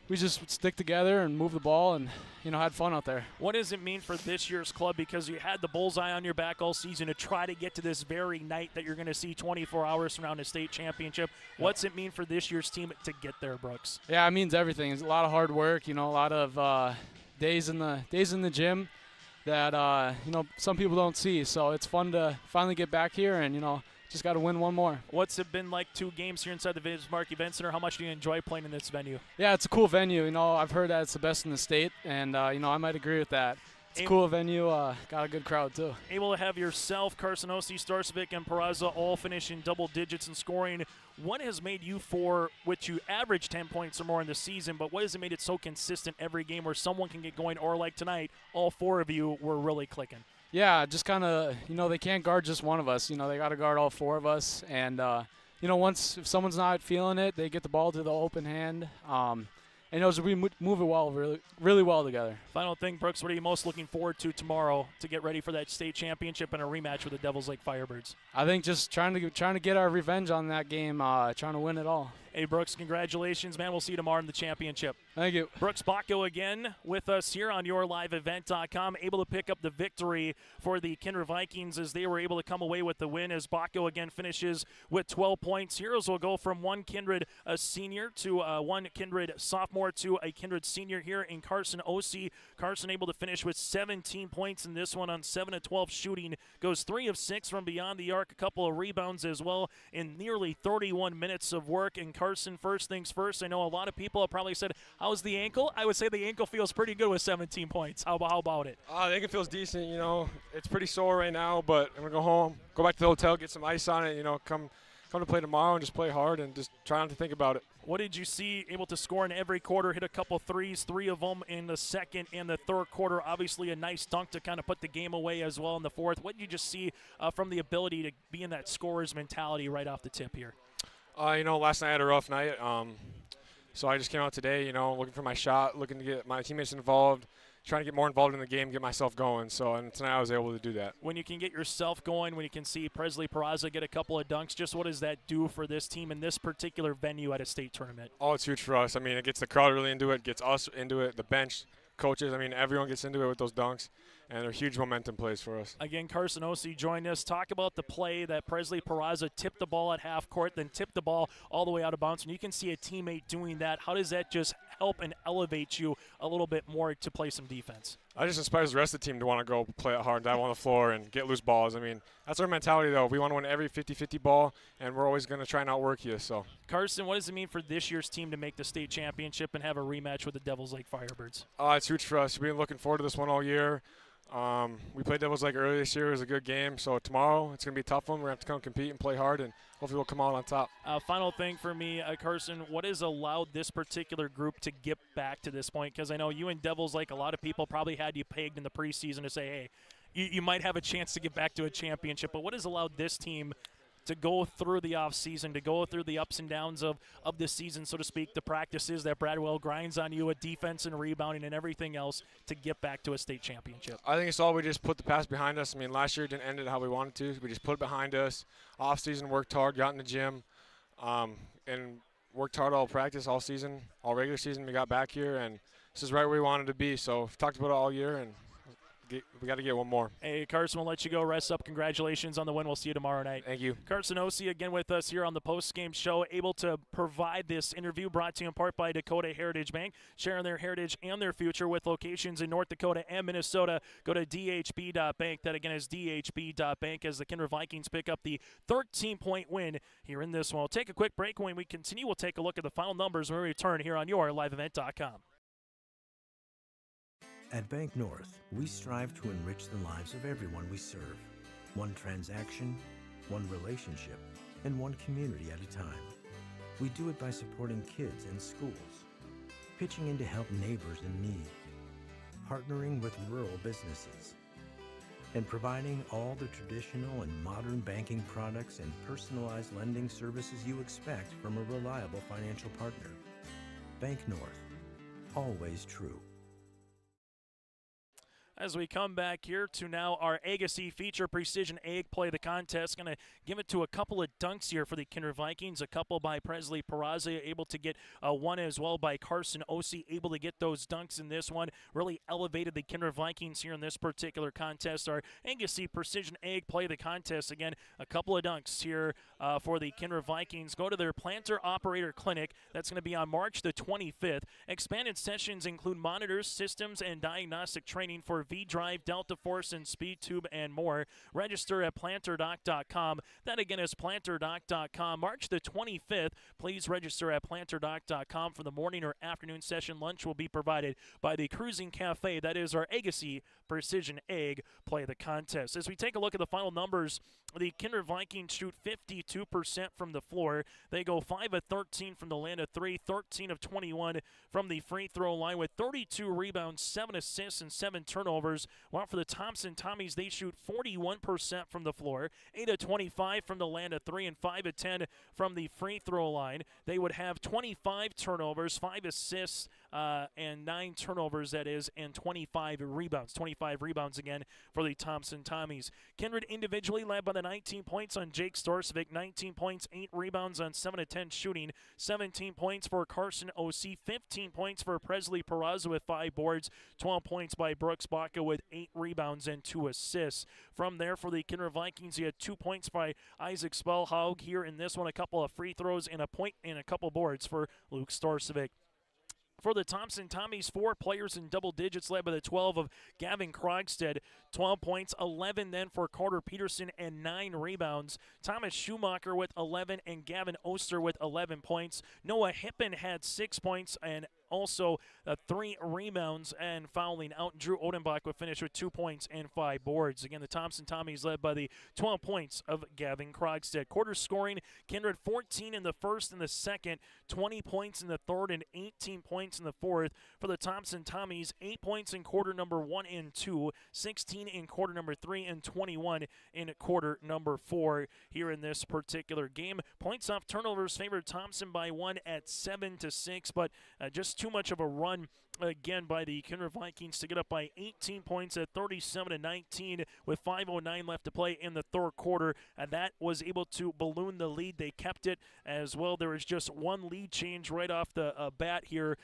we just stick together and move the ball and, you know, had fun out there. What does it mean for this year's club? Because you had the bullseye on your back all season to try to get to this very night that you're going to see 24 hours from around a state championship. What's it mean for this year's team to get there, Brooks? Yeah, it means everything. It's a lot of hard work, you know, a lot of days in the gym that, you know, some people don't see. So it's fun to finally get back here and, you know, just got to win one more. What's it been like 2 games here inside the Bismarck Event Center? How much do you enjoy playing in this venue? Yeah, it's a cool venue. You know, I've heard that it's the best in the state, and, you know, I might agree with that. It's a cool venue. Got a good crowd, too. Able to have yourself, Carsonosi, Starcevic, and Peraza all finish in double digits in scoring. What has made you four, which you average 10 points or more in the season, but what has it made it so consistent every game where someone can get going, or like tonight, all 4 of you were really clicking? Yeah, just kind of, you know, they can't guard just one of us. You know, they got to guard all 4 of us. And, you know, if someone's not feeling it, they get the ball to the open hand. And those we move it well, really well together. Final thing, Brooks, what are you most looking forward to tomorrow to get ready for that state championship and a rematch with the Devils Lake Firebirds? I think just trying to get our revenge on that game, trying to win it all. Hey, Brooks, congratulations, man. We'll see you tomorrow in the championship. Thank you. Brooks Bacco again with us here on yourliveevent.com, able to pick up the victory for the Kindred Vikings as they were able to come away with the win as Bacco again finishes with 12 points. Heroes will go from one Kindred senior to one Kindred sophomore to a Kindred senior here in Carson Osi. Carson able to finish with 17 points in this one on 7 of 12 shooting. Goes 3 of 6 from beyond the arc, a couple of rebounds as well in nearly 31 minutes of work. And Carson Carson, first things first. I know a lot of people have probably said, how's the ankle? I would say the ankle feels pretty good with 17 points. How about it? The ankle feels decent. It's pretty sore right now, but I'm going to go home, go back to the hotel, get some ice on it, come to play tomorrow and just play hard and just try not to think about it. What did you see? Able to score in every quarter, hit a couple threes, 3 of them in the second and the third quarter. Obviously a nice dunk to kind of put the game away as well in the fourth. What did you just see from the ability to be in that scorer's mentality right off the tip here? Last night I had a rough night. So I just came out today, looking for my shot, looking to get my teammates involved, trying to get more involved in the game, get myself going. And tonight I was able to do that. When you can get yourself going, when you can see Presley Peraza get a couple of dunks, just what does that do for this team in this particular venue at a state tournament? Oh, it's huge for us. It gets the crowd really into it, gets us into it, the bench, coaches. Everyone gets into it with those dunks, and they're huge momentum plays for us. Again, Carson Ossie joined us. Talk about the play that Presley Peraza tipped the ball at half court, then tipped the ball all the way out of bounds. And you can see a teammate doing that. How does that just help and elevate you a little bit more to play some defense? I just inspires the rest of the team to want to go play it hard, dive on the floor, and get loose balls. That's our mentality, though. We want to win every 50-50 ball, and we're always going to try and outwork you. So, Carson, what does it mean for this year's team to make the state championship and have a rematch with the Devils Lake Firebirds? It's huge for us. We've been looking forward to this one all year. We played Devils Lake earlier this year. It was a good game. So tomorrow it's going to be a tough one. We're going to have to come compete and play hard, and hopefully we'll come out on top. Final thing for me, Carson, what has allowed this particular group to get back to this point? Because I know you and Devils Lake, a lot of people probably had you pegged in the preseason to say, hey, you might have a chance to get back to a championship. But what has allowed this team to go through the offseason, to go through the ups and downs of this season, so to speak, the practices that Bradwell grinds on you with defense and rebounding and everything else to get back to a sate championship? I think it's all we just put the past behind us. Last year didn't end it how we wanted to. We just put it behind us. Offseason, worked hard, got in the gym, and worked hard all practice, all season, all regular season. We got back here, and this is right where we wanted to be. So we've talked about it all year, and we got to get one more. Hey, Carson, we'll let you go. Rest up. Congratulations on the win. We'll see you tomorrow night. Thank you. Carson Ossie again with us here on the post-game show, able to provide this interview brought to you in part by Dakota Heritage Bank, sharing their heritage and their future with locations in North Dakota and Minnesota. Go to dhb.bank. That, again, is dhb.bank as the Kindred Vikings pick up the 13-point win here in this one. We'll take a quick break. When we continue, we'll take a look at the final numbers when we return here on your liveevent.com. At Bank North, we strive to enrich the lives of everyone we serve. One transaction, one relationship, and one community at a time. We do it by supporting kids and schools, pitching in to help neighbors in need, partnering with rural businesses, and providing all the traditional and modern banking products and personalized lending services you expect from a reliable financial partner. Bank North, always true. As we come back here to now our Agassi feature, Precision Egg Play the Contest. Going to give it to a couple of dunks here for the Kindred Vikings. A couple by Presley Peraza, able to get one as well by Carson Ossie, able to get those dunks in this one. Really elevated the Kindred Vikings here in this particular contest. Our Agassi Precision Egg Play the Contest. Again, a couple of dunks here for the Kindred Vikings. Go to their Planter Operator Clinic. That's going to be on March the 25th. Expanded sessions include monitors, systems, and diagnostic training for V-Drive, Delta Force, and Speed Tube, and more. Register at planterdoc.com. That again is planterdoc.com. March the 25th. Please register at planterdoc.com for the morning or afternoon session. Lunch will be provided by the Cruising Cafe. That is our Agassi Precision Egg Play the Contest. As we take a look at the final numbers, the Kindred Vikings shoot 52% from the floor. They go 5 of 13 from the land of 3, 13 of 21 from the free throw line with 32 rebounds, 7 assists, and 7 turnovers. While for the Thompson Tommies, they shoot 41% from the floor, 8 of 25 from the land of 3, and 5 of 10 from the free throw line. They would have 25 turnovers, 5 assists, and 9 turnovers, that is, and 25 rebounds. 25 rebounds again for the Thompson Tommies. Kindred individually led by the 19 points on Jake Storsvik, 19 points, 8 rebounds on 7 of 10 shooting, 17 points for Carson Ossie, 15 points for Presley Peraza with 5 boards, 12 points by Brooks Baca with 8 rebounds and 2 assists. From there for the Kindred Vikings, he had 2 points by Isaac Spellhaug here in this one, a couple of free throws and a point and a couple boards for Luke Storsvik. For the Thompson Tommies, 4 players in double digits, led by the 12 of Gavin Krogstad. 12 points, 11 then for Carter Peterson, and 9 rebounds. Thomas Schumacher with 11, and Gavin Oster with 11 points. Noah Hippen had 6 points, and also 3 rebounds and fouling out. Drew Odenbach would finish with 2 points and 5 boards. Again, the Thompson Tommies led by the 12 points of Gavin Krogstad. Quarter scoring, Kindred 14 in the first and the second, 20 points in the third, and 18 points in the fourth. For the Thompson Tommies, 8 points in quarter number 1 and 2, 16 in quarter number 3, and 21 in quarter number 4 here in this particular game. Points off turnovers favored Thompson by 1 at 7-6, but just too much of a run again by the Kindred Vikings to get up by 18 points at 37-19 with 5:09 left to play in the third quarter, and that was able to balloon the lead. They kept it as well. There was just one lead change right off the bat here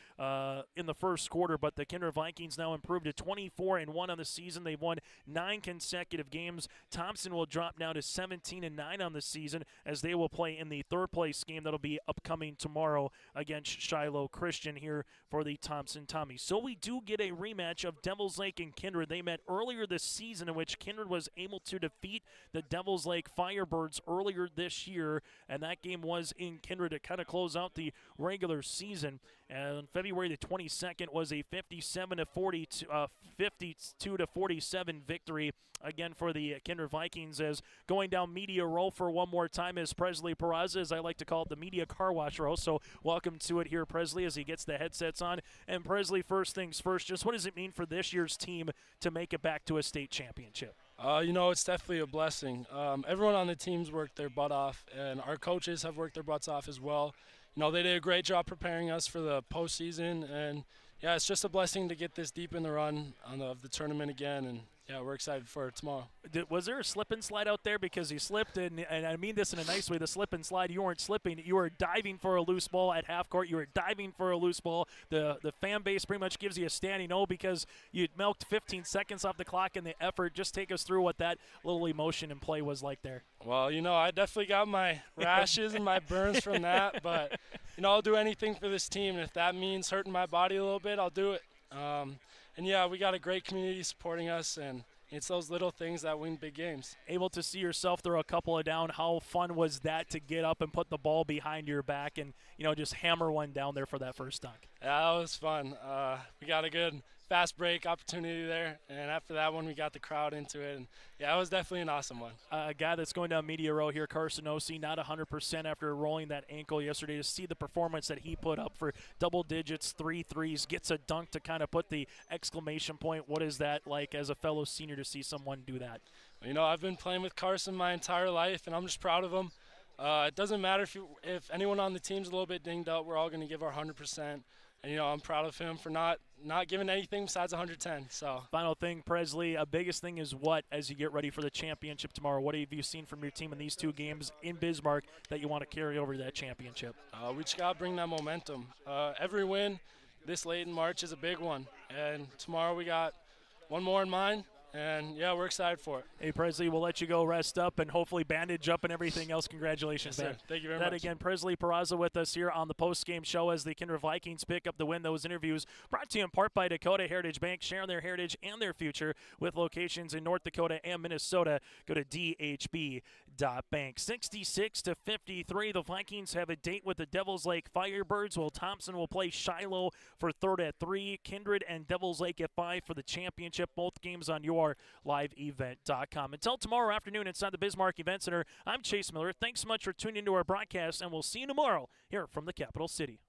in the first quarter, but the Kindred Vikings now improved to 24-1 on the season. They've won 9 consecutive games. Thompson will drop now to 17-9 on the season as they will play in the third place game that'll be upcoming tomorrow against Shiloh Christian here for the Thompson Tommies. So we do get a rematch of Devils Lake and Kindred. They met earlier this season, in which Kindred was able to defeat the Devils Lake Firebirds earlier this year, and that game was in Kindred to kind of close out the regular season. And February the 22nd was a 52-47 victory again for the Kindred Vikings, as going down Media Row for one more time is Presley Peraza, as I like to call it, the Media Car Wash Row. So welcome to it here, Presley, as he gets the headsets on. And Presley, first things first, just what does it mean for this year's team to make it back to a state championship? It's definitely a blessing. Everyone on the team's worked their butt off, and our coaches have worked their butts off as well. They did a great job preparing us for the postseason, and yeah, it's just a blessing to get this deep in the run of the tournament again, and yeah, we're excited for it tomorrow. Was there a slip and slide out there? Because you slipped, and I mean this in a nice way, the slip and slide, you weren't slipping. You were diving for a loose ball at half court. You were diving for a loose ball. The fan base pretty much gives you a standing O because you milked 15 seconds off the clock in the effort. Just take us through what that little emotion and play was like there. Well, I definitely got my rashes and my burns from that, but, I'll do anything for this team, and if that means hurting my body a little bit, I'll do it. And yeah, we got a great community supporting us, and it's those little things that win big games. Able to see yourself throw a couple of down. How fun was that to get up and put the ball behind your back and, just hammer one down there for that first dunk? Yeah, that was fun. We got a good fast break opportunity there, and after that one, we got the crowd into it. And yeah, it was definitely an awesome one. A guy that's going down Media Row here, Carson Ossie, not 100% after rolling that ankle yesterday. To see the performance that he put up for double digits, 3 threes, gets a dunk to kind of put the exclamation point. What is that like as a fellow senior to see someone do that? I've been playing with Carson my entire life, and I'm just proud of him. It doesn't matter if anyone on the team's a little bit dinged up, we're all going to give our 100%. And, I'm proud of him for not giving anything besides 110. So final thing, Presley, biggest thing is what as you get ready for the championship tomorrow? What have you seen from your team in these 2 games in Bismarck that you want to carry over to that championship? We just got to bring that momentum. Every win this late in March is a big one. And tomorrow we got one more in mind. And, yeah, we're excited for it. Hey, Presley, we'll let you go rest up and hopefully bandage up and everything else. Congratulations, yes, man. Sir. Thank you very much. That again, Presley Peraza with us here on the post-game show as the Kindred Vikings pick up the win. Those interviews brought to you in part by Dakota Heritage Bank, sharing their heritage and their future with locations in North Dakota and Minnesota. Go to dhb.bank. 66-53, the Vikings have a date with the Devils Lake Firebirds, while Thompson will play Shiloh for third at 3. Kindred and Devils Lake at 5 for the championship. Both games on your liveevent.com. Until tomorrow afternoon inside the Bismarck Event Center, I'm Chase Miller. Thanks so much for tuning into our broadcast, and we'll see you tomorrow here from the capital city.